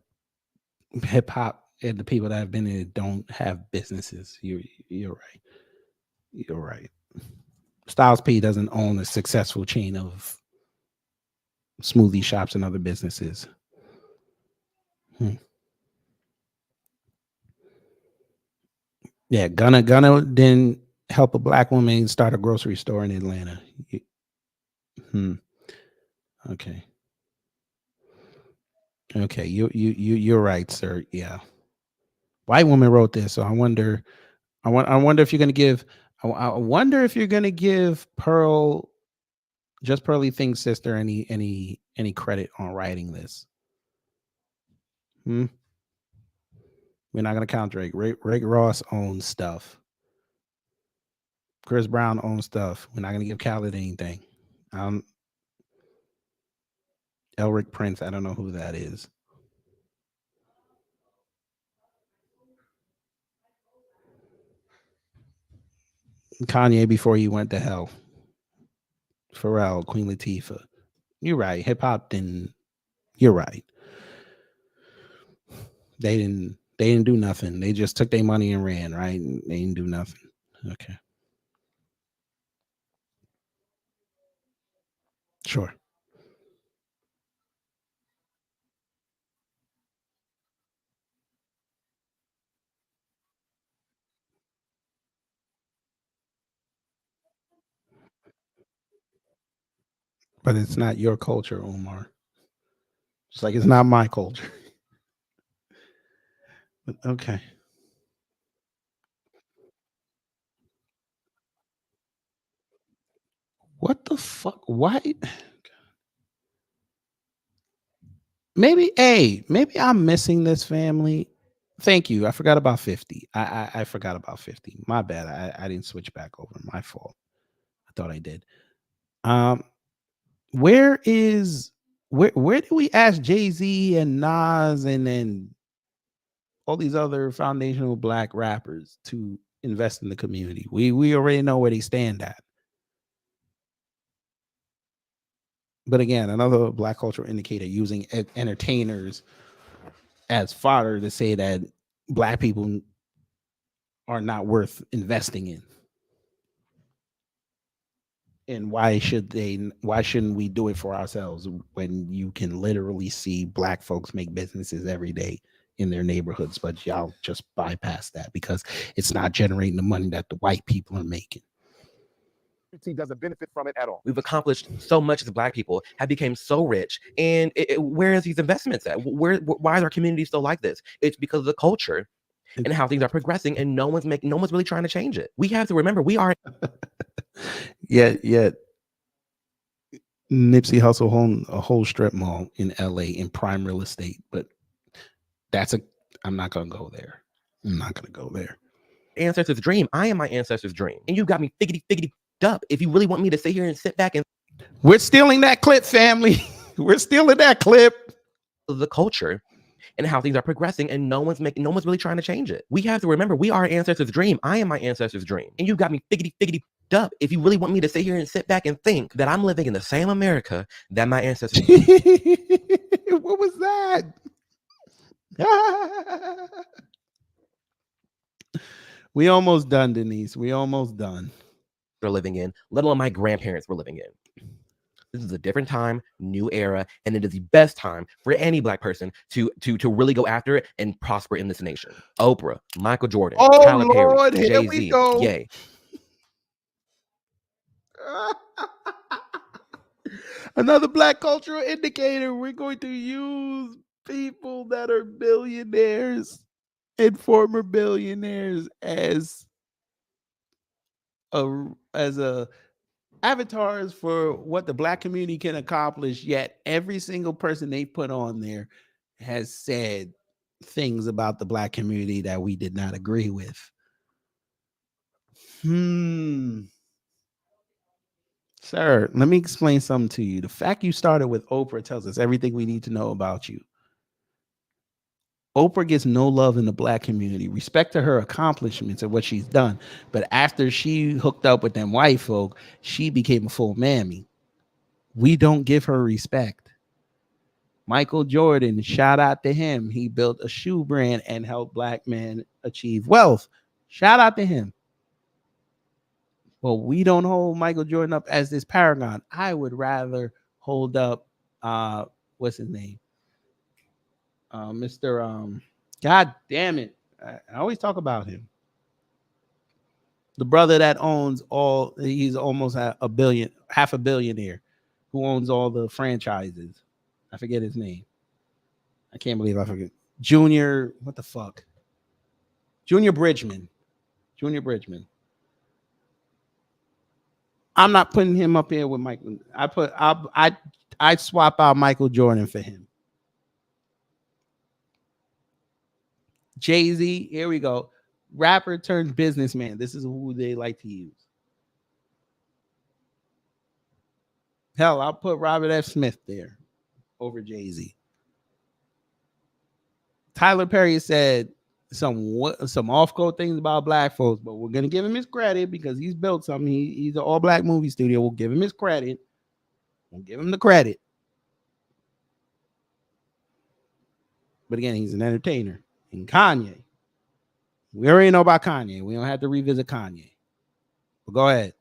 hip hop and the people that have been in it don't have businesses. You're right. You're right. Styles P doesn't own a successful chain of smoothie shops and other businesses. Yeah, Gunna didn't help a black woman start a grocery store in Atlanta. Okay. Okay, you're right, sir. Yeah. White woman wrote this, so I wonder if you're gonna give I wonder if you're gonna give Pearl, just Pearly Thing's sister, any credit on writing this. We're not gonna count Drake. Rick Ross owns stuff. Chris Brown owns stuff. We're not gonna give Khaled anything. Elric Prince, I don't know who that is. Kanye before he went to hell. Pharrell, Queen Latifah. You're right. Hip hop didn't. You're right. They didn't do nothing. They just took their money and ran, right? They didn't do nothing. Okay. Sure. But it's not your culture, Omar. It's like it's not my culture. But okay. What the fuck? Why? Maybe I'm missing this family. Thank you. I forgot about 50. I forgot about 50. My bad. I didn't switch back over. My fault. I thought I did. Where do we ask Jay-Z and Nas and then all these other foundational black rappers to invest in the community? We already know where they stand at. But again, another black cultural indicator, using entertainers as fodder to say that black people are not worth investing in. And why shouldn't we do it for ourselves when you can literally see black folks make businesses every day in their neighborhoods, but y'all just bypass that because it's not generating the money that the white people are making. Doesn't benefit from it at all. We've accomplished so much as black people, have become so rich, and where is these investments at? Why is our community still like this? It's because of the culture and how things are progressing, and no one's really trying to change it. We have to remember we are. Yet Nipsey Hussle owned a whole strip mall in LA in prime real estate, but I'm not gonna go there. I'm not gonna go there. Ancestors' dream. I am my ancestors' dream, and you got me figgity up. If you really want me to sit here and sit back and we're stealing that clip, family. We're stealing that clip. The culture and how things are progressing, and no one's really trying to change it. We have to remember we are ancestors' dream. I am my ancestors' dream, and you got me figgity up. If you really want me to sit here and sit back and think that I'm living in the same America that my ancestors. What was that? We almost done, Denise. We almost done. They're living in, let alone my grandparents were living in. This is a different time, new era, and it is the best time for any black person to really go after it and prosper in this nation. Oprah, Michael Jordan, Tyler Lord, Perry, here Jay-Z, we go. yay. Another black cultural indicator. We're going to use people that are billionaires and former billionaires as avatars for what the black community can accomplish. Yet every single person they put on there has said things about the black community that we did not agree with. Sir, let me explain something to you. The fact you started with Oprah tells us everything we need to know about you. Oprah gets no love in the black community. Respect to her accomplishments and what she's done. But after she hooked up with them white folk, she became a full mammy. We don't give her respect. Michael Jordan, shout out to him. He built a shoe brand and helped black men achieve wealth. Shout out to him. Well, we don't hold Michael Jordan up as this paragon. I would rather hold up, what's his name? Mr. God damn it. I always talk about him. The brother that owns he's almost half a billionaire. who owns all the franchises. I forget his name. I can't believe I forget. Junior, what the fuck? Junior Bridgman. Junior Bridgman. I'm not putting him up here with Michael. I'd swap out Michael Jordan for him. Jay-Z, here we go. Rapper turned businessman. This is who they like to use. Hell, I'll put Robert F. Smith there over Jay-Z. Tyler Perry said some off-code things about black folks, but we're gonna give him his credit because he's built something. He's an all-black movie studio. We'll give him his credit. We'll give him the credit. But again, he's an entertainer. And Kanye, we already know about Kanye. We don't have to revisit Kanye. But go ahead.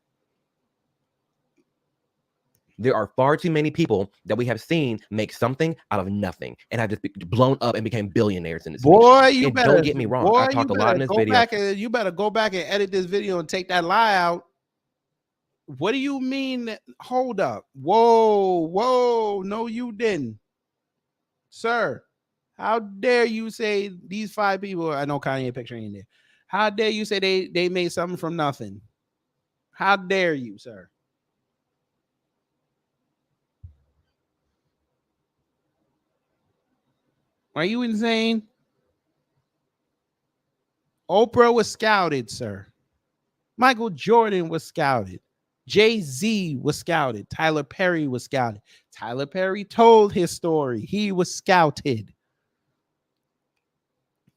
There are far too many people that we have seen make something out of nothing and have just blown up and became billionaires in this Boy, nation. you And better, don't get me wrong. boy, I talked you a lot in better this go video. back and you better go back and edit this video and take that lie out. What do you mean? Hold up. Whoa. No, you didn't. Sir, how dare you say these 5 people? I know Kanye picture ain't there. How dare you say they made something from nothing? How dare you, sir? Are you insane? Oprah was scouted, sir. Michael Jordan was scouted. Jay-Z was scouted. Tyler Perry was scouted. Tyler Perry told his story. He was scouted.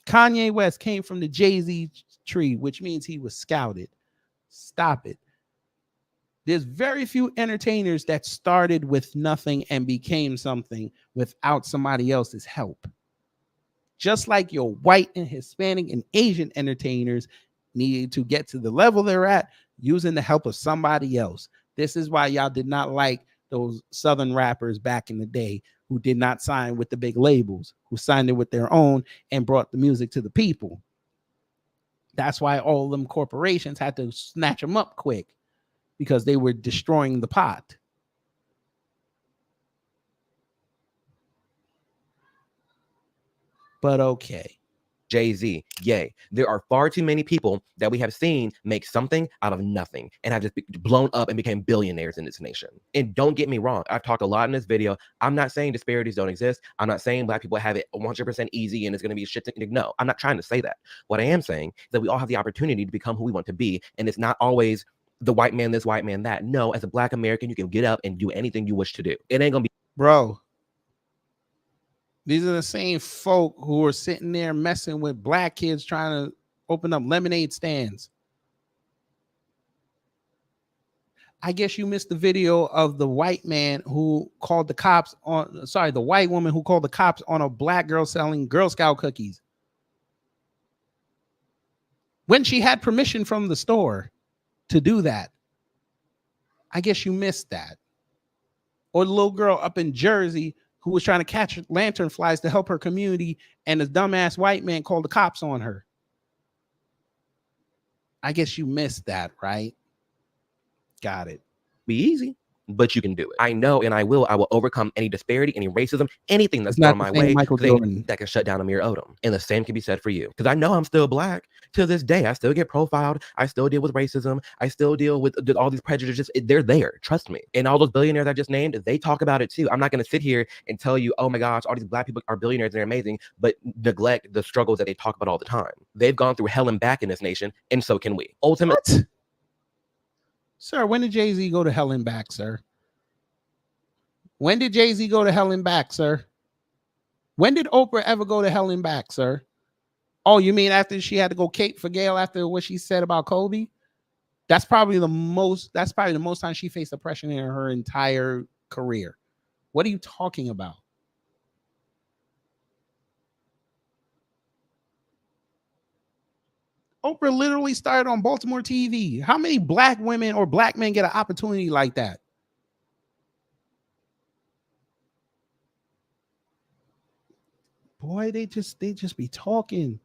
Kanye West came from the Jay-Z tree, which means he was scouted. Stop it. There's very few entertainers that started with nothing and became something without somebody else's help. Just like your white and Hispanic and Asian entertainers needed to get to the level they're at using the help of somebody else. This is why y'all did not like those Southern rappers back in the day who did not sign with the big labels, who signed it with their own and brought the music to the people. That's why all of them corporations had to snatch them up quick because they were destroying the pot. But okay. Jay-Z, yay. There are far too many people that we have seen make something out of nothing and have just blown up and became billionaires in this nation. And don't get me wrong, I've talked a lot in this video. I'm not saying disparities don't exist. I'm not saying black people have it 100% easy and it's going to be shit. No, I'm not trying to say that. What I am saying is that we all have the opportunity to become who we want to be. And it's not always the white man this, white man that. No, as a black American, you can get up and do anything you wish to do. It ain't going to be. Bro. These are the same folk who are sitting there messing with black kids trying to open up lemonade stands. I guess you missed the video of the white man who called the cops on, sorry, the white woman who called the cops on a black girl selling Girl Scout cookies when she had permission from the store to do that. I guess you missed that. Or the little girl up in Jersey who was trying to catch lanternflies to help her community, and this dumbass white man called the cops on her. I guess you missed that, right? Got it. Be easy, but you can do it. I know, and I will overcome any disparity, any racism, anything that's thrown my way that can shut down Amir Odom. And the same can be said for you. Because I know I'm still black. To this day, I still get profiled. I still deal with racism. I still deal with all these prejudices. They're there. Trust me. And all those billionaires I just named, they talk about it too. I'm not going to sit here and tell you, oh my gosh, all these black people are billionaires and they're amazing, but neglect the struggles that they talk about all the time. They've gone through hell and back in this nation, and so can we. Ultimately. Sir, when did Jay-Z go to hell and back, sir? When did Jay-Z go to hell and back, sir? When did Oprah ever go to hell and back, sir? Oh, you mean after she had to go cape for Gayle after what she said about Kobe? That's probably the most time she faced oppression in her entire career. What are you talking about? Oprah literally started on Baltimore TV. How many black women or black men get an opportunity like that? Boy, they just be talking.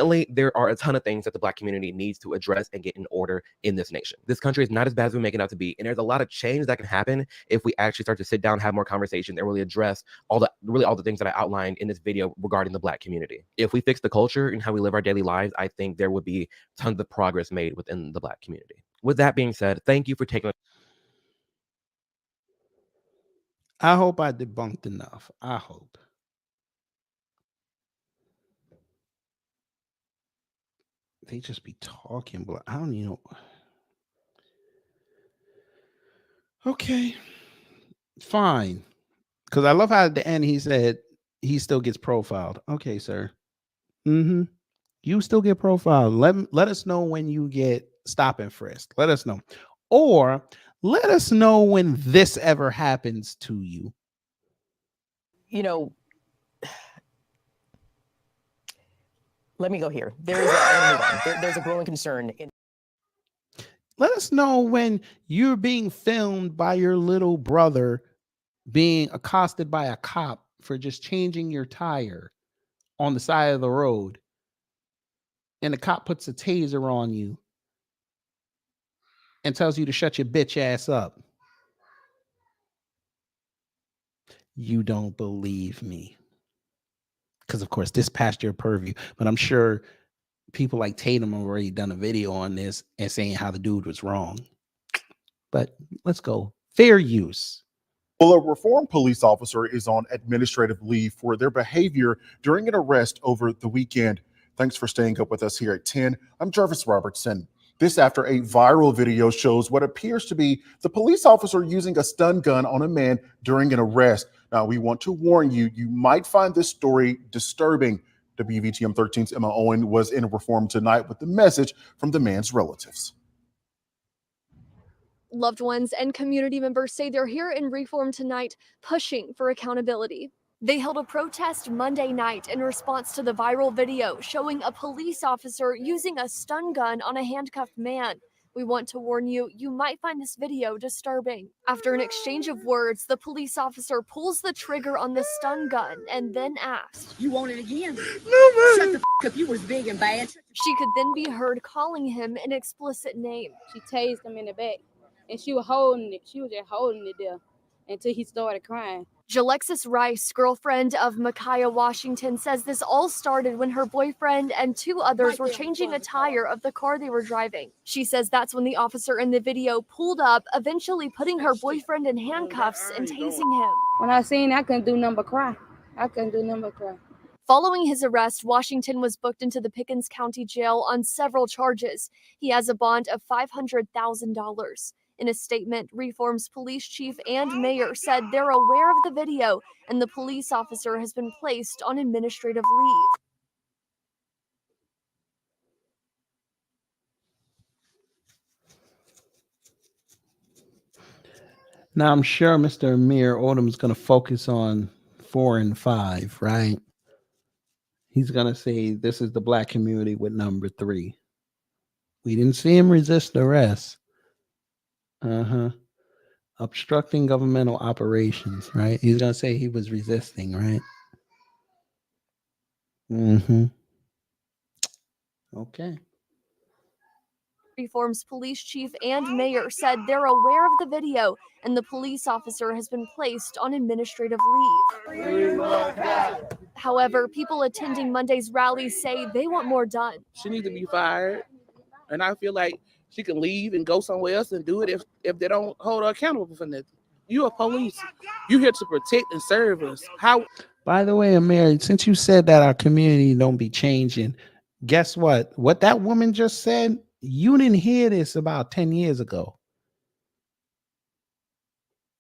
Ultimately, there are a ton of things that the Black community needs to address and get in order in this nation. This country is not as bad as we make it out to be, and there's a lot of change that can happen if we actually start to sit down, have more conversations, and really address all the things that I outlined in this video regarding the Black community. If we fix the culture and how we live our daily lives, I think there would be tons of progress made within the Black community. With that being said, thank you for taking. I hope I debunked enough. I hope. They just be talking, but I don't even know. Okay, fine. Because I love how at the end he said he still gets profiled. Okay, sir. You still get profiled. Let us know when you get stop and frisk. Let us know. Or let us know when this ever happens to you. You know, let me go here. There's a growing concern. Let us know when you're being filmed by your little brother being accosted by a cop for just changing your tire on the side of the road. And the cop puts a taser on you and tells you to shut your bitch ass up. You don't believe me. Because, of course, this passed your purview. But I'm sure people like Tatum have already done a video on this and saying how the dude was wrong. But let's go. Fair use. Well, a reformed police officer is on administrative leave for their behavior during an arrest over the weekend. Thanks for staying up with us here at 10. I'm Jarvis Robertson. This after a viral video shows what appears to be the police officer using a stun gun on a man during an arrest. Now, we want to warn you, you might find this story disturbing. WVTM 13's Emma Owen was in Reform tonight with the message from the man's relatives. Loved ones and community members say they're here in Reform tonight, pushing for accountability. They held a protest Monday night in response to the viral video showing a police officer using a stun gun on a handcuffed man. We want to warn you, you might find this video disturbing. After an exchange of words, the police officer pulls the trigger on the stun gun and then asks, "You want it again? No, shut the f up, you was big and bad." She could then be heard calling him an explicit name. She tased him in the back, and she was holding it. She was just holding it there until he started crying. Jalexis Rice, girlfriend of Micaiah Washington, says this all started when her boyfriend and two others were changing a tire of the car they were driving. She says that's when the officer in the video pulled up, eventually putting her boyfriend in handcuffs and tasing him. When I seen it, I couldn't do nothing but cry. I couldn't do nothing but cry. Following his arrest, Washington was booked into the Pickens County Jail on several charges. He has a bond of $500,000. In a statement, Reform's police chief and mayor said they're aware of the video and the police officer has been placed on administrative leave. Now, I'm sure Mr. Amir Odom is going to focus on 4 and 5, right? He's going to say this is the Black community with number 3. We didn't see him resist arrest. Obstructing governmental operations, right? He's going to say he was resisting, right? Okay. Reform's police chief and mayor said they're aware of the video and the police officer has been placed on administrative leave. However, people attending Monday's rally say they want more done. She needs to be fired, and I feel like she can leave and go somewhere else and do it if they don't hold her accountable for nothing. You are police. You're here to protect and serve us. How? By the way, Amir, since you said that our community don't be changing, guess what? What that woman just said, you didn't hear this about 10 years ago.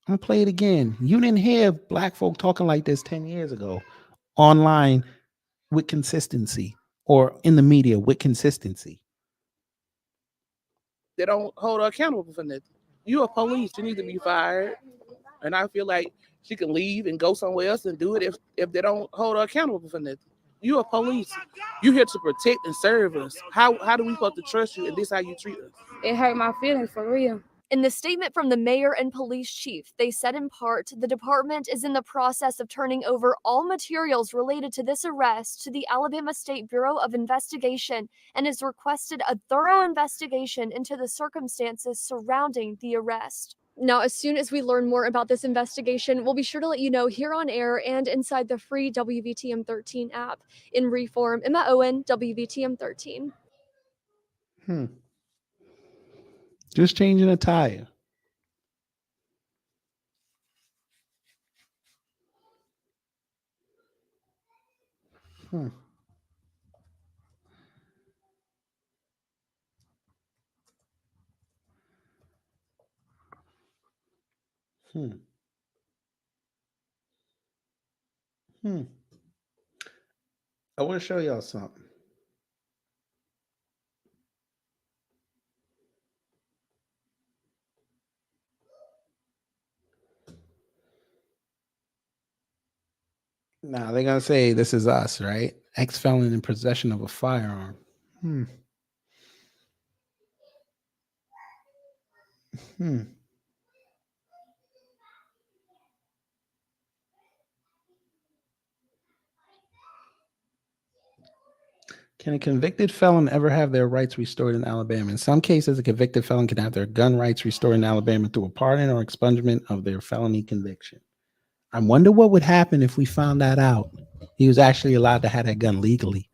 I'm gonna play it again. You didn't hear Black folk talking like this 10 years ago online with consistency or in the media with consistency. They don't hold her accountable for nothing. You are police. You need to be fired. And I feel like she can leave and go somewhere else and do it if they don't hold her accountable for nothing. You are police. You're here to protect and serve us. How do we supposed to trust you and this how you treat us? It hurt my feelings for real. In the statement from the mayor and police chief, they said in part, the department is in the process of turning over all materials related to this arrest to the Alabama State Bureau of Investigation and has requested a thorough investigation into the circumstances surrounding the arrest. Now, as soon as we learn more about this investigation, we'll be sure to let you know here on air and inside the free WVTM 13 app. In Reform, Emma Owen, WVTM 13. Just changing a tire. Hmm. Hmm. Hmm. I want to show y'all something. Now they're gonna say this is us, right? Ex-felon in possession of a firearm. Hmm. Hmm. Can a convicted felon ever have their rights restored in Alabama? In some cases, a convicted felon can have their gun rights restored in Alabama through a pardon or expungement of their felony conviction. I wonder what would happen if we found that out. He was actually allowed to have that gun legally.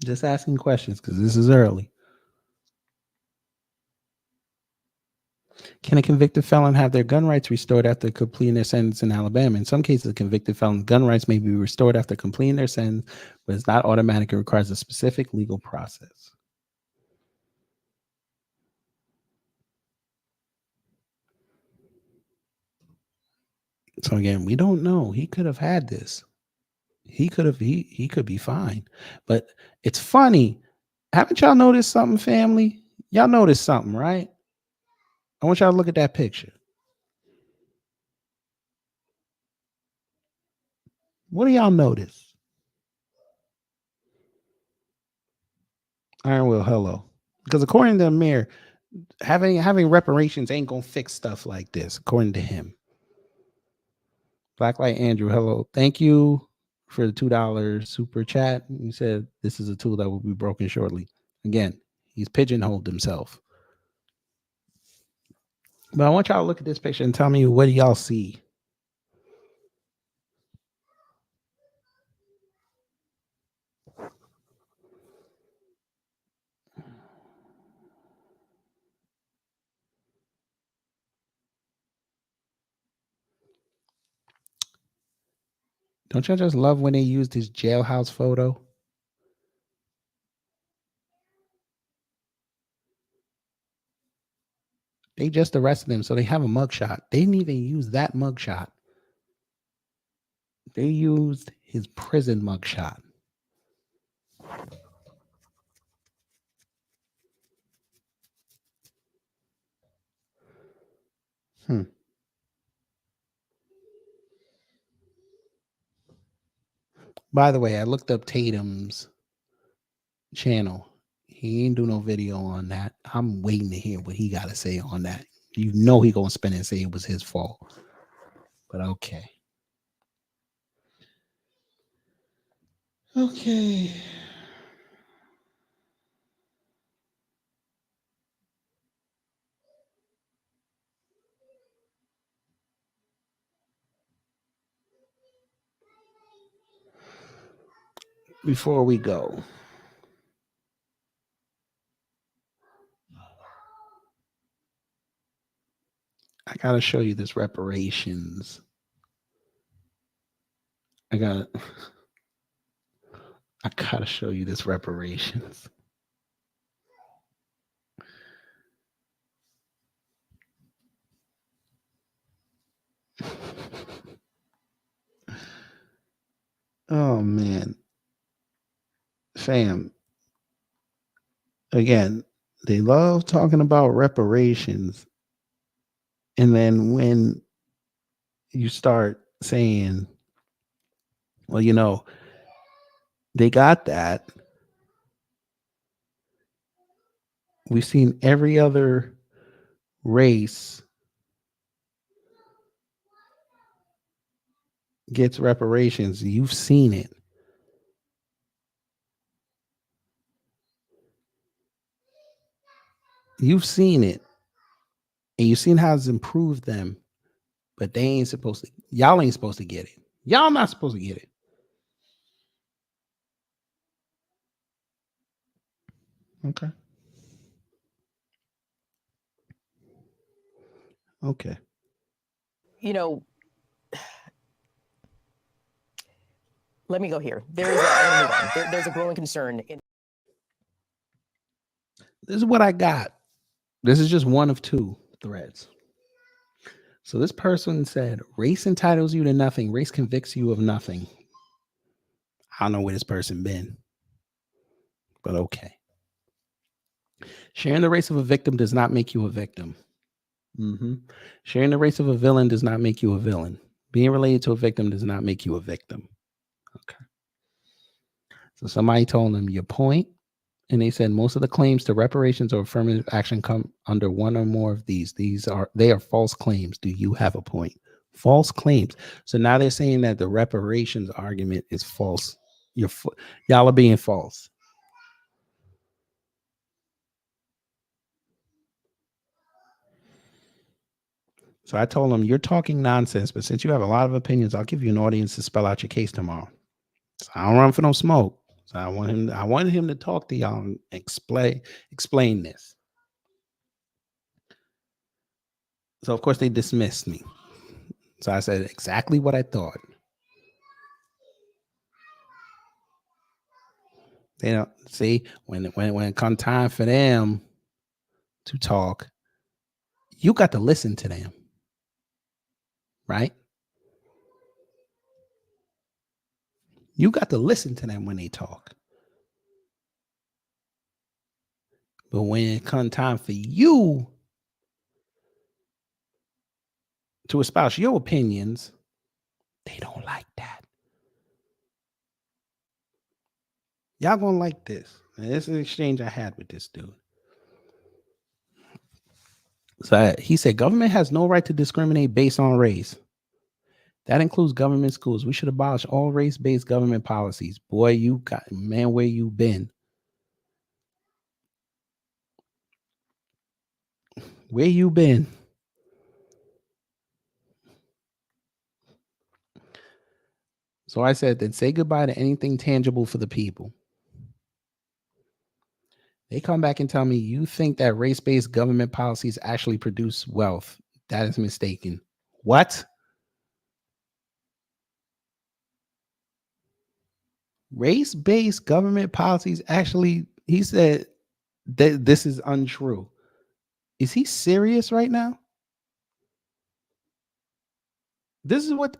Just asking questions because this is early. Can a convicted felon have their gun rights restored after completing their sentence in Alabama? In some cases, a convicted felon's gun rights may be restored after completing their sentence, but it's not automatic. It requires a specific legal process. So again, we don't know. He could have had this. He could be fine. But it's funny. Haven't y'all noticed something, family? Y'all noticed something, right? I want y'all to look at that picture. What do y'all notice? Iron Will, hello. Because according to the mayor, having reparations ain't gonna fix stuff like this, according to him. Blacklight Andrew, hello. Thank you for the $2 super chat. He said this is a tool that will be broken shortly. Again, he's pigeonholed himself. But I want y'all to look at this picture and tell me, what do y'all see? Don't y'all just love when they used his jailhouse photo? They just arrested him, so they have a mugshot. They didn't even use that mugshot. They used his prison mugshot. By the way, I looked up Tatum's channel. He ain't do no video on that. I'm waiting to hear what he got to say on that. You know he gonna spin and say it was his fault. But okay. Okay. Before we go, I gotta show you this reparations. I gotta show you this reparations. Oh man. Fam. Again, they love talking about reparations. And then when you start saying, well, you know, They got that. We've seen every other race gets reparations. You've seen it. You've seen it. And you've seen how it's improved them. But they ain't supposed to. Y'all ain't supposed to get it. Y'all not supposed to get it. Okay. Okay. You know, let me go here. There's a growing concern in. This is what I got. This is just one of two threads. So this person said, race entitles you to nothing. Race convicts you of nothing. I don't know where this person been, but okay. Sharing the race of a victim does not make you a victim. Sharing the race of a villain does not make you a villain. Being related to a victim does not make you a victim. Okay. So somebody told them your point, and they said most of the claims to reparations or affirmative action come under one or more of these. They are false claims. Do you have a point? False claims. So now they're saying that the reparations argument is false. Y'all are being false. So I told him, you're talking nonsense, but since you have a lot of opinions, I'll give you an audience to spell out your case tomorrow. So I don't run for no smoke. So I wanted him to talk to y'all and explain this. So of course they dismissed me. So I said exactly what I thought. They don't see when it comes time for them to talk, you got to listen to them. Right? You got to listen to them when they talk. But when it comes time for you to espouse your opinions, they don't like that. Y'all gonna like this. And this is an exchange I had with this dude. So he said, government has no right to discriminate based on race. That includes government schools. We should abolish all race-based government policies. Boy, where you been? Where you been? So I said, then say goodbye to anything tangible for the people. They come back and tell me, you think that race-based government policies actually produce wealth. That is mistaken. What? Race-based government policies actually, he said that this is untrue. Is he serious right now? This is what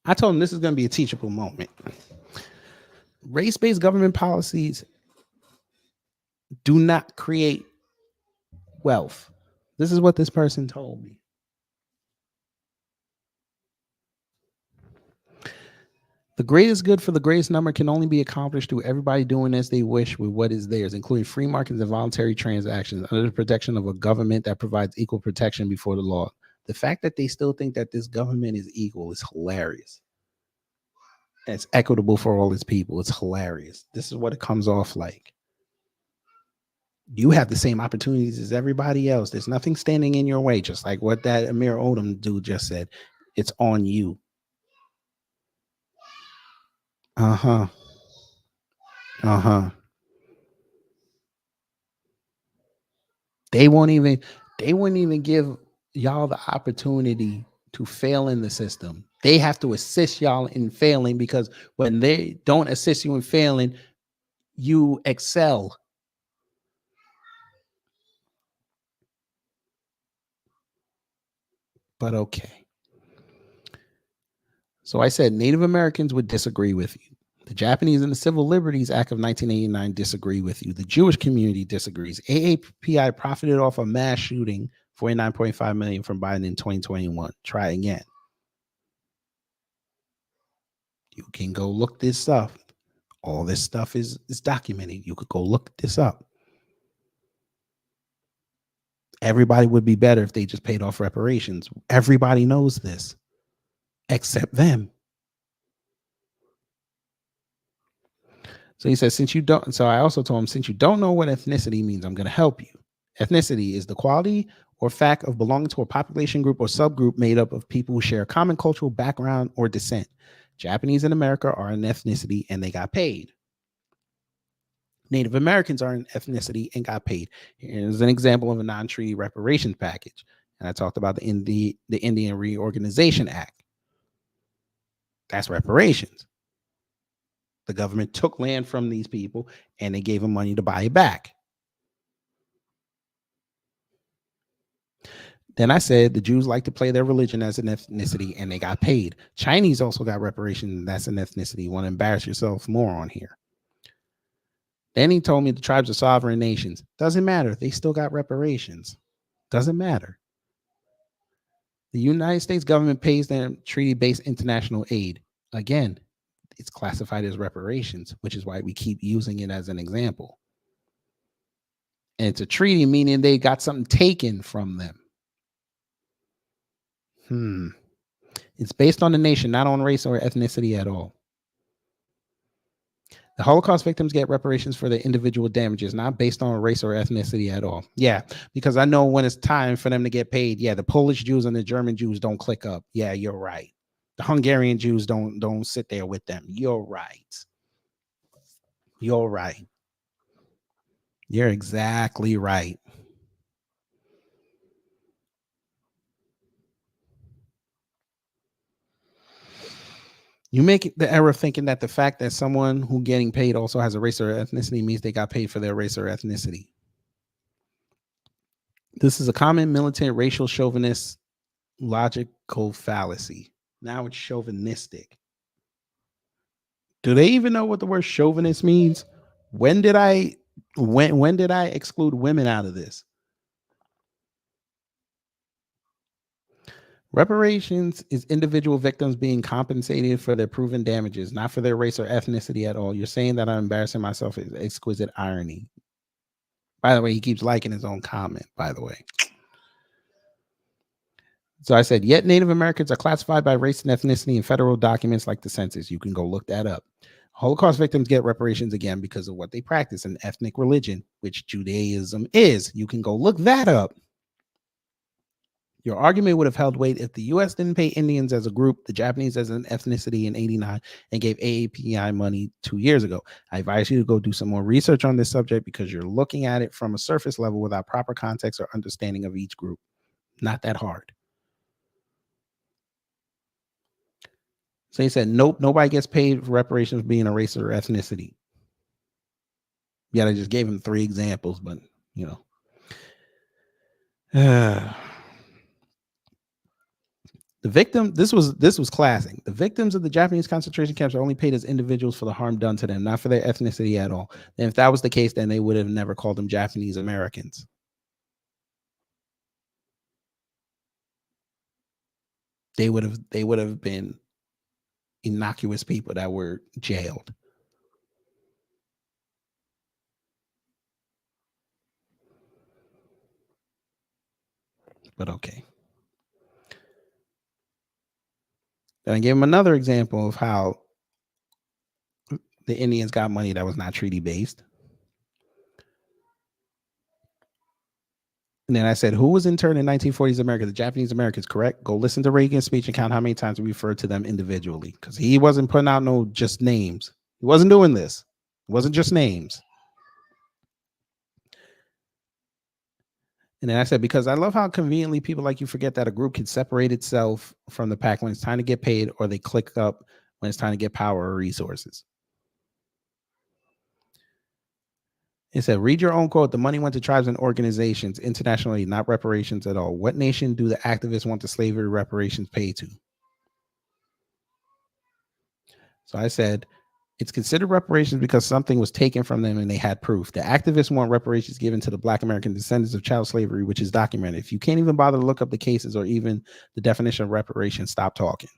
I told him. This is going to be a teachable moment. Race-based government policies do not create wealth. This is what this person told me. The greatest good for the greatest number can only be accomplished through everybody doing as they wish with what is theirs, including free markets and voluntary transactions under the protection of a government that provides equal protection before the law. The fact that they still think that this government is equal is hilarious. And it's equitable for all its people. It's hilarious. This is what it comes off like. You have the same opportunities as everybody else. There's nothing standing in your way, just like what that Amir Odom dude just said. It's on you. Uh-huh. They wouldn't even give y'all the opportunity to fail in the system. They have to assist y'all in failing, because when they don't assist you in failing, you excel. But okay. So I said Native Americans would disagree with you. The Japanese in the Civil Liberties Act of 1989 disagree with you. The Jewish community disagrees. AAPI profited off a mass shooting, $49.5 million from Biden in 2021. Try again. You can go look this up. All this stuff is documented. You could go look this up. Everybody would be better if they just paid off reparations. Everybody knows this, except them. So he says, since you don't, so I also told him, since you don't know what ethnicity means, I'm going to help you. Ethnicity is the quality or fact of belonging to a population group or subgroup made up of people who share a common cultural background or descent. Japanese in America are an ethnicity and they got paid. Native Americans are an ethnicity and got paid. Here's an example of a non-treaty reparations package. And I talked about the Indian Reorganization Act. That's reparations. The government took land from these people and they gave them money to buy it back. Then I said the Jews like to play their religion as an ethnicity and they got paid. Chinese also got reparations. That's an ethnicity. You want to embarrass yourself more on here. Then he told me the tribes are sovereign nations. Doesn't matter. They still got reparations. Doesn't matter. The United States government pays them treaty-based international aid. Again, it's classified as reparations, which is why we keep using it as an example. And it's a treaty, meaning they got something taken from them. It's based on the nation, not on race or ethnicity at all. The Holocaust victims get reparations for their individual damages, not based on race or ethnicity at all. Yeah, because I know when it's time for them to get paid, yeah, the Polish Jews and the German Jews don't click up. Yeah, you're right. The Hungarian Jews don't sit there with them. You're right. You're right. You're exactly right. You make the error of thinking that the fact that someone who getting paid also has a race or ethnicity means they got paid for their race or ethnicity. This is a common militant racial chauvinist logical fallacy. Now it's chauvinistic. Do they even know what the word chauvinist means? When did I exclude women out of this? Reparations is individual victims being compensated for their proven damages, not for their race or ethnicity at all. You're saying that I'm embarrassing myself is exquisite irony. By the way, he keeps liking his own comment, by the way. So I said, yet Native Americans are classified by race and ethnicity in federal documents like the census. You can go look that up. Holocaust victims get reparations again because of what they practice, an ethnic religion, which Judaism is. You can go look that up. Your argument would have held weight if the U.S. didn't pay Indians as a group, the Japanese as an ethnicity in '89, and gave AAPI money 2 years ago. I advise you to go do some more research on this subject because you're looking at it from a surface level without proper context or understanding of each group. Not that hard. So he said, nope, nobody gets paid for reparations for being a race or ethnicity. Yeah, I just gave him 3 examples, but you know. The victim, this was classic. The victims of the Japanese concentration camps are only paid as individuals for the harm done to them, not for their ethnicity at all. And if that was the case, then they would have never called them Japanese Americans. They would have been innocuous people that were jailed. But okay. Then I gave him another example of how the Indians got money that was not treaty based. And then I said, who was interned in 1940s America? The Japanese Americans, correct? Go listen to Reagan's speech and count how many times we referred to them individually. Because he wasn't putting out no just names. He wasn't doing this. It wasn't just names. And then I said, because I love how conveniently people like you forget that a group can separate itself from the pack when it's time to get paid, or they click up when it's time to get power or resources. It said, read your own quote. The money went to tribes and organizations internationally, not reparations at all. What nation do the activists want the slavery reparations paid to? So I said, it's considered reparations because something was taken from them and they had proof. The activists want reparations given to the Black American descendants of child slavery, which is documented. If you can't even bother to look up the cases or even the definition of reparations, stop talking.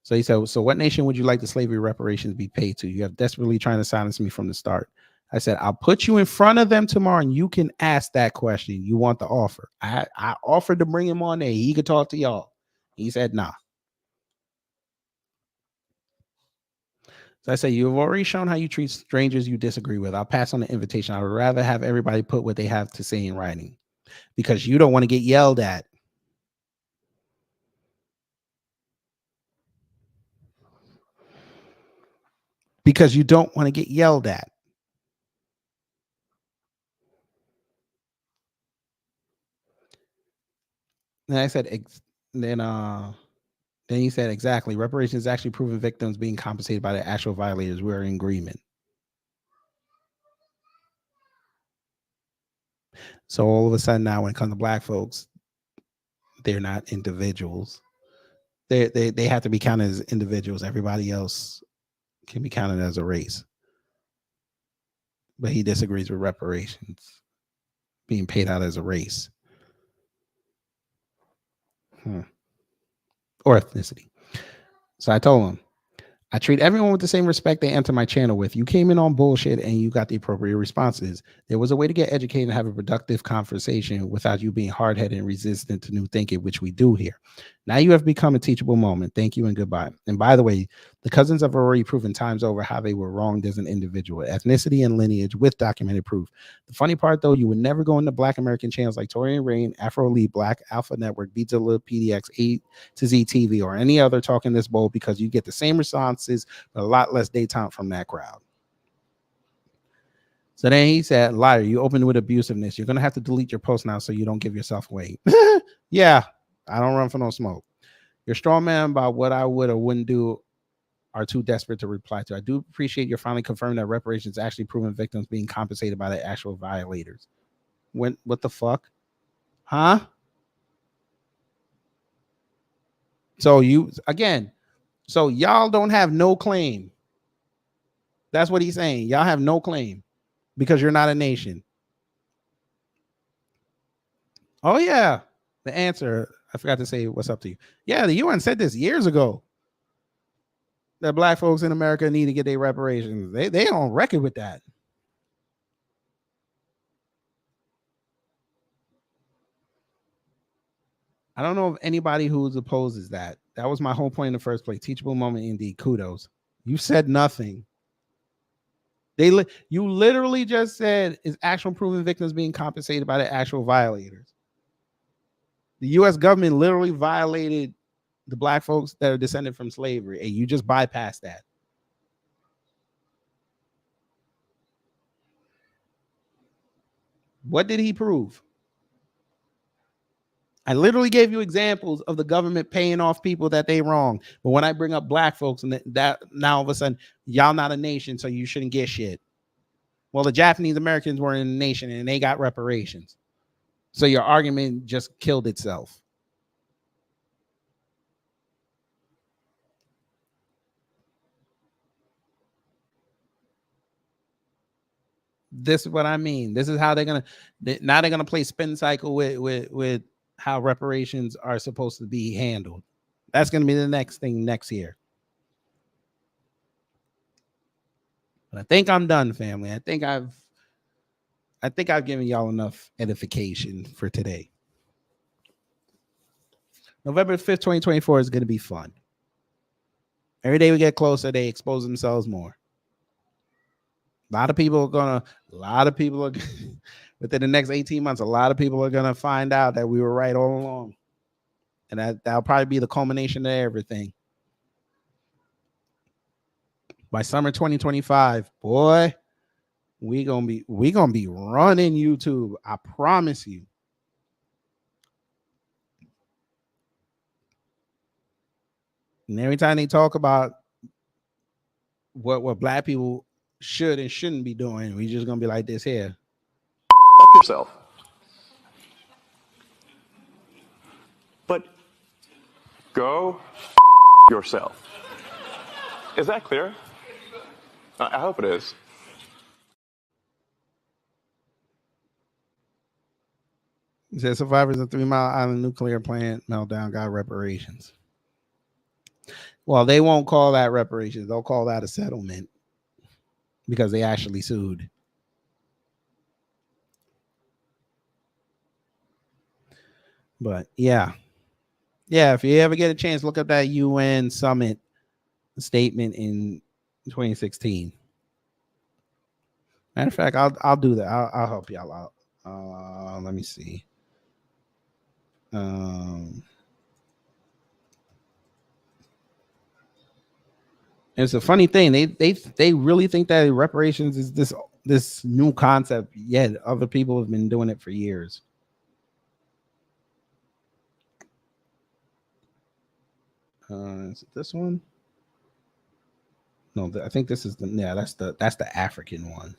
So he said, so what nation would you like the slavery reparations be paid to? You have desperately trying to silence me from the start. I said, I'll put you in front of them tomorrow and you can ask that question. You want the offer. I offered to bring him on there. He could talk to y'all. He said, nah. So I say, you have already shown how you treat strangers you disagree with. I'll pass on the invitation. I would rather have everybody put what they have to say in writing because you don't want to get yelled at. Because you don't want to get yelled at. And I said, then he said, exactly. Reparations is actually proving victims being compensated by the actual violators. We're in agreement. So all of a sudden now, when it comes to black folks, they're not individuals. They have to be counted as individuals. Everybody else can be counted as a race. But he disagrees with reparations being paid out as a race. Or ethnicity. So I told him, I treat everyone with the same respect they enter my channel with. You came in on bullshit and you got the appropriate responses. There was a way to get educated and have a productive conversation without you being hard-headed and resistant to new thinking, which we do here. Now you have become a teachable moment. Thank you and goodbye. And by the way, the cousins have already proven times over how they were wronged as an individual, ethnicity and lineage with documented proof. The funny part, though, you would never go into Black American channels like Tori and Rain, Afro Elite, Black Alpha Network, Beatzilla, PDX, A to Z TV, or any other talking this bold because you get the same responses, but a lot less daytime from that crowd. So then he said, liar, you opened with abusiveness. You're going to have to delete your post now so you don't give yourself away. Yeah, I don't run for no smoke. Your strong man about what I would or wouldn't do are too desperate to reply to. I do appreciate you're finally confirming that reparations actually proven victims being compensated by the actual violators. What the fuck? Huh? So so y'all don't have no claim. That's what he's saying. Y'all have no claim because you're not a nation. Oh, yeah. The answer, I forgot to say what's up to you. Yeah, the UN said this years ago that black folks in America need to get their reparations. They on record with that. I don't know of anybody who opposes that. That was my whole point in the first place. Teachable moment indeed. Kudos. You said nothing. You literally just said is actual proven victims being compensated by the actual violators. The U.S. government literally violated the black folks that are descended from slavery, and you just bypassed that. What did he prove? I literally gave you examples of the government paying off people that they wrong. But when I bring up black folks and that now all of a sudden, y'all not a nation, so you shouldn't get shit. Well, the Japanese Americans were in a nation and they got reparations. So your argument just killed itself. This is what I mean. This is how they're gonna play spin cycle with how reparations are supposed to be handled. That's gonna be the next thing next year. But I think I'm done, family. I think I've given y'all enough edification for today. November 5th, 2024 is going to be fun. Every day we get closer, they expose themselves more. A lot of people are within the next 18 months, a lot of people are going to find out that we were right all along. And that'll probably be the culmination of everything. By summer 2025, boy, we gonna be running YouTube. I promise you. And every time they talk about what black people should and shouldn't be doing, we just gonna be like this here. Fuck yourself. But go yourself. Is that clear? I hope it is. It says survivors of 3 Mile Island nuclear plant meltdown got reparations. Well, they won't call that reparations. They'll call that a settlement because they actually sued. But yeah. Yeah, if you ever get a chance, look up that UN summit statement in 2016. Matter of fact, I'll do that. I'll help y'all out. Let me see. It's a funny thing. They really think that reparations is this new concept. Yet other people have been doing it for years. Is it this one? No, I think this is that's the African one.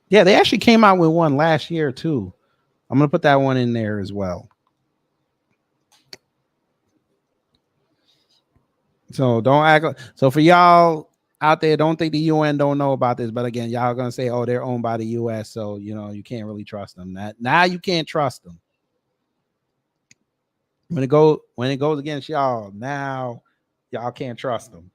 Yeah, they actually came out with one last year too. I'm gonna put that one in there as well. So don't act. So for y'all out there, don't think the UN don't know about this. But again, y'all gonna say, "Oh, they're owned by the US," so you can't really trust them. Now you can't trust them. When it goes against y'all, now y'all can't trust them.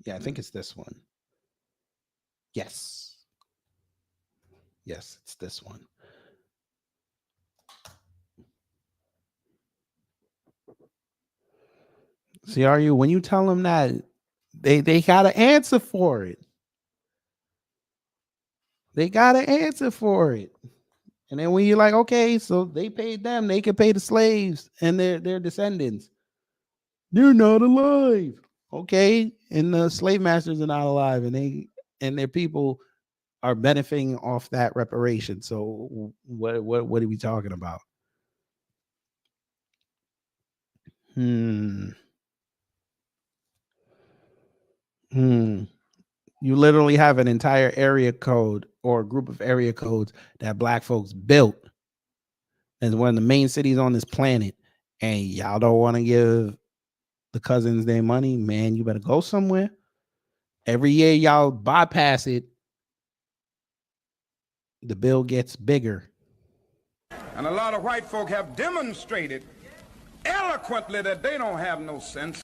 Yeah, I think it's this one. Yes, it's this one. See, when you tell them that, they got to answer for it. They got to answer for it. And then when you're like, okay, so they paid them, they can pay the slaves and their descendants. They're not alive. Okay. And the slave masters are not alive, and their people are benefiting off that reparation. So what are we talking about? You literally have an entire area code or a group of area codes that Black folks built as one of the main cities on this planet, and y'all don't want to give the cousins their money. Man, you better go somewhere. Every year y'all bypass it, the bill gets bigger. And a lot of white folk have demonstrated eloquently that they don't have no sense.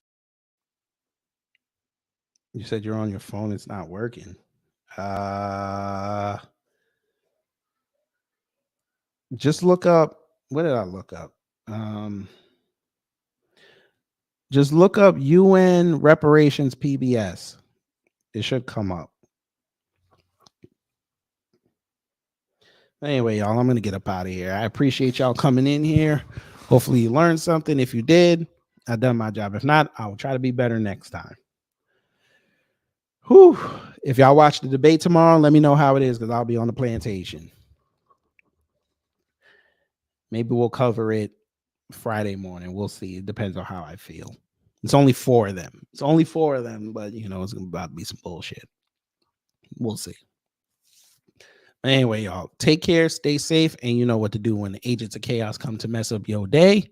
You said you're on your phone. It's not working. Just look up. What did I look up? Just look up UN Reparations PBS. It should come up. Anyway, y'all, I'm going to get up out of here. I appreciate y'all coming in here. Hopefully you learned something. If you did, I've done my job. If not, I will try to be better next time. Whew. If y'all watch the debate tomorrow, let me know how it is, because I'll be on the plantation. Maybe we'll cover it Friday morning. We'll see. It depends on how I feel. It's only 4 of them. But it's about to be some bullshit. We'll see. Anyway, y'all, take care, stay safe, and you know what to do when the agents of chaos come to mess up your day.